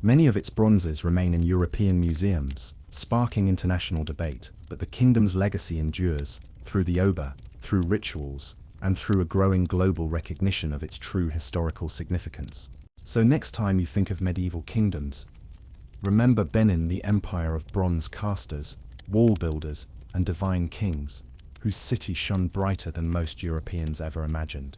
Many of its bronzes remain in European museums, sparking international debate, but the kingdom's legacy endures, through the Oba, through rituals, and through a growing global recognition of its true historical significance. So next time you think of medieval kingdoms, remember Benin, the empire of bronze casters, wall builders, and divine kings, whose city shone brighter than most Europeans ever imagined.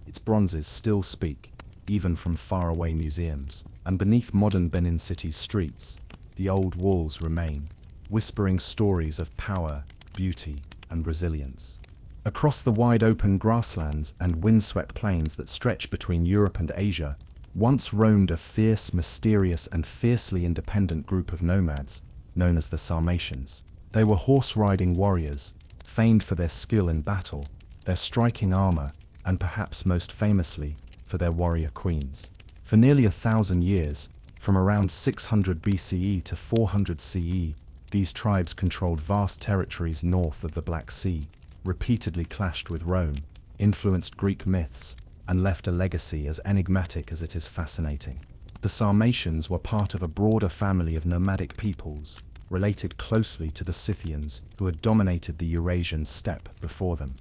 Its bronzes still speak, even from faraway museums, and beneath modern Benin City's streets, the old walls remain, whispering stories of power, beauty, and resilience. Across the wide open grasslands and windswept plains that stretch between Europe and Asia, once roamed a fierce, mysterious, and fiercely independent group of nomads, known as the Sarmatians. They were horse-riding warriors, famed for their skill in battle, their striking armor, and perhaps most famously, for their warrior queens. For nearly 1,000 years, from around 600 BCE to 400 CE, these tribes controlled vast territories north of the Black Sea, repeatedly clashed with Rome, influenced Greek myths, and left a legacy as enigmatic as it is fascinating. The Sarmatians were part of a broader family of nomadic peoples, related closely to the Scythians, who had dominated the Eurasian steppe before them.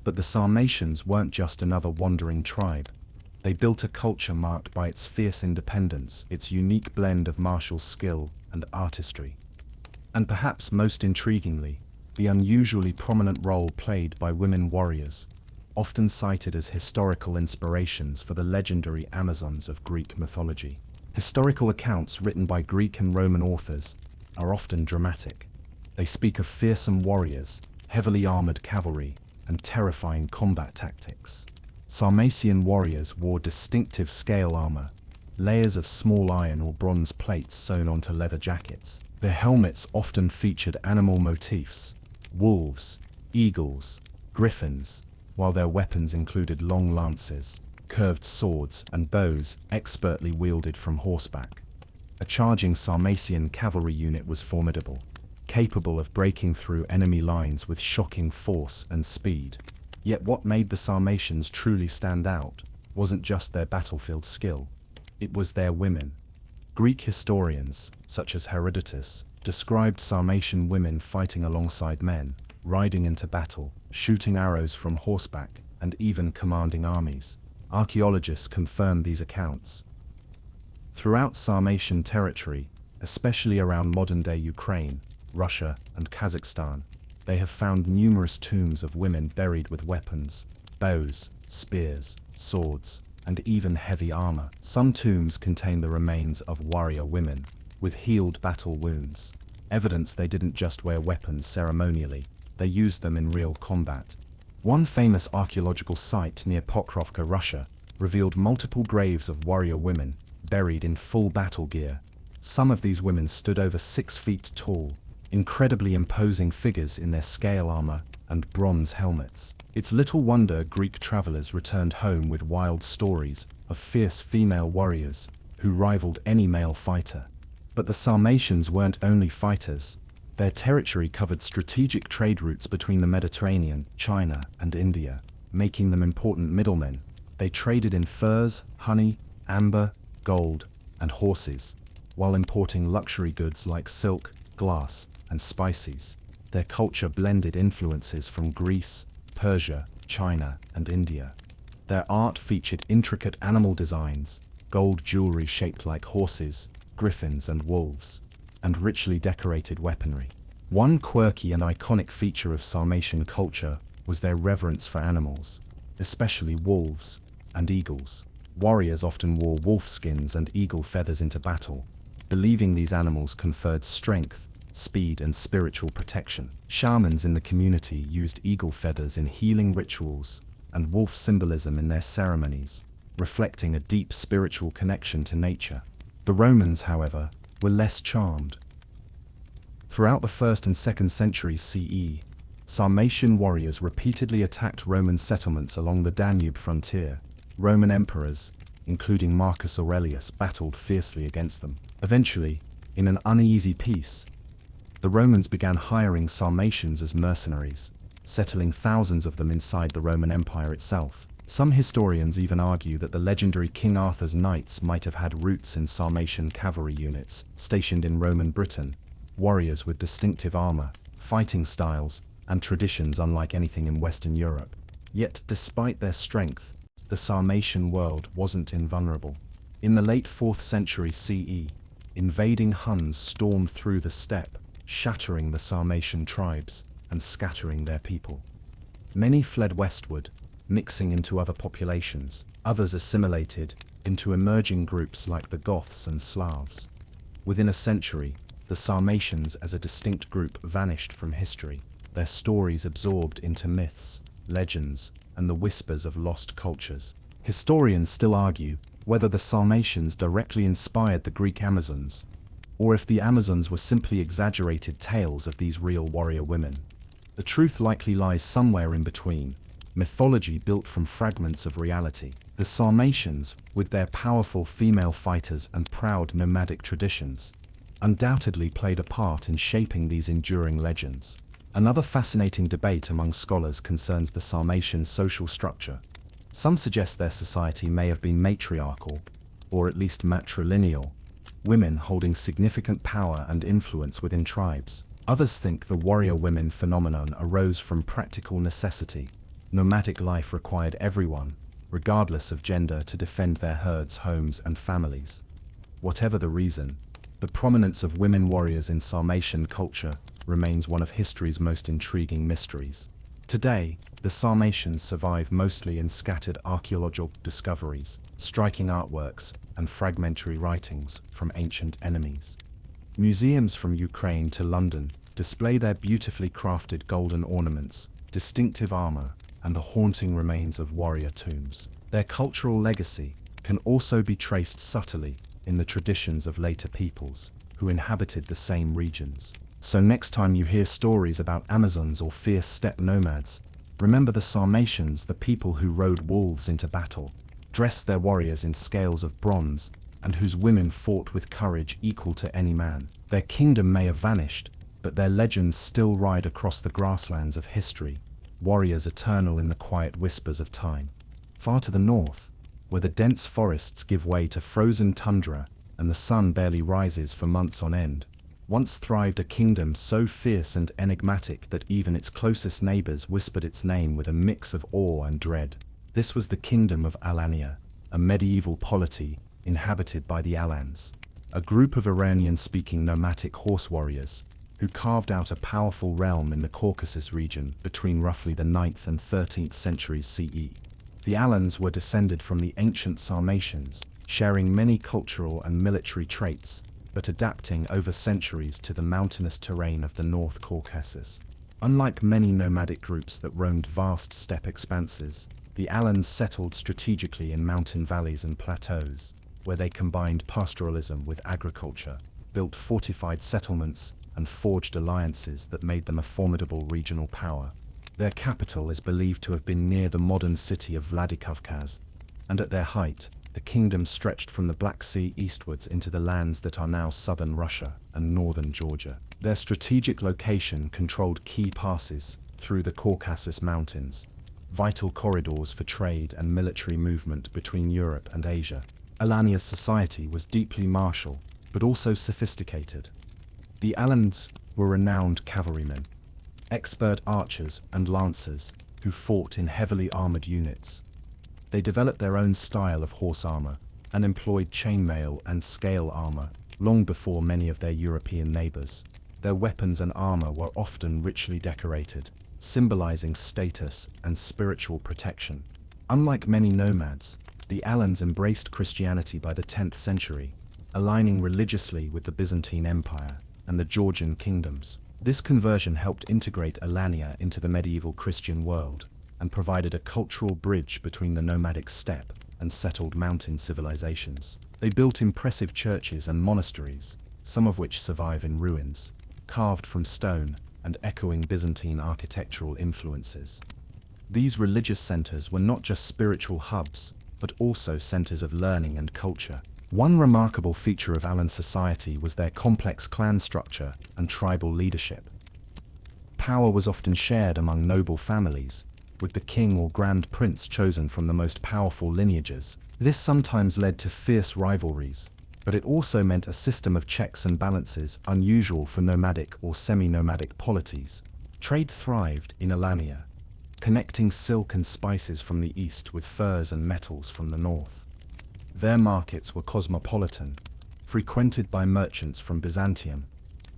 But the Sarmatians weren't just another wandering tribe. They built a culture marked by its fierce independence, its unique blend of martial skill and artistry. And perhaps most intriguingly, the unusually prominent role played by women warriors, often cited as historical inspirations for the legendary Amazons of Greek mythology. Historical accounts written by Greek and Roman authors are often dramatic. They speak of fearsome warriors, heavily armored cavalry, and terrifying combat tactics. Sarmatian warriors wore distinctive scale armor, layers of small iron or bronze plates sewn onto leather jackets. Their helmets often featured animal motifs: wolves, eagles, griffins, while their weapons included long lances, curved swords, and bows expertly wielded from horseback. A charging Sarmatian cavalry unit was formidable, capable of breaking through enemy lines with shocking force and speed. Yet what made the Sarmatians truly stand out wasn't just their battlefield skill, it was their women. Greek historians, such as Herodotus, described Sarmatian women fighting alongside men, riding into battle, shooting arrows from horseback, and even commanding armies. Archaeologists confirm these accounts. Throughout Sarmatian territory, especially around modern-day Ukraine, Russia, and Kazakhstan, they have found numerous tombs of women buried with weapons, bows, spears, swords, and even heavy armor. Some tombs contain the remains of warrior women, with healed battle wounds, evidence they didn't just wear weapons ceremonially, they used them in real combat. One famous archaeological site near Pokrovka, Russia, revealed multiple graves of warrior women, buried in full battle gear. Some of these women stood over 6 feet tall, incredibly imposing figures in their scale armor and bronze helmets. It's little wonder Greek travelers returned home with wild stories of fierce female warriors who rivaled any male fighter. But the Sarmatians weren't only fighters. Their territory covered strategic trade routes between the Mediterranean, China, and India, making them important middlemen. They traded in furs, honey, amber, gold, and horses, while importing luxury goods like silk, glass, and spices. Their culture blended influences from Greece, Persia, China, and India. Their art featured intricate animal designs, gold jewelry shaped like horses, griffins, and wolves, and richly decorated weaponry. One quirky and iconic feature of Sarmatian culture was their reverence for animals, especially wolves and eagles. Warriors often wore wolf skins and eagle feathers into battle, believing these animals conferred strength, speed, and spiritual protection. Shamans in the community used eagle feathers in healing rituals and wolf symbolism in their ceremonies, reflecting a deep spiritual connection to nature. The Romans, however, were less charmed. Throughout the 1st and 2nd centuries CE, Sarmatian warriors repeatedly attacked Roman settlements along the Danube frontier. Roman emperors, including Marcus Aurelius, battled fiercely against them. Eventually, in an uneasy peace, the Romans began hiring Sarmatians as mercenaries, settling thousands of them inside the Roman Empire itself. Some historians even argue that the legendary King Arthur's knights might have had roots in Sarmatian cavalry units stationed in Roman Britain, warriors with distinctive armor, fighting styles, and traditions unlike anything in Western Europe. Yet, despite their strength, the Sarmatian world wasn't invulnerable. In the late 4th century CE, invading Huns stormed through the steppe, shattering the Sarmatian tribes and scattering their people. Many fled westward, mixing into other populations. Others assimilated into emerging groups like the Goths and Slavs. Within a century, the Sarmatians as a distinct group vanished from history. their stories absorbed into myths, legends, and the whispers of lost cultures. Historians still argue whether the Sarmatians directly inspired the Greek Amazons, or if the Amazons were simply exaggerated tales of these real warrior women. The truth likely lies somewhere in between, mythology built from fragments of reality. The Sarmatians, with their powerful female fighters and proud nomadic traditions, undoubtedly played a part in shaping these enduring legends. Another fascinating debate among scholars concerns the Sarmatian social structure. Some suggest their society may have been matriarchal, or at least matrilineal, women holding significant power and influence within tribes. Others think the warrior women phenomenon arose from practical necessity. Nomadic life required everyone, regardless of gender, to defend their herds, homes, and families. Whatever the reason, the prominence of women warriors in Sarmatian culture remains one of history's most intriguing mysteries. Today, the Sarmatians survive mostly in scattered archaeological discoveries, striking artworks, and fragmentary writings from ancient enemies. Museums from Ukraine to London display their beautifully crafted golden ornaments, distinctive armor, and the haunting remains of warrior tombs. Their cultural legacy can also be traced subtly in the traditions of later peoples who inhabited the same regions. So next time you hear stories about Amazons or fierce steppe nomads, remember the Sarmatians, the people who rode wolves into battle, dressed their warriors in scales of bronze, and whose women fought with courage equal to any man. Their kingdom may have vanished, but their legends still ride across the grasslands of history, warriors eternal in the quiet whispers of time. Far to the north, where the dense forests give way to frozen tundra and the sun barely rises for months on end, once thrived a kingdom so fierce and enigmatic that even its closest neighbors whispered its name with a mix of awe and dread. This was the kingdom of Alania, a medieval polity inhabited by the Alans, a group of Iranian-speaking nomadic horse warriors who carved out a powerful realm in the Caucasus region between roughly the 9th and 13th centuries CE. The Alans were descended from the ancient Sarmatians, sharing many cultural and military traits, but adapting over centuries to the mountainous terrain of the North Caucasus. Unlike many nomadic groups that roamed vast steppe expanses, the Alans settled strategically in mountain valleys and plateaus, where they combined pastoralism with agriculture, built fortified settlements, and forged alliances that made them a formidable regional power. Their capital is believed to have been near the modern city of Vladikavkaz, and at their height, the kingdom stretched from the Black Sea eastwards into the lands that are now southern Russia and northern Georgia. Their strategic location controlled key passes through the Caucasus Mountains, vital corridors for trade and military movement between Europe and Asia. Alania's society was deeply martial, but also sophisticated. The Alans were renowned cavalrymen, expert archers and lancers who fought in heavily armored units. They developed their own style of horse armor and employed chainmail and scale armor long before many of their European neighbors. Their weapons and armor were often richly decorated, symbolizing status and spiritual protection. Unlike many nomads, the Alans embraced Christianity by the 10th century, aligning religiously with the Byzantine Empire and the Georgian kingdoms. This conversion helped integrate Alania into the medieval Christian world and provided a cultural bridge between the nomadic steppe and settled mountain civilizations. They built impressive churches and monasteries, some of which survive in ruins, carved from stone and echoing Byzantine architectural influences. These religious centers were not just spiritual hubs, but also centers of learning and culture. One remarkable feature of Alan society was their complex clan structure and tribal leadership. Power was often shared among noble families, with the king or grand prince chosen from the most powerful lineages. This sometimes led to fierce rivalries, but it also meant a system of checks and balances unusual for nomadic or semi-nomadic polities. Trade thrived in Alania, connecting silk and spices from the east with furs and metals from the north. Their markets were cosmopolitan, frequented by merchants from Byzantium,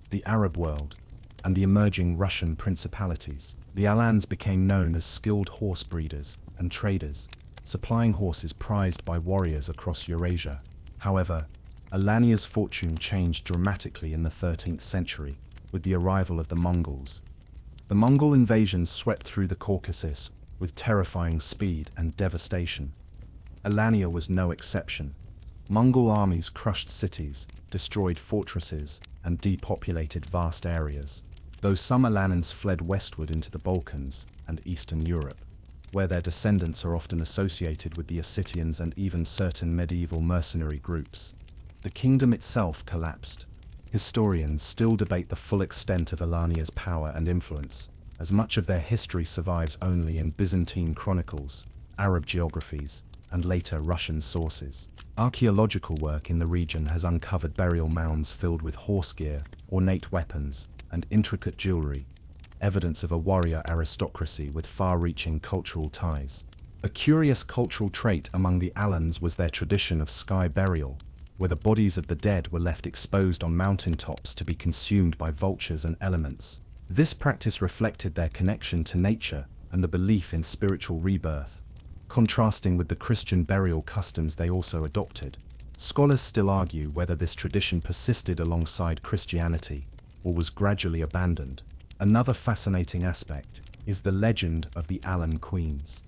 the Arab world, and the emerging Russian principalities. The Alans became known as skilled horse breeders and traders, supplying horses prized by warriors across Eurasia. However, Alania's fortune changed dramatically in the 13th century with the arrival of the Mongols, The Mongol invasions swept through the Caucasus with terrifying speed and devastation. Alania was no exception. Mongol armies crushed cities, destroyed fortresses, and depopulated vast areas, though some Alanans fled westward into the Balkans and Eastern Europe, where their descendants are often associated with the Ossetians and even certain medieval mercenary groups. The kingdom itself collapsed. Historians still debate the full extent of Alania's power and influence, as much of their history survives only in Byzantine chronicles, Arab geographies, and later Russian sources. Archaeological work in the region has uncovered burial mounds filled with horse gear, ornate weapons, and intricate jewelry, evidence of a warrior aristocracy with far-reaching cultural ties. A curious cultural trait among the Alans was their tradition of sky burial, where the bodies of the dead were left exposed on mountaintops to be consumed by vultures and elements. This practice reflected their connection to nature and the belief in spiritual rebirth, contrasting with the Christian burial customs they also adopted. Scholars still argue whether this tradition persisted alongside Christianity or was gradually abandoned. Another fascinating aspect is the legend of the Alan queens,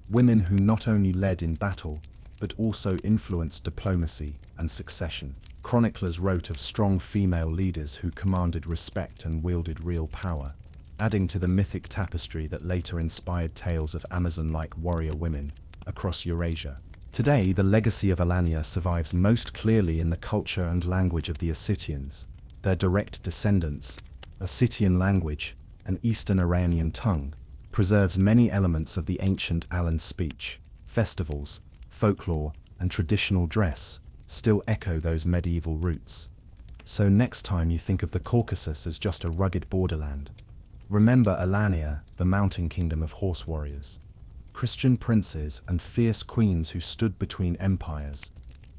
women who not only led in battle but also influenced diplomacy and succession. Chroniclers wrote of strong female leaders who commanded respect and wielded real power, adding to the mythic tapestry that later inspired tales of Amazon-like warrior women across Eurasia. Today, the legacy of Alania survives most clearly in the culture and language of the Ossetians. Their direct descendants, Ossetian language, an Eastern Iranian tongue, preserves many elements of the ancient Alan speech. Festivals, folklore, and traditional dress still echo those medieval roots. So next time you think of the Caucasus as just a rugged borderland, remember Alania, the mountain kingdom of horse warriors, Christian princes and fierce queens who stood between empires,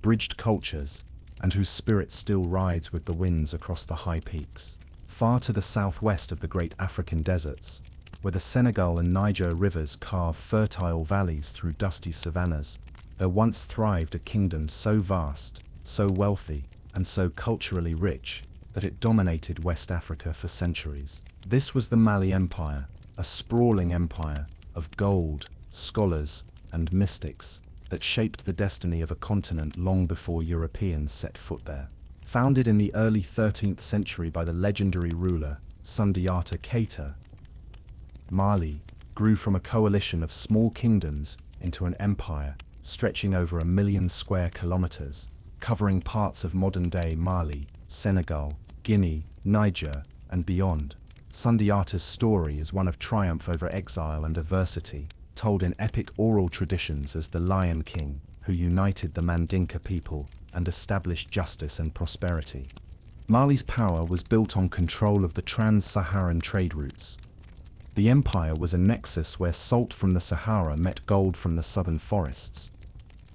bridged cultures, and whose spirit still rides with the winds across the high peaks. Far to the southwest of the great African deserts, where the Senegal and Niger rivers carve fertile valleys through dusty savannas, there once thrived a kingdom so vast, so wealthy, and so culturally rich that it dominated West Africa for centuries. This was the Mali Empire, a sprawling empire of gold, scholars, and mystics that shaped the destiny of a continent long before Europeans set foot there. Founded in the early 13th century by the legendary ruler Sundiata Keita, Mali grew from a coalition of small kingdoms into an empire stretching over 1 million square kilometers, covering parts of modern-day Mali, Senegal, Guinea, Niger, and beyond. Sundiata's story is one of triumph over exile and adversity, told in epic oral traditions as the Lion King, who united the Mandinka people and established justice and prosperity. Mali's power was built on control of the trans-Saharan trade routes. The empire was a nexus where salt from the Sahara met gold from the southern forests.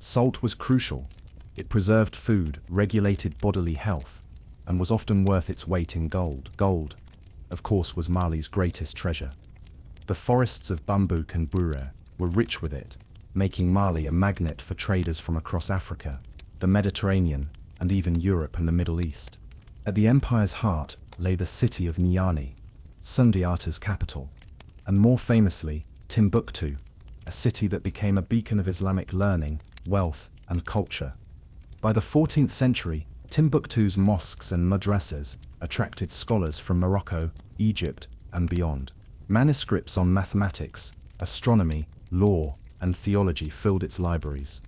Salt was crucial. It preserved food, regulated bodily health, and was often worth its weight in gold. Gold, of course, was Mali's greatest treasure. The forests of Bambouk and Bure were rich with it, making Mali a magnet for traders from across Africa, the Mediterranean, and even Europe and the Middle East. At the empire's heart lay the city of Niani, Sundiata's capital, and more famously, Timbuktu, a city that became a beacon of Islamic learning, wealth, and culture. By the 14th century, Timbuktu's mosques and madrasas attracted scholars from Morocco, Egypt, and beyond. Manuscripts on mathematics, astronomy, law, and theology filled its libraries.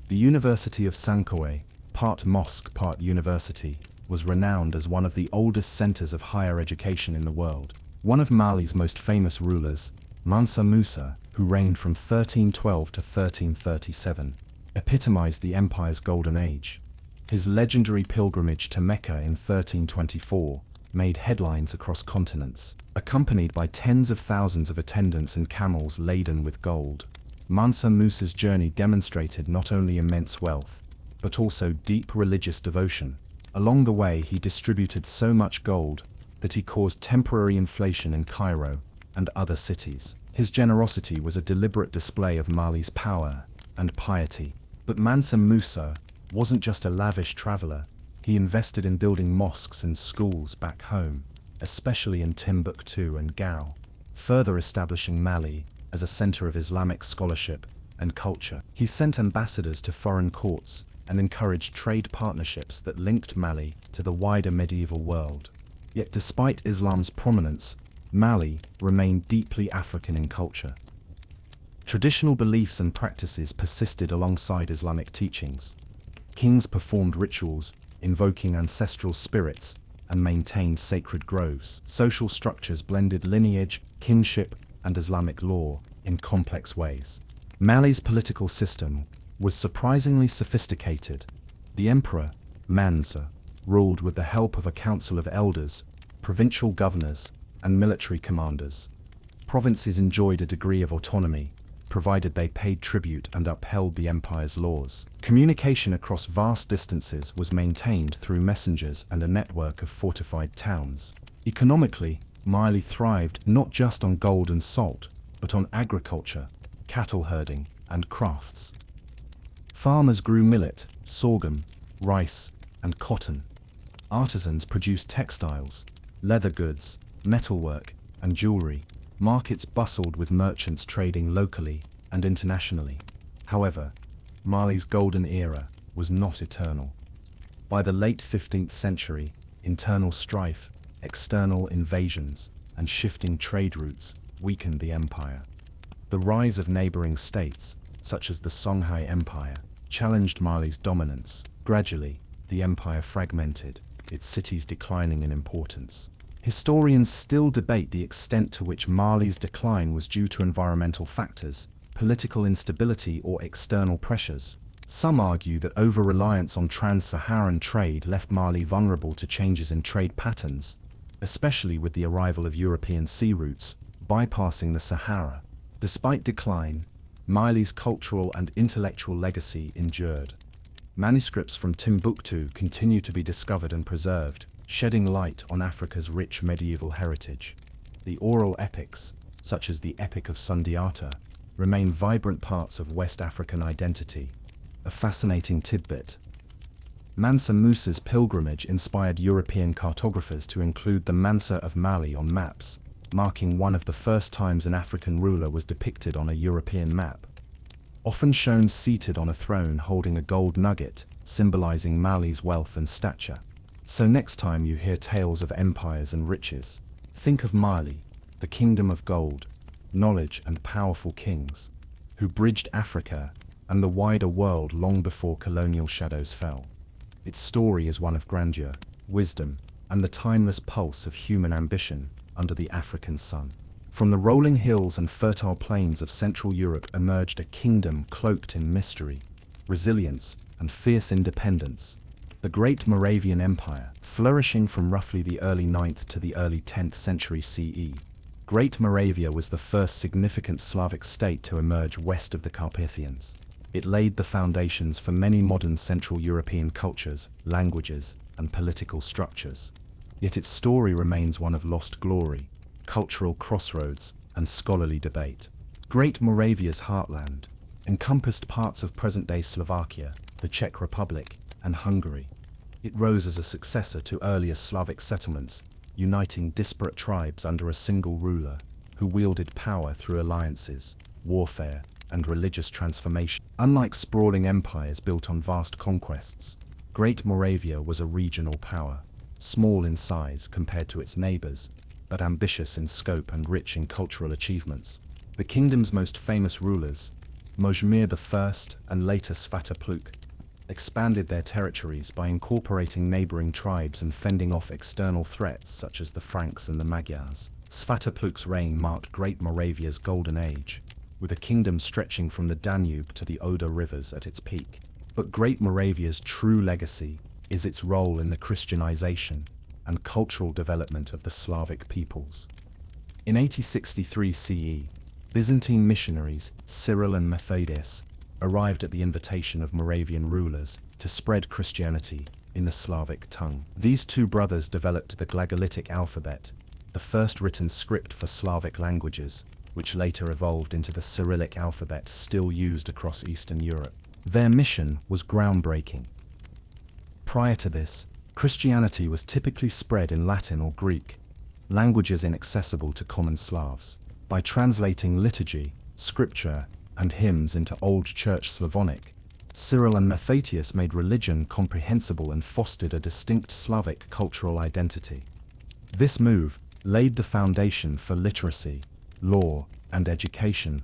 The University of Sankoé, part mosque, part university, was renowned as one of the oldest centers of higher education in the world. One of Mali's most famous rulers, Mansa Musa, who reigned from 1312 to 1337, epitomized the empire's golden age. His legendary pilgrimage to Mecca in 1324 made headlines across continents, accompanied by tens of thousands of attendants and camels laden with gold. Mansa Musa's journey demonstrated not only immense wealth, but also deep religious devotion. Along the way, he distributed so much gold that he caused temporary inflation in Cairo and other cities. His generosity was a deliberate display of Mali's power and piety. But Mansa Musa wasn't just a lavish traveler. He invested in building mosques and schools back home, especially in Timbuktu and Gao. further establishing Mali as a center of Islamic scholarship and culture. He sent ambassadors to foreign courts and encouraged trade partnerships that linked Mali to the wider medieval world. Yet despite Islam's prominence, Mali remained deeply African in culture. Traditional beliefs and practices persisted alongside Islamic teachings. Kings performed rituals, invoking ancestral spirits, and maintained sacred groves. Social structures blended lineage, kinship, and Islamic law in complex ways. Mali's political system was surprisingly sophisticated. The emperor, Mansa, ruled with the help of a council of elders, provincial governors, and military commanders. Provinces enjoyed a degree of autonomy, provided they paid tribute and upheld the empire's laws. Communication across vast distances was maintained through messengers and a network of fortified towns. Economically, Mali thrived not just on gold and salt, but on agriculture, cattle herding, and crafts. Farmers grew millet, sorghum, rice, and cotton. Artisans produced textiles, leather goods, metalwork, and jewelry. Markets bustled with merchants trading locally and internationally. However, Mali's golden era was not eternal. By the late 15th century, internal strife, external invasions, and shifting trade routes weakened the empire. The rise of neighboring states, such as the Songhai Empire, challenged Mali's dominance. Gradually, the empire fragmented, its cities declining in importance. Historians still debate the extent to which Mali's decline was due to environmental factors, political instability, or external pressures. Some argue that over-reliance on trans-Saharan trade left Mali vulnerable to changes in trade patterns, especially with the arrival of European sea routes, bypassing the Sahara. Despite decline, Mali's cultural and intellectual legacy endured. Manuscripts from Timbuktu continue to be discovered and preserved, shedding light on Africa's rich medieval heritage. The oral epics, such as the Epic of Sundiata, remain vibrant parts of West African identity, a fascinating tidbit. Mansa Musa's pilgrimage inspired European cartographers to include the Mansa of Mali on maps, marking one of the first times an African ruler was depicted on a European map. Often shown seated on a throne holding a gold nugget, symbolizing Mali's wealth and stature. So next time you hear tales of empires and riches, think of Mali, the kingdom of gold, knowledge, and powerful kings, who bridged Africa and the wider world long before colonial shadows fell. Its story is one of grandeur, wisdom, and the timeless pulse of human ambition under the African sun. From the rolling hills and fertile plains of Central Europe emerged a kingdom cloaked in mystery, resilience, and fierce independence. The Great Moravian Empire, flourishing from roughly the early 9th to the early 10th century CE. Great Moravia was the first significant Slavic state to emerge west of the Carpathians. It laid the foundations for many modern Central European cultures, languages, and political structures. Yet its story remains one of lost glory, cultural crossroads, and scholarly debate. Great Moravia's heartland encompassed parts of present-day Slovakia, the Czech Republic, and Hungary. It rose as a successor to earlier Slavic settlements, uniting disparate tribes under a single ruler, who wielded power through alliances, warfare, and religious transformation. Unlike sprawling empires built on vast conquests, Great Moravia was a regional power, small in size compared to its neighbors, but ambitious in scope and rich in cultural achievements. The kingdom's most famous rulers, Mojmir I and later Svatopluk, expanded their territories by incorporating neighboring tribes and fending off external threats such as the Franks and the Magyars. Svatopluk's reign marked Great Moravia's golden age, with a kingdom stretching from the Danube to the Oder rivers at its peak. But Great Moravia's true legacy is its role in the Christianization and cultural development of the Slavic peoples. In 8063 CE, Byzantine missionaries Cyril and Methodius arrived at the invitation of Moravian rulers to spread Christianity in the Slavic tongue. These two brothers developed the Glagolitic alphabet, the first written script for Slavic languages, which later evolved into the Cyrillic alphabet still used across Eastern Europe. Their mission was groundbreaking. Prior to this, Christianity was typically spread in Latin or Greek, languages inaccessible to common Slavs. By translating liturgy, scripture, and hymns into Old Church Slavonic, Cyril and Methodius made religion comprehensible and fostered a distinct Slavic cultural identity. This move laid the foundation for literacy, law, and education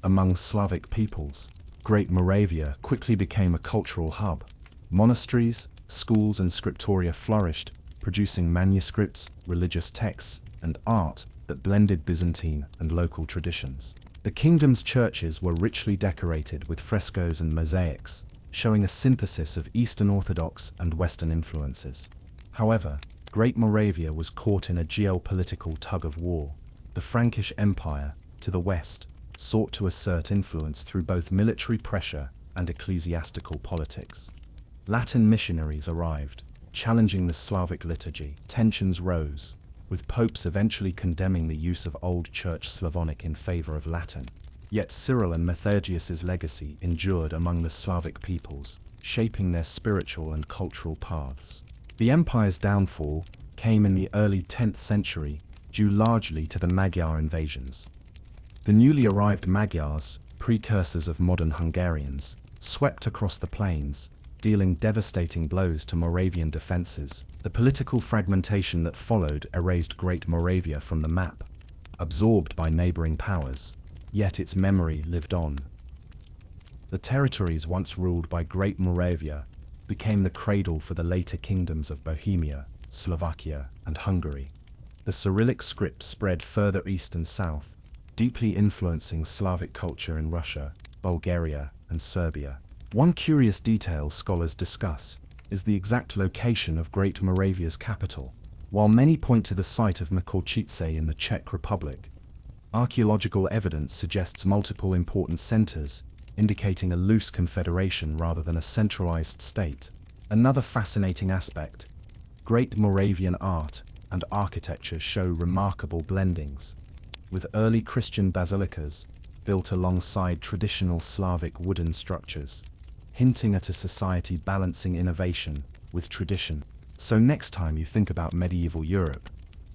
among Slavic peoples. Great Moravia quickly became a cultural hub. Monasteries, schools, and scriptoria flourished, producing manuscripts, religious texts, and art that blended Byzantine and local traditions. The kingdom's churches were richly decorated with frescoes and mosaics, showing a synthesis of Eastern Orthodox and Western influences. However, Great Moravia was caught in a geopolitical tug-of-war. The Frankish Empire, to the west, sought to assert influence through both military pressure and ecclesiastical politics. Latin missionaries arrived, challenging the Slavic liturgy. Tensions rose, with popes eventually condemning the use of Old Church Slavonic in favor of Latin. Yet Cyril and Methodius's legacy endured among the Slavic peoples, shaping their spiritual and cultural paths. The empire's downfall came in the early 10th century, due largely to the Magyar invasions. The newly arrived Magyars, precursors of modern Hungarians, swept across the plains, dealing devastating blows to Moravian defenses. The political fragmentation that followed erased Great Moravia from the map, absorbed by neighboring powers, yet its memory lived on. The territories once ruled by Great Moravia became the cradle for the later kingdoms of Bohemia, Slovakia, and Hungary. The Cyrillic script spread further east and south, deeply influencing Slavic culture in Russia, Bulgaria, and Serbia. One curious detail scholars discuss is the exact location of Great Moravia's capital. While many point to the site of Mikolčice in the Czech Republic, archaeological evidence suggests multiple important centers, indicating a loose confederation rather than a centralized state. Another fascinating aspect: Great Moravian art and architecture show remarkable blendings, with early Christian basilicas built alongside traditional Slavic wooden structures, hinting at a society balancing innovation with tradition. So next time you think about medieval Europe,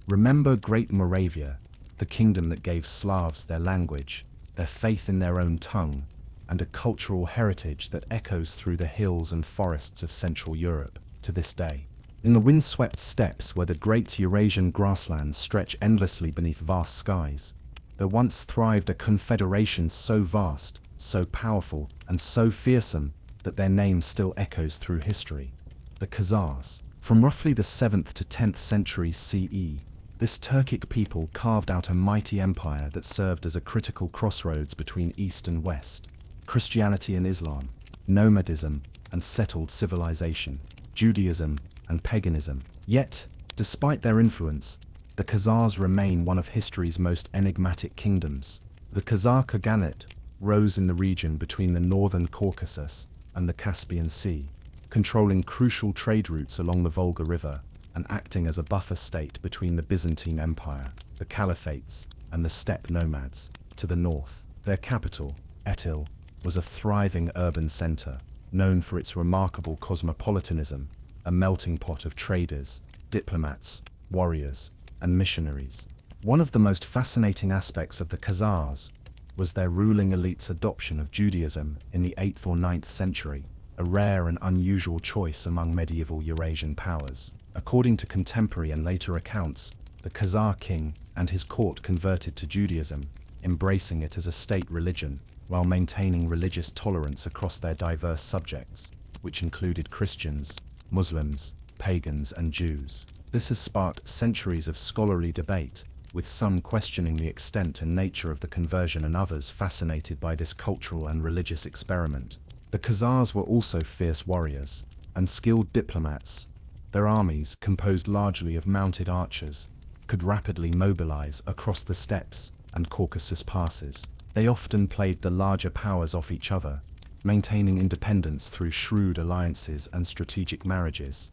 remember Great Moravia, the kingdom that gave Slavs their language, their faith in their own tongue, and a cultural heritage that echoes through the hills and forests of Central Europe to this day. In the windswept steppes where the great Eurasian grasslands stretch endlessly beneath vast skies, there once thrived a confederation so vast, so powerful, and so fearsome that their name still echoes through history: the Khazars. From roughly the 7th to 10th centuries CE, this Turkic people carved out a mighty empire that served as a critical crossroads between East and West. Christianity and Islam, nomadism and settled civilization, Judaism and paganism. Yet, despite their influence, the Khazars remain one of history's most enigmatic kingdoms. The Khazar Khaganate rose in the region between the northern Caucasus and the Caspian Sea, controlling crucial trade routes along the Volga River and acting as a buffer state between the Byzantine Empire, the Caliphates, and the steppe nomads. To the north, their capital, Etil, was a thriving urban center, known for its remarkable cosmopolitanism, a melting pot of traders, diplomats, warriors, and missionaries. One of the most fascinating aspects of the Khazars was their ruling elite's adoption of Judaism in the 8th or 9th century, a rare and unusual choice among medieval Eurasian powers. According to contemporary and later accounts, the Khazar king and his court converted to Judaism, embracing it as a state religion, while maintaining religious tolerance across their diverse subjects, which included Christians, Muslims, pagans, and Jews. This has sparked centuries of scholarly debate, with some questioning the extent and nature of the conversion and others fascinated by this cultural and religious experiment. The Khazars were also fierce warriors and skilled diplomats. Their armies, composed largely of mounted archers, could rapidly mobilize across the steppes and Caucasus passes. They often played the larger powers off each other, maintaining independence through shrewd alliances and strategic marriages.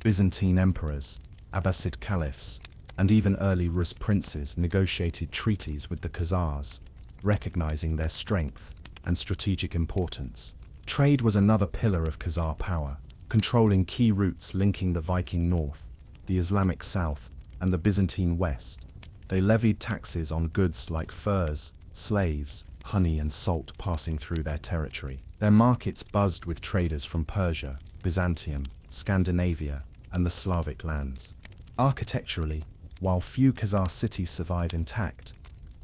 Byzantine emperors, Abbasid caliphs, and even early Rus princes negotiated treaties with the Khazars, recognizing their strength and strategic importance. Trade was another pillar of Khazar power, controlling key routes linking the Viking north, the Islamic south, and the Byzantine west. They levied taxes on goods like furs, slaves, honey and salt passing through their territory. Their markets buzzed with traders from Persia, Byzantium, Scandinavia, and the Slavic lands. Architecturally, while few Khazar cities survive intact,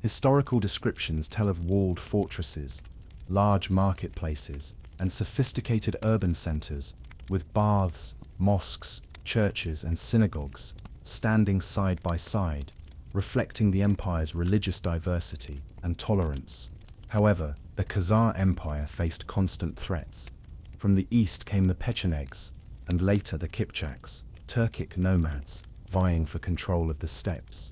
historical descriptions tell of walled fortresses, large marketplaces, and sophisticated urban centers, with baths, mosques, churches, and synagogues standing side by side, reflecting the empire's religious diversity and tolerance. However, the Khazar Empire faced constant threats. From the east came the Pechenegs, and later the Kipchaks, Turkic nomads, vying for control of the steppes.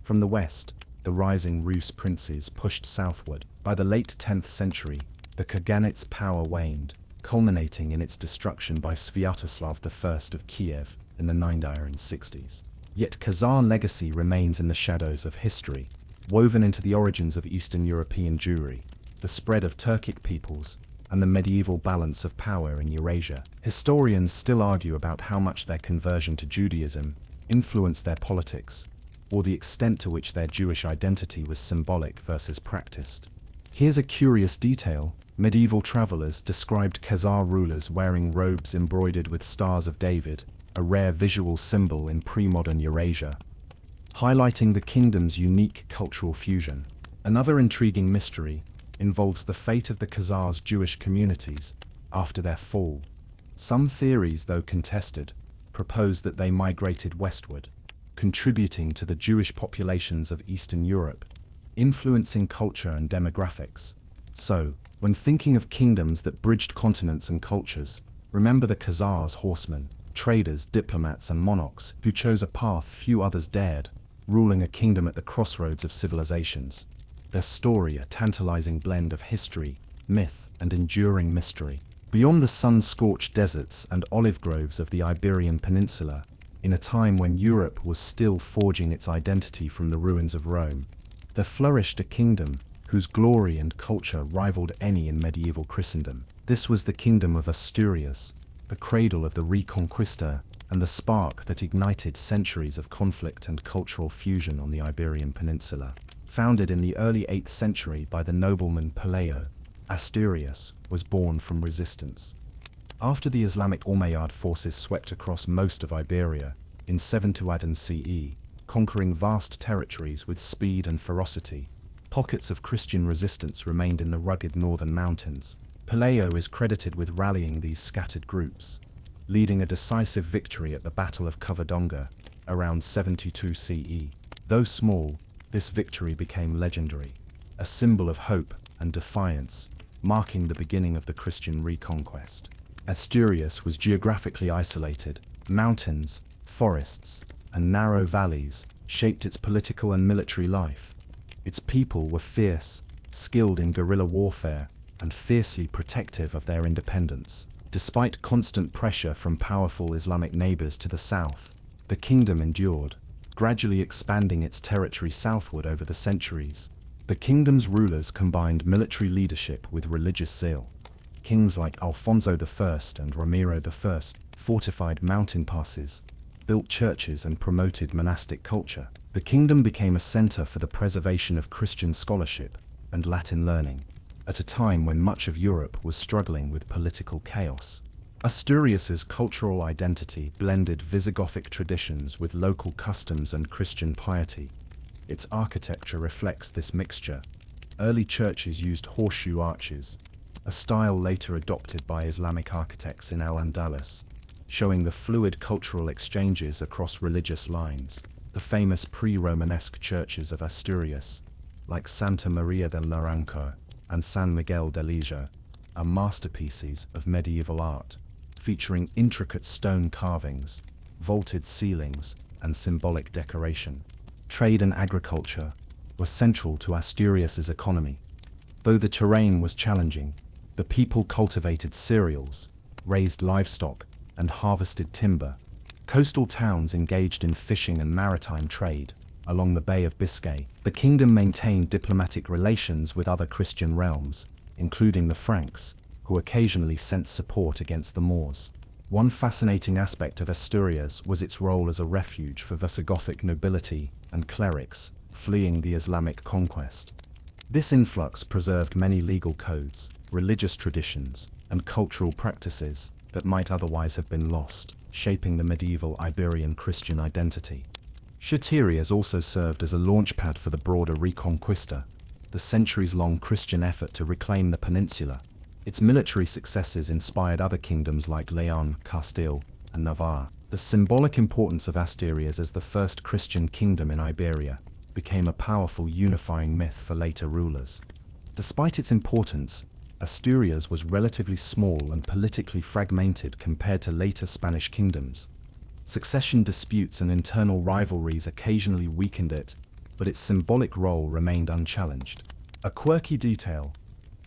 From the west, the rising Rus princes pushed southward. By the late 10th century, the Khaganate's power waned, culminating in its destruction by Sviatoslav I of Kiev in the 960s. Yet Khazar legacy remains in the shadows of history, woven into the origins of Eastern European Jewry, the spread of Turkic peoples, and the medieval balance of power in Eurasia. Historians still argue about how much their conversion to Judaism influenced their politics, or the extent to which their Jewish identity was symbolic versus practiced. Here's a curious detail. Medieval travelers described Khazar rulers wearing robes embroidered with stars of David, a rare visual symbol in pre-modern Eurasia, highlighting the kingdom's unique cultural fusion. Another intriguing mystery involves the fate of the Khazars' Jewish communities after their fall. Some theories, though contested, propose that they migrated westward, contributing to the Jewish populations of Eastern Europe, influencing culture and demographics. So, when thinking of kingdoms that bridged continents and cultures, remember the Khazars' horsemen, traders, diplomats, and monarchs who chose a path few others dared, ruling a kingdom at the crossroads of civilizations. Their story, a tantalizing blend of history, myth, and enduring mystery. Beyond the sun-scorched deserts and olive groves of the Iberian Peninsula, in a time when Europe was still forging its identity from the ruins of Rome, there flourished a kingdom whose glory and culture rivaled any in medieval Christendom. This was the kingdom of Asturias, the cradle of the Reconquista, and the spark that ignited centuries of conflict and cultural fusion on the Iberian Peninsula. Founded in the early 8th century by the nobleman Pelayo, Asturias was born from resistance. After the Islamic Umayyad forces swept across most of Iberia in 700 CE, conquering vast territories with speed and ferocity, pockets of Christian resistance remained in the rugged northern mountains. Pelayo is credited with rallying these scattered groups, leading a decisive victory at the Battle of Covadonga around 72 CE. Though small, this victory became legendary, a symbol of hope and defiance, marking the beginning of the Christian reconquest. Asturias was geographically isolated. Mountains, forests, and narrow valleys shaped its political and military life. Its people were fierce, skilled in guerrilla warfare, and fiercely protective of their independence. Despite constant pressure from powerful Islamic neighbors to the south, the kingdom endured, gradually expanding its territory southward over the centuries. The kingdom's rulers combined military leadership with religious zeal. Kings like Alfonso I and Ramiro I fortified mountain passes, built churches, and promoted monastic culture. The kingdom became a center for the preservation of Christian scholarship and Latin learning, at a time when much of Europe was struggling with political chaos. Asturias's cultural identity blended Visigothic traditions with local customs and Christian piety. Its architecture reflects this mixture. Early churches used horseshoe arches, a style later adopted by Islamic architects in Al-Andalus, showing the fluid cultural exchanges across religious lines. The famous pre-Romanesque churches of Asturias, like Santa Maria del Naranco and San Miguel de Liga, are masterpieces of medieval art, featuring intricate stone carvings, vaulted ceilings, and symbolic decoration. Trade and agriculture were central to Asturias's economy. Though the terrain was challenging, the people cultivated cereals, raised livestock, and harvested timber. Coastal towns engaged in fishing and maritime trade along the Bay of Biscay. The kingdom maintained diplomatic relations with other Christian realms, including the Franks, who occasionally sent support against the Moors. One fascinating aspect of Asturias was its role as a refuge for Visigothic nobility and clerics fleeing the Islamic conquest. This influx preserved many legal codes, religious traditions, and cultural practices that might otherwise have been lost, shaping the medieval Iberian Christian identity. Asturias also served as a launchpad for the broader Reconquista, the centuries-long Christian effort to reclaim the peninsula. Its military successes inspired other kingdoms like Leon, Castile, and Navarre. The symbolic importance of Asturias as the first Christian kingdom in Iberia became a powerful unifying myth for later rulers. Despite its importance, Asturias was relatively small and politically fragmented compared to later Spanish kingdoms. Succession disputes and internal rivalries occasionally weakened it, but its symbolic role remained unchallenged. A quirky detail: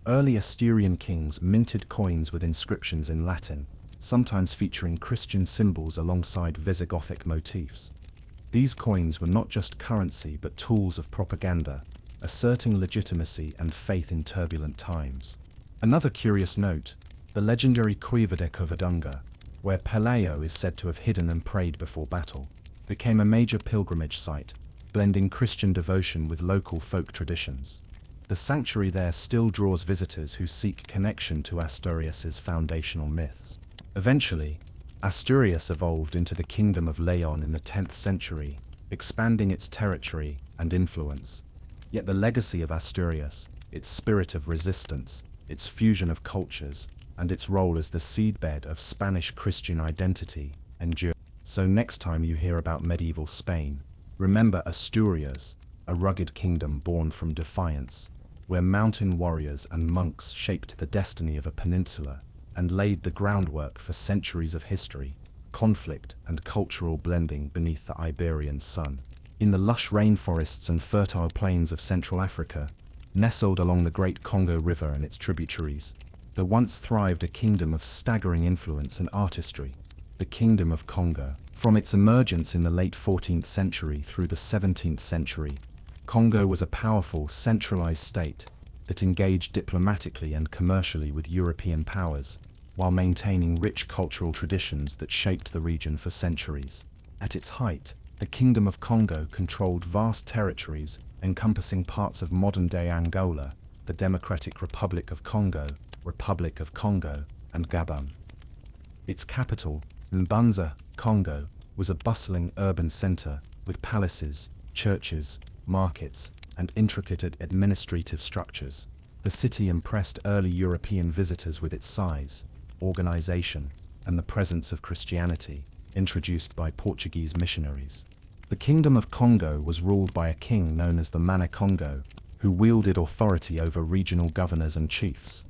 early Asturian kings minted coins with inscriptions in Latin, sometimes featuring Christian symbols alongside Visigothic motifs. These coins were not just currency but tools of propaganda, asserting legitimacy and faith in turbulent times. Another curious note: the legendary Cueva de Covadonga, where Pelayo is said to have hidden and prayed before battle, became a major pilgrimage site, blending Christian devotion with local folk traditions. The sanctuary there still draws visitors who seek connection to Asturias's foundational myths. Eventually, Asturias evolved into the Kingdom of Leon in the 10th century, expanding its territory and influence. Yet the legacy of Asturias, its spirit of resistance, its fusion of cultures, and its role as the seedbed of Spanish Christian identity, endure. So next time you hear about medieval Spain, remember Asturias, a rugged kingdom born from defiance, where mountain warriors and monks shaped the destiny of a peninsula and laid the groundwork for centuries of history, conflict, and cultural blending beneath the Iberian sun. In the lush rainforests and fertile plains of Central Africa, nestled along the Great Congo River and its tributaries, there once thrived a kingdom of staggering influence and artistry, the Kingdom of Congo. From its emergence in the late 14th century through the 17th century, Congo was a powerful, centralized state that engaged diplomatically and commercially with European powers, while maintaining rich cultural traditions that shaped the region for centuries. At its height, the Kingdom of Congo controlled vast territories encompassing parts of modern-day Angola, the Democratic Republic of Congo, and Gabon. Its capital, Mbanza, Congo, was a bustling urban center with palaces, churches, markets, and intricate administrative structures. The city impressed early European visitors with its size, organization, and the presence of Christianity, introduced by Portuguese missionaries. The Kingdom of Congo was ruled by a king known as the Mana Congo, who wielded authority over regional governors and chiefs.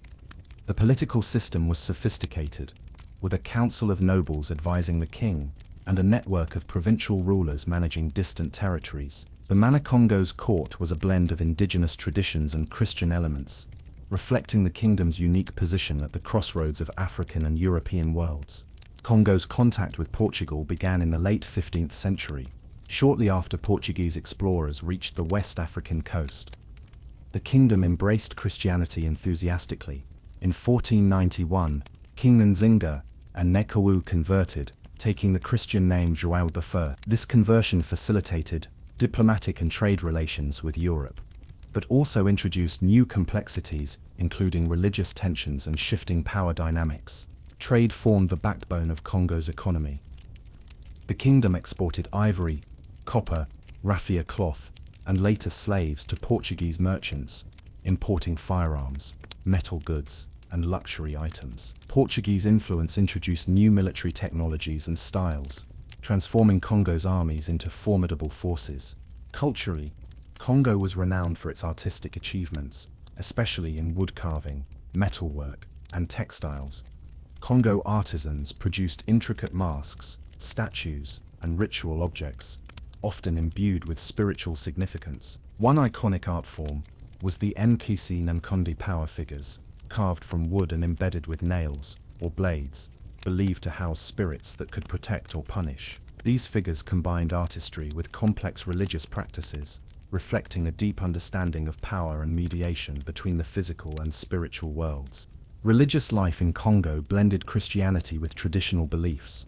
The political system was sophisticated, with a council of nobles advising the king and a network of provincial rulers managing distant territories. The Mana Congo's court was a blend of indigenous traditions and Christian elements, reflecting the kingdom's unique position at the crossroads of African and European worlds. Congo's contact with Portugal began in the late 15th century, shortly after Portuguese explorers reached the West African coast. The kingdom embraced Christianity enthusiastically. In 1491, King Nzinga and Nekawu converted, taking the Christian name João I. This conversion facilitated diplomatic and trade relations with Europe, but also introduced new complexities, including religious tensions and shifting power dynamics. Trade formed the backbone of Congo's economy. The kingdom exported ivory, copper, raffia cloth, and later slaves to Portuguese merchants, importing firearms, metal goods, and luxury items. Portuguese influence introduced new military technologies and styles, transforming Congo's armies into formidable forces. Culturally, Congo was renowned for its artistic achievements, especially in wood carving, metalwork, and textiles. Congo artisans produced intricate masks, statues, and ritual objects, often imbued with spiritual significance. One iconic art form was the Nkisi Nkondi power figures, carved from wood and embedded with nails, or blades, believed to house spirits that could protect or punish. These figures combined artistry with complex religious practices, reflecting a deep understanding of power and mediation between the physical and spiritual worlds. Religious life in Congo blended Christianity with traditional beliefs.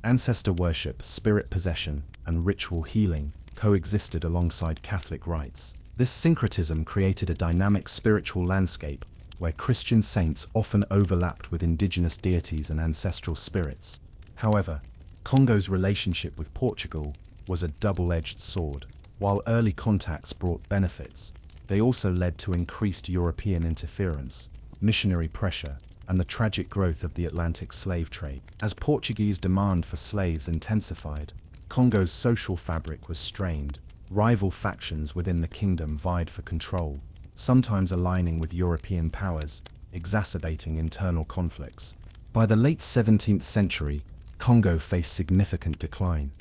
Ancestor worship, spirit possession, and ritual healing coexisted alongside Catholic rites. This syncretism created a dynamic spiritual landscape where Christian saints often overlapped with indigenous deities and ancestral spirits. However, Congo's relationship with Portugal was a double-edged sword. While early contacts brought benefits, they also led to increased European interference, missionary pressure, and the tragic growth of the Atlantic slave trade. As Portuguese demand for slaves intensified, Congo's social fabric was strained. Rival factions within the kingdom vied for control, sometimes aligning with European powers, exacerbating internal conflicts. By the late 17th century, Congo faced significant decline.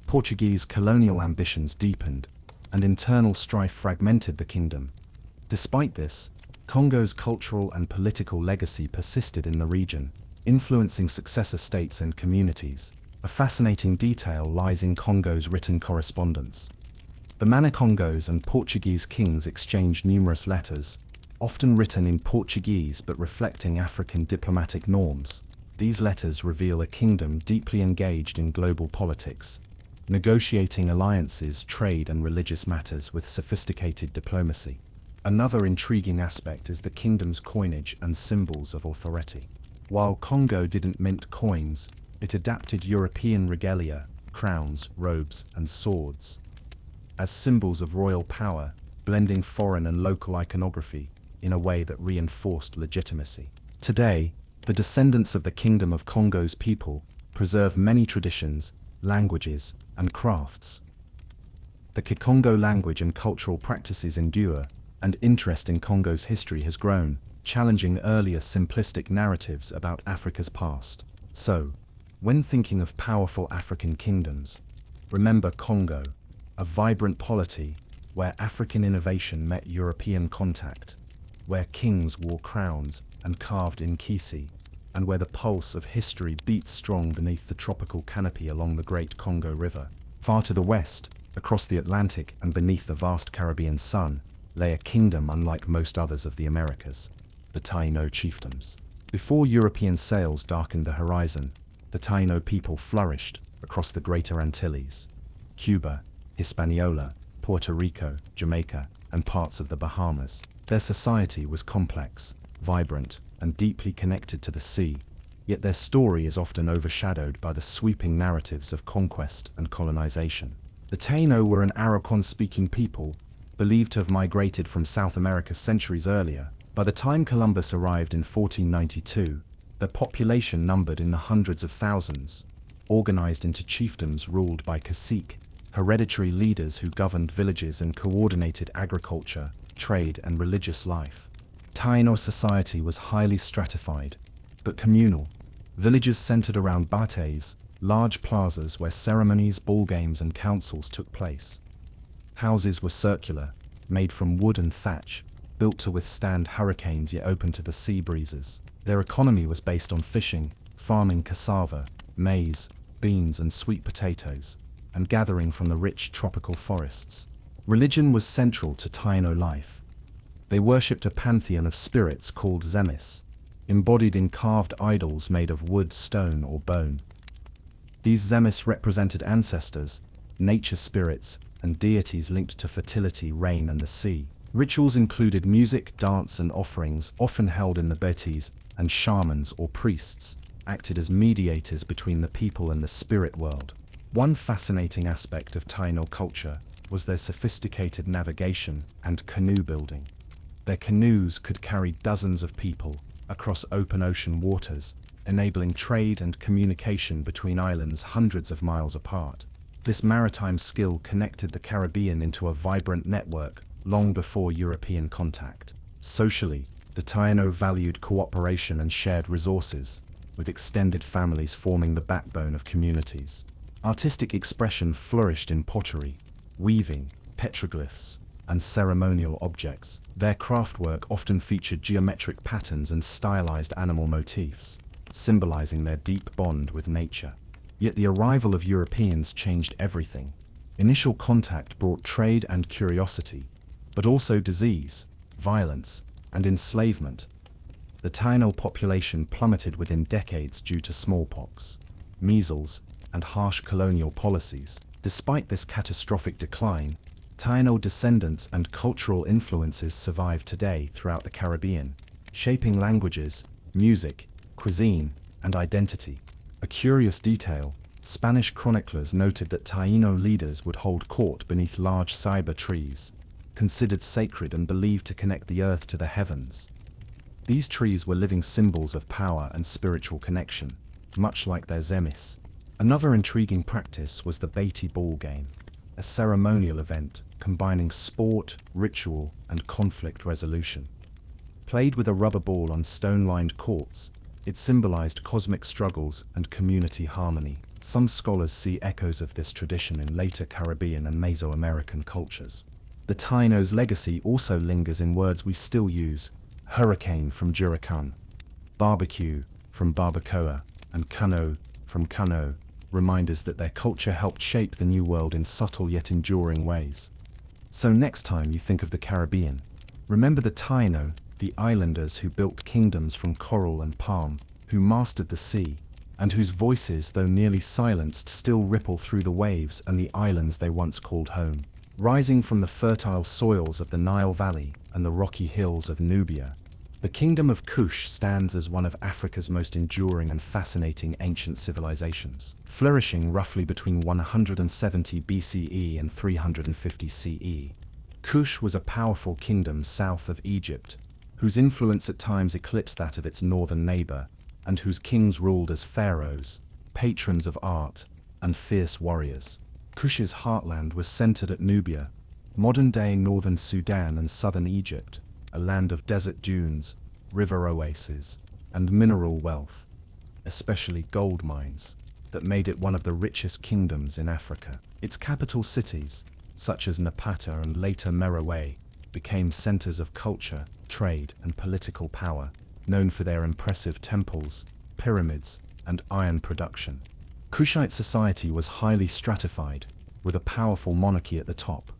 Portuguese colonial ambitions deepened, and internal strife fragmented the kingdom. Despite this, Congo's cultural and political legacy persisted in the region, influencing successor states and communities. A fascinating detail lies in Congo's written correspondence. The Mana-Congos and Portuguese kings exchanged numerous letters, often written in Portuguese but reflecting African diplomatic norms. These letters reveal a kingdom deeply engaged in global politics, negotiating alliances, trade, and religious matters with sophisticated diplomacy. Another intriguing aspect is the kingdom's coinage and symbols of authority. While Congo didn't mint coins, it adapted European regalia, crowns, robes, and swords as symbols of royal power, blending foreign and local iconography in a way that reinforced legitimacy. Today, the descendants of the Kingdom of Congo's people preserve many traditions, languages, and crafts. The Kikongo language and cultural practices endure, and interest in Congo's history has grown, challenging earlier simplistic narratives about Africa's past. So, when thinking of powerful African kingdoms, remember Congo, a vibrant polity where African innovation met European contact, where kings wore crowns and carved in kisi, and where the pulse of history beats strong beneath the tropical canopy along the Great Congo River. Far to the west, across the Atlantic and beneath the vast Caribbean sun, lay a kingdom unlike most others of the Americas, the Taino chiefdoms. Before European sails darkened the horizon, the Taino people flourished across the Greater Antilles, Cuba, Hispaniola, Puerto Rico, Jamaica, and parts of the Bahamas. Their society was complex, vibrant, and deeply connected to the sea, yet their story is often overshadowed by the sweeping narratives of conquest and colonization. The Taino were an Araucan-speaking people, believed to have migrated from South America centuries earlier. By the time Columbus arrived in 1492, their population numbered in the hundreds of thousands, organized into chiefdoms ruled by cacique, hereditary leaders who governed villages and coordinated agriculture, trade, and religious life. Taino society was highly stratified, but communal. Villages centered around bates, large plazas where ceremonies, ball games, and councils took place. Houses were circular, made from wood and thatch, built to withstand hurricanes yet open to the sea breezes. Their economy was based on fishing, farming cassava, maize, beans, and sweet potatoes, and gathering from the rich tropical forests. Religion was central to Taino life. They worshipped a pantheon of spirits called Zemis, embodied in carved idols made of wood, stone, or bone. These Zemis represented ancestors, nature spirits, and deities linked to fertility, rain, and the sea. Rituals included music, dance, and offerings, often held in the betes, and shamans or priests acted as mediators between the people and the spirit world. One fascinating aspect of Taino culture was their sophisticated navigation and canoe building. Their canoes could carry dozens of people across open ocean waters, enabling trade and communication between islands hundreds of miles apart. This maritime skill connected the Caribbean into a vibrant network long before European contact. Socially, the Taino valued cooperation and shared resources, with extended families forming the backbone of communities. Artistic expression flourished in pottery, weaving, petroglyphs, and ceremonial objects. Their craftwork often featured geometric patterns and stylized animal motifs, symbolizing their deep bond with nature. Yet the arrival of Europeans changed everything. Initial contact brought trade and curiosity, but also disease, violence, and enslavement. The Taino population plummeted within decades due to smallpox, measles, and harsh colonial policies. Despite this catastrophic decline, Taino descendants and cultural influences survive today throughout the Caribbean, shaping languages, music, cuisine, and identity. A curious detail: Spanish chroniclers noted that Taino leaders would hold court beneath large ceiba trees, considered sacred and believed to connect the earth to the heavens. These trees were living symbols of power and spiritual connection, much like their zemis. Another intriguing practice was the Beatty ball game, a ceremonial event combining sport, ritual, and conflict resolution. Played with a rubber ball on stone-lined courts, it symbolized cosmic struggles and community harmony. Some scholars see echoes of this tradition in later Caribbean and Mesoamerican cultures. The Taino's legacy also lingers in words we still use: hurricane from Huracan, barbecue from barbacoa, and cano from cano, reminders that their culture helped shape the New World in subtle yet enduring ways. So next time you think of the Caribbean, remember the Taino, the islanders who built kingdoms from coral and palm, who mastered the sea, and whose voices, though nearly silenced, still ripple through the waves and the islands they once called home. Rising from the fertile soils of the Nile Valley and the rocky hills of Nubia, the Kingdom of Kush stands as one of Africa's most enduring and fascinating ancient civilizations. Flourishing roughly between 170 BCE and 350 CE, Kush was a powerful kingdom south of Egypt, whose influence at times eclipsed that of its northern neighbor, and whose kings ruled as pharaohs, patrons of art, and fierce warriors. Kush's heartland was centered at Nubia, modern-day northern Sudan and southern Egypt, a land of desert dunes, river oases, and mineral wealth, especially gold mines, that made it one of the richest kingdoms in Africa. Its capital cities, such as Napata and later Merowe, became centers of culture, trade, and political power, known for their impressive temples, pyramids, and iron production. Kushite society was highly stratified, with a powerful monarchy at the top.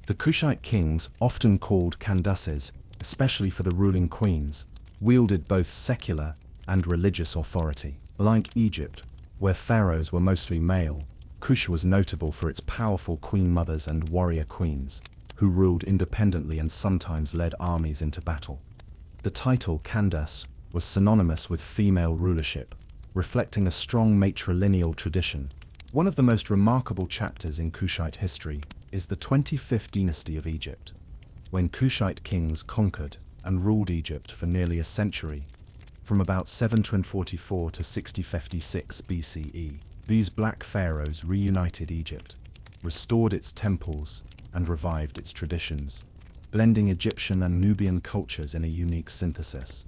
The Kushite kings, often called Candaces, especially for the ruling queens, wielded both secular and religious authority. Like Egypt, where pharaohs were mostly male, Kush was notable for its powerful queen mothers and warrior queens, who ruled independently and sometimes led armies into battle. The title Candace was synonymous with female rulership, reflecting a strong matrilineal tradition. One of the most remarkable chapters in Kushite history is the 25th dynasty of Egypt, when Kushite kings conquered and ruled Egypt for nearly a century, from about 744 to 6056 BCE. These black pharaohs reunited Egypt, restored its temples, and revived its traditions, blending Egyptian and Nubian cultures in a unique synthesis.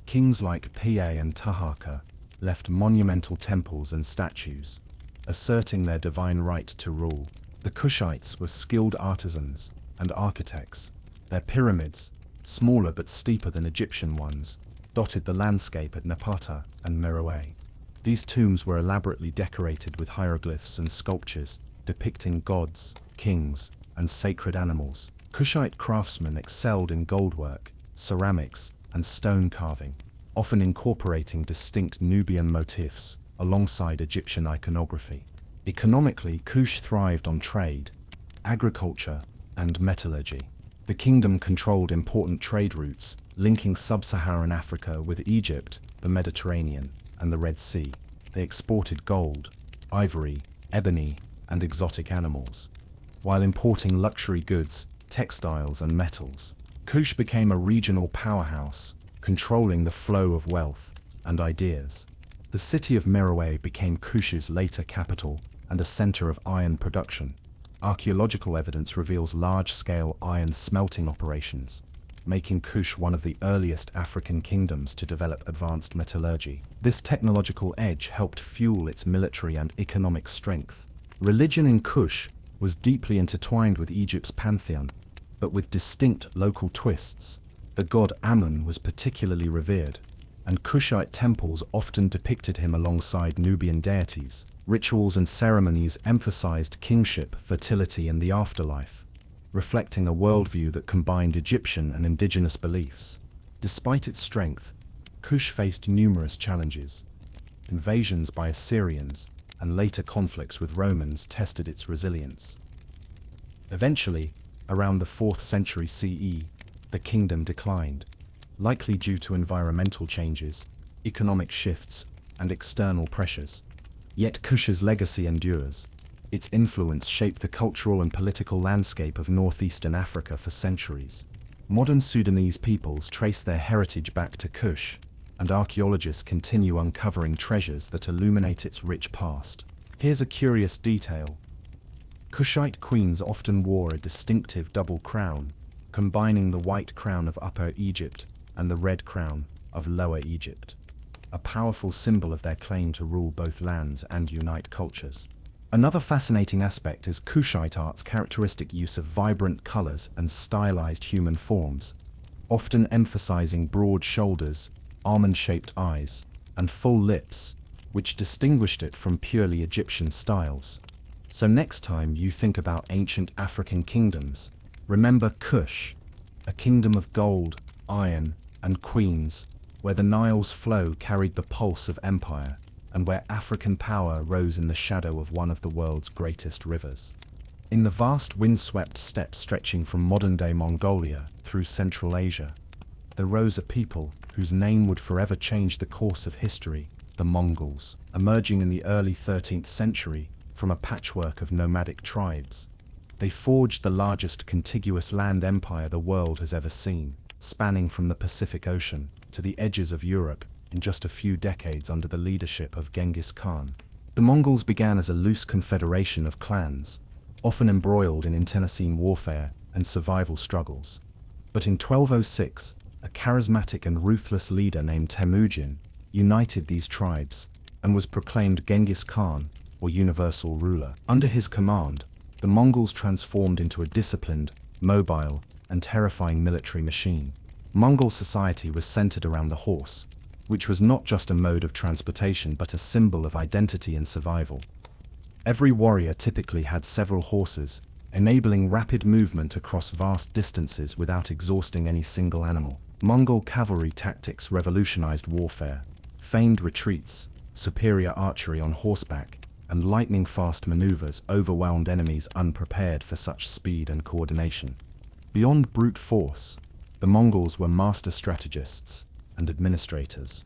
Kings like Piye and Taharqa left monumental temples and statues, asserting their divine right to rule. The Kushites were skilled artisans and architects. Their pyramids, smaller but steeper than Egyptian ones, dotted the landscape at Napata and Merowe. These tombs were elaborately decorated with hieroglyphs and sculptures depicting gods, kings, and sacred animals. Kushite craftsmen excelled in goldwork, ceramics, and stone carving, often incorporating distinct Nubian motifs alongside Egyptian iconography. Economically, Kush thrived on trade, agriculture, and metallurgy. The kingdom controlled important trade routes, linking sub-Saharan Africa with Egypt, the Mediterranean, and the Red Sea. They exported gold, ivory, ebony, and exotic animals, while importing luxury goods, textiles, and metals. Kush became a regional powerhouse, controlling the flow of wealth and ideas. The city of Merowe became Kush's later capital and a center of iron production. Archaeological evidence reveals large-scale iron smelting operations, making Kush one of the earliest African kingdoms to develop advanced metallurgy. This technological edge helped fuel its military and economic strength. Religion in Kush was deeply intertwined with Egypt's pantheon, but with distinct local twists. The god Amun was particularly revered, and Kushite temples often depicted him alongside Nubian deities. Rituals and ceremonies emphasized kingship, fertility, and the afterlife, reflecting a worldview that combined Egyptian and indigenous beliefs. Despite its strength, Kush faced numerous challenges. Invasions by Assyrians and later conflicts with Romans tested its resilience. Eventually, around the 4th century CE, the kingdom declined, likely due to environmental changes, economic shifts, and external pressures. Yet Kush's legacy endures. Its influence shaped the cultural and political landscape of northeastern Africa for centuries. Modern Sudanese peoples trace their heritage back to Kush, and archaeologists continue uncovering treasures that illuminate its rich past. Here's a curious detail. Kushite queens often wore a distinctive double crown, combining the white crown of Upper Egypt and the red crown of Lower Egypt, a powerful symbol of their claim to rule both lands and unite cultures. Another fascinating aspect is Kushite art's characteristic use of vibrant colors and stylized human forms, often emphasizing broad shoulders, almond-shaped eyes, and full lips, which distinguished it from purely Egyptian styles. So next time you think about ancient African kingdoms, remember Kush, a kingdom of gold, iron, and queens, where the Nile's flow carried the pulse of empire, and where African power rose in the shadow of one of the world's greatest rivers. In the vast windswept steppes stretching from modern-day Mongolia through Central Asia, there rose a people whose name would forever change the course of history, the Mongols, emerging in the early 13th century from a patchwork of nomadic tribes. They forged the largest contiguous land empire the world has ever seen, spanning from the Pacific Ocean to the edges of Europe in just a few decades under the leadership of Genghis Khan. The Mongols began as a loose confederation of clans, often embroiled in internecine warfare and survival struggles. But in 1206, a charismatic and ruthless leader named Temujin united these tribes and was proclaimed Genghis Khan, or universal ruler. Under his command, the Mongols transformed into a disciplined, mobile, and terrifying military machine. Mongol society was centered around the horse, which was not just a mode of transportation but a symbol of identity and survival. Every warrior typically had several horses, enabling rapid movement across vast distances without exhausting any single animal. Mongol cavalry tactics revolutionized warfare. Feigned retreats, superior archery on horseback, and lightning-fast maneuvers overwhelmed enemies unprepared for such speed and coordination. Beyond brute force, the Mongols were master strategists and administrators.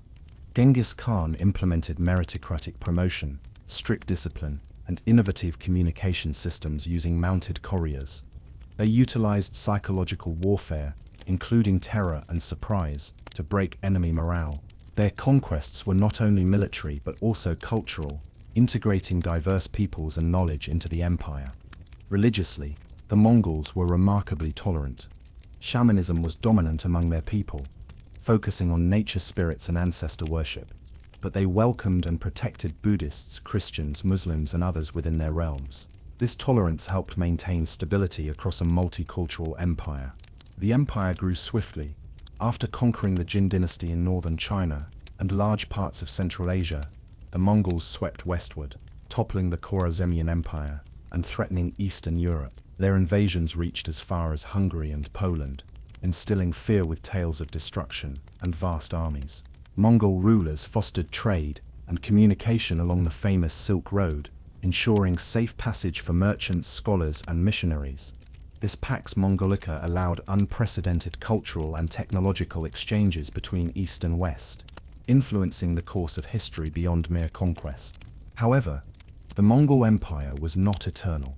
Genghis Khan implemented meritocratic promotion, strict discipline, and innovative communication systems using mounted couriers. They utilized psychological warfare, including terror and surprise, to break enemy morale. Their conquests were not only military but also cultural, integrating diverse peoples and knowledge into the empire. Religiously, the Mongols were remarkably tolerant. Shamanism was dominant among their people, focusing on nature spirits and ancestor worship, but they welcomed and protected Buddhists, Christians, Muslims, and others within their realms. This tolerance helped maintain stability across a multicultural empire. The empire grew swiftly. After conquering the Jin dynasty in northern China and large parts of Central Asia, the Mongols swept westward, toppling the Khwarezmian Empire and threatening Eastern Europe. Their invasions reached as far as Hungary and Poland, instilling fear with tales of destruction and vast armies. Mongol rulers fostered trade and communication along the famous Silk Road, ensuring safe passage for merchants, scholars, and missionaries. This Pax Mongolica allowed unprecedented cultural and technological exchanges between East and West, influencing the course of history beyond mere conquest. However, the Mongol Empire was not eternal.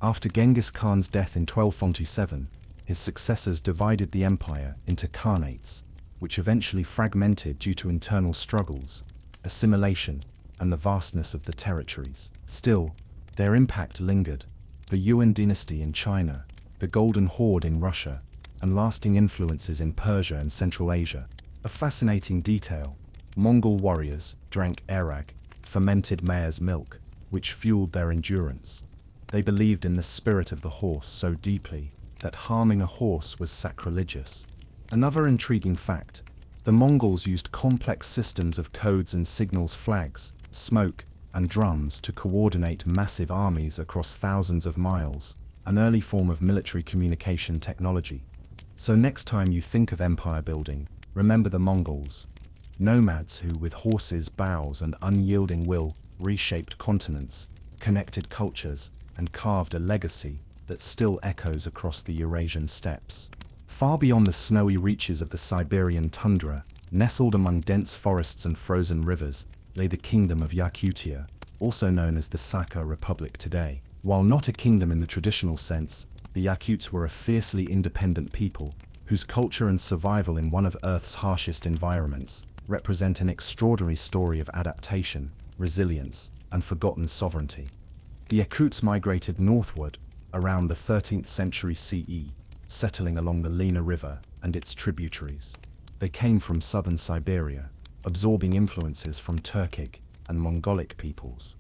After Genghis Khan's death in 1247, his successors divided the empire into khanates, which eventually fragmented due to internal struggles, assimilation, and the vastness of the territories. Still, their impact lingered. The Yuan dynasty in China, the Golden Horde in Russia, and lasting influences in Persia and Central Asia. A fascinating detail: Mongol warriors drank arag, fermented mare's milk, which fueled their endurance. They believed in the spirit of the horse so deeply that harming a horse was sacrilegious. Another intriguing fact: the Mongols used complex systems of codes and signals, flags, smoke, and drums to coordinate massive armies across thousands of miles, an early form of military communication technology. So next time you think of empire building, Remember the Mongols, nomads who, with horses, bows, and unyielding will, reshaped continents, connected cultures, and carved a legacy that still echoes across the Eurasian steppes. Far beyond the snowy reaches of the Siberian tundra, nestled among dense forests and frozen rivers, lay the kingdom of Yakutia, also known as the Sakha Republic today. While not a kingdom in the traditional sense, the Yakuts were a fiercely independent people, whose culture and survival in one of Earth's harshest environments represent an extraordinary story of adaptation, resilience, and forgotten sovereignty. The Yakuts migrated northward around the 13th century CE, settling along the Lena River and its tributaries. They came from southern Siberia, absorbing influences from Turkic and Mongolic peoples,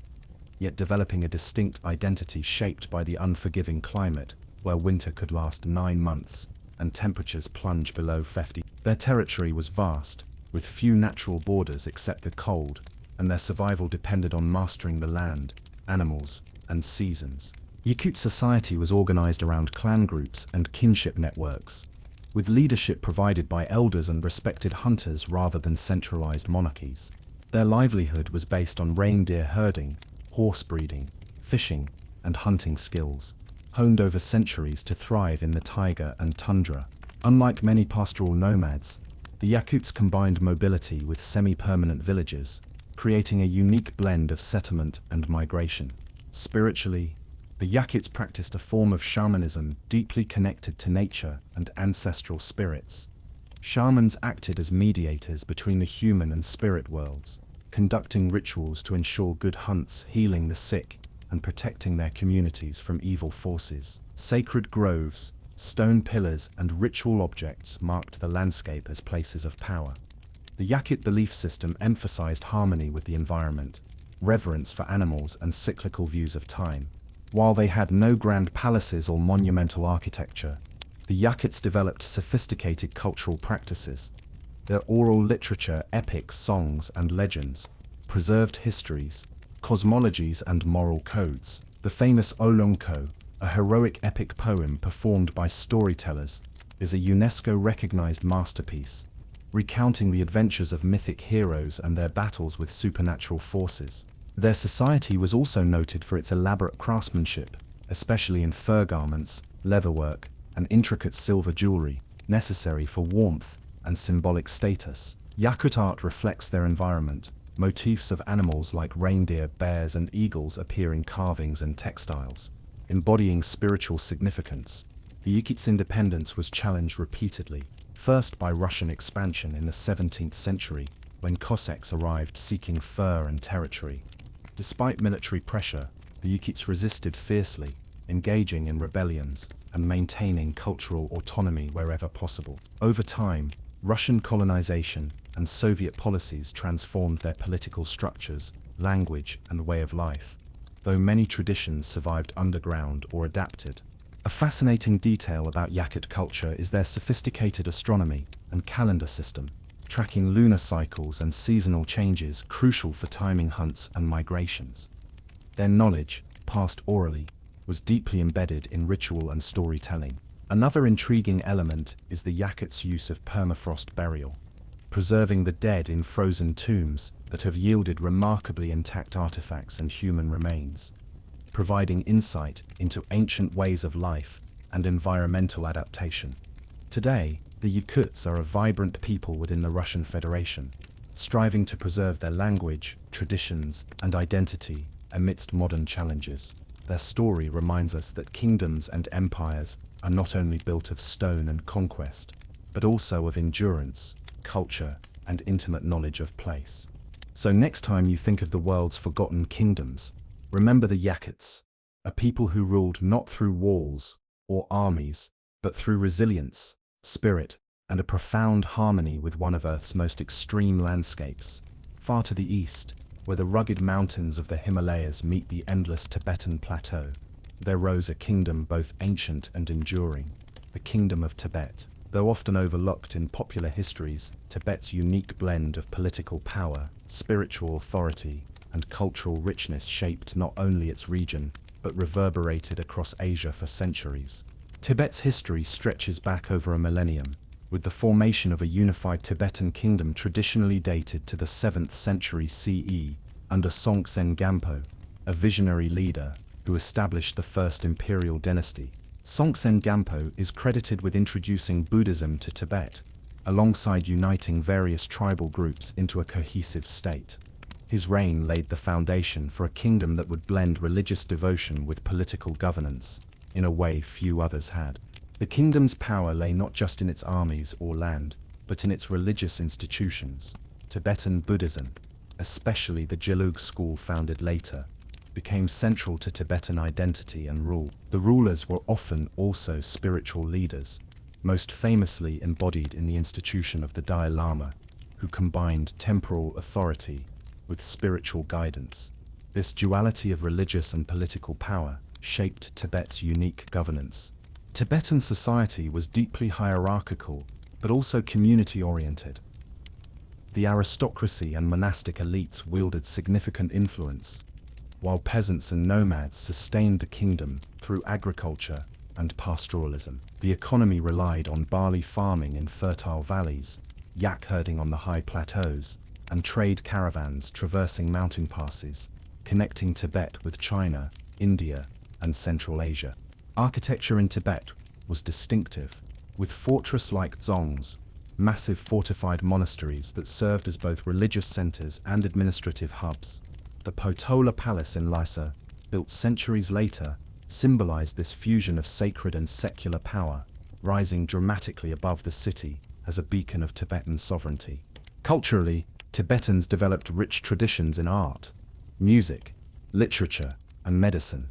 yet developing a distinct identity shaped by the unforgiving climate where winter could last 9 months and temperatures plunge below 50. Their territory was vast, with few natural borders except the cold, and their survival depended on mastering the land, animals, and seasons. Yakut society was organized around clan groups and kinship networks, with leadership provided by elders and respected hunters rather than centralized monarchies. Their livelihood was based on reindeer herding, horse breeding, fishing, and hunting skills, honed over centuries to thrive in the taiga and tundra. Unlike many pastoral nomads, the Yakuts combined mobility with semi-permanent villages, creating a unique blend of settlement and migration. Spiritually, the Yakuts practiced a form of shamanism deeply connected to nature and ancestral spirits. Shamans acted as mediators between the human and spirit worlds, conducting rituals to ensure good hunts, healing the sick, and protecting their communities from evil forces. Sacred groves, stone pillars, and ritual objects marked the landscape as places of power. The Yakut belief system emphasized harmony with the environment, reverence for animals, and cyclical views of time. While they had no grand palaces or monumental architecture, the Yakuts developed sophisticated cultural practices. Their oral literature, epics, songs, and legends, preserved histories, cosmologies, and moral codes. The famous Olonko, a heroic epic poem performed by storytellers, is a UNESCO-recognized masterpiece, recounting the adventures of mythic heroes and their battles with supernatural forces. Their society was also noted for its elaborate craftsmanship, especially in fur garments, leatherwork, and intricate silver jewelry, necessary for warmth and symbolic status. Yakut art reflects their environment. Motifs of animals like reindeer, bears, and eagles appear in carvings and textiles, embodying spiritual significance. The Yakuts' independence was challenged repeatedly, first by Russian expansion in the 17th century, when Cossacks arrived seeking fur and territory. Despite military pressure, the Yakuts resisted fiercely, engaging in rebellions and maintaining cultural autonomy wherever possible. Over time, Russian colonization and Soviet policies transformed their political structures, language, and way of life, though many traditions survived underground or adapted. A fascinating detail about Yakut culture is their sophisticated astronomy and calendar system, tracking lunar cycles and seasonal changes crucial for timing hunts and migrations. Their knowledge, passed orally, was deeply embedded in ritual and storytelling. Another intriguing element is the Yakuts' use of permafrost burial, preserving the dead in frozen tombs that have yielded remarkably intact artifacts and human remains, providing insight into ancient ways of life and environmental adaptation. Today, the Yakuts are a vibrant people within the Russian Federation, striving to preserve their language, traditions, and identity amidst modern challenges. Their story reminds us that kingdoms and empires are not only built of stone and conquest, but also of endurance, culture, and intimate knowledge of place. So next time you think of the world's forgotten kingdoms, remember the Yakuts, a people who ruled not through walls or armies, but through resilience, spirit, and a profound harmony with one of Earth's most extreme landscapes. Far to the east, where the rugged mountains of the Himalayas meet the endless Tibetan plateau, there rose a kingdom both ancient and enduring, the Kingdom of Tibet. Though often overlooked in popular histories, Tibet's unique blend of political power, spiritual authority, and cultural richness shaped not only its region, but reverberated across Asia for centuries. Tibet's history stretches back over a millennium, with the formation of a unified Tibetan kingdom traditionally dated to the 7th century CE, under Songtsen Gampo, a visionary leader who established the first imperial dynasty. Songtsen Gampo is credited with introducing Buddhism to Tibet, alongside uniting various tribal groups into a cohesive state. His reign laid the foundation for a kingdom that would blend religious devotion with political governance, in a way few others had. The kingdom's power lay not just in its armies or land, but in its religious institutions. Tibetan Buddhism, especially the Gelug school founded later, became central to Tibetan identity and rule. The rulers were often also spiritual leaders, most famously embodied in the institution of the Dalai Lama, who combined temporal authority with spiritual guidance. This duality of religious and political power shaped Tibet's unique governance. Tibetan society was deeply hierarchical, but also community-oriented. The aristocracy and monastic elites wielded significant influence, while peasants and nomads sustained the kingdom through agriculture and pastoralism. The economy relied on barley farming in fertile valleys, yak herding on the high plateaus, and trade caravans traversing mountain passes, connecting Tibet with China, India, and Central Asia. Architecture in Tibet was distinctive, with fortress-like dzongs, massive fortified monasteries that served as both religious centers and administrative hubs. The Potala Palace in Lhasa, built centuries later, symbolized this fusion of sacred and secular power, rising dramatically above the city as a beacon of Tibetan sovereignty. Culturally, Tibetans developed rich traditions in art, music, literature, and medicine.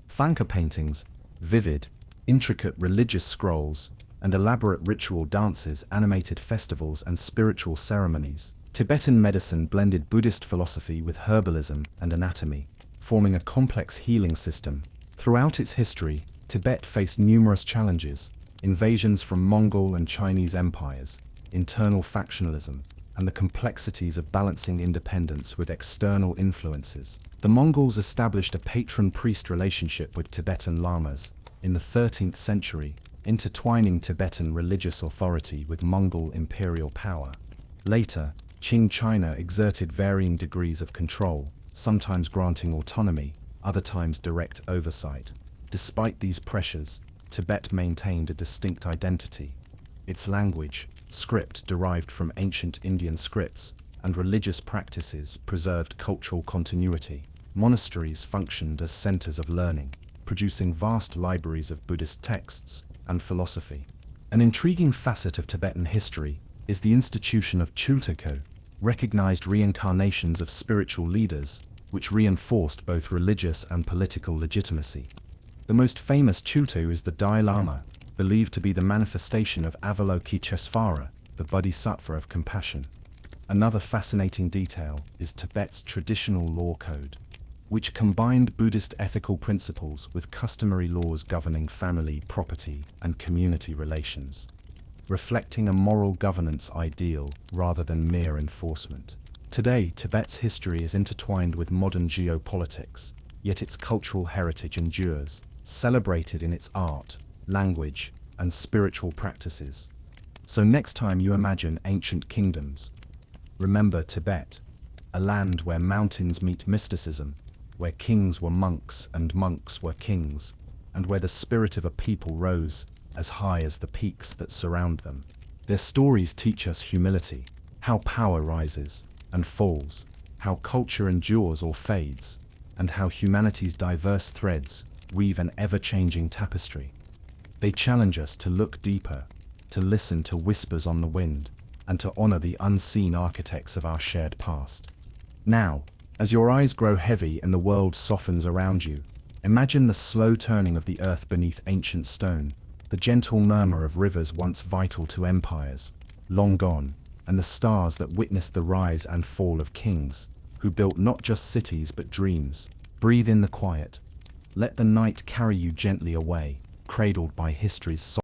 Thangka paintings, vivid, intricate religious scrolls, and elaborate ritual dances animated festivals and spiritual ceremonies. Tibetan medicine blended Buddhist philosophy with herbalism and anatomy, forming a complex healing system. Throughout its history, Tibet faced numerous challenges: invasions from Mongol and Chinese empires, internal factionalism, and the complexities of balancing independence with external influences. The Mongols established a patron-priest relationship with Tibetan lamas in the 13th century, intertwining Tibetan religious authority with Mongol imperial power. Later, Qing China exerted varying degrees of control, sometimes granting autonomy, other times direct oversight. Despite these pressures, Tibet maintained a distinct identity. Its language, script derived from ancient Indian scripts, and religious practices preserved cultural continuity. Monasteries functioned as centers of learning, producing vast libraries of Buddhist texts and philosophy. An intriguing facet of Tibetan history is the institution of Chultako, recognized reincarnations of spiritual leaders, which reinforced both religious and political legitimacy. The most famous Chulto is the Dalai Lama, believed to be the manifestation of Avalokiteshvara, the Bodhisattva of compassion. Another fascinating detail is Tibet's traditional law code, which combined Buddhist ethical principles with customary laws governing family, property, and community relations, reflecting a moral governance ideal rather than mere enforcement. Today, Tibet's history is intertwined with modern geopolitics, yet its cultural heritage endures, celebrated in its art, language, and spiritual practices. So next time you imagine ancient kingdoms, remember Tibet, a land where mountains meet mysticism, where kings were monks and monks were kings, and where the spirit of a people rose as high as the peaks that surround them. Their stories teach us humility, how power rises and falls, how culture endures or fades, and how humanity's diverse threads weave an ever-changing tapestry. They challenge us to look deeper, to listen to whispers on the wind, and to honor the unseen architects of our shared past. Now, as your eyes grow heavy and the world softens around you, imagine the slow turning of the earth beneath ancient stone, the gentle murmur of rivers once vital to empires, long gone, and the stars that witnessed the rise and fall of kings, who built not just cities but dreams. Breathe in the quiet. Let the night carry you gently away, cradled by history's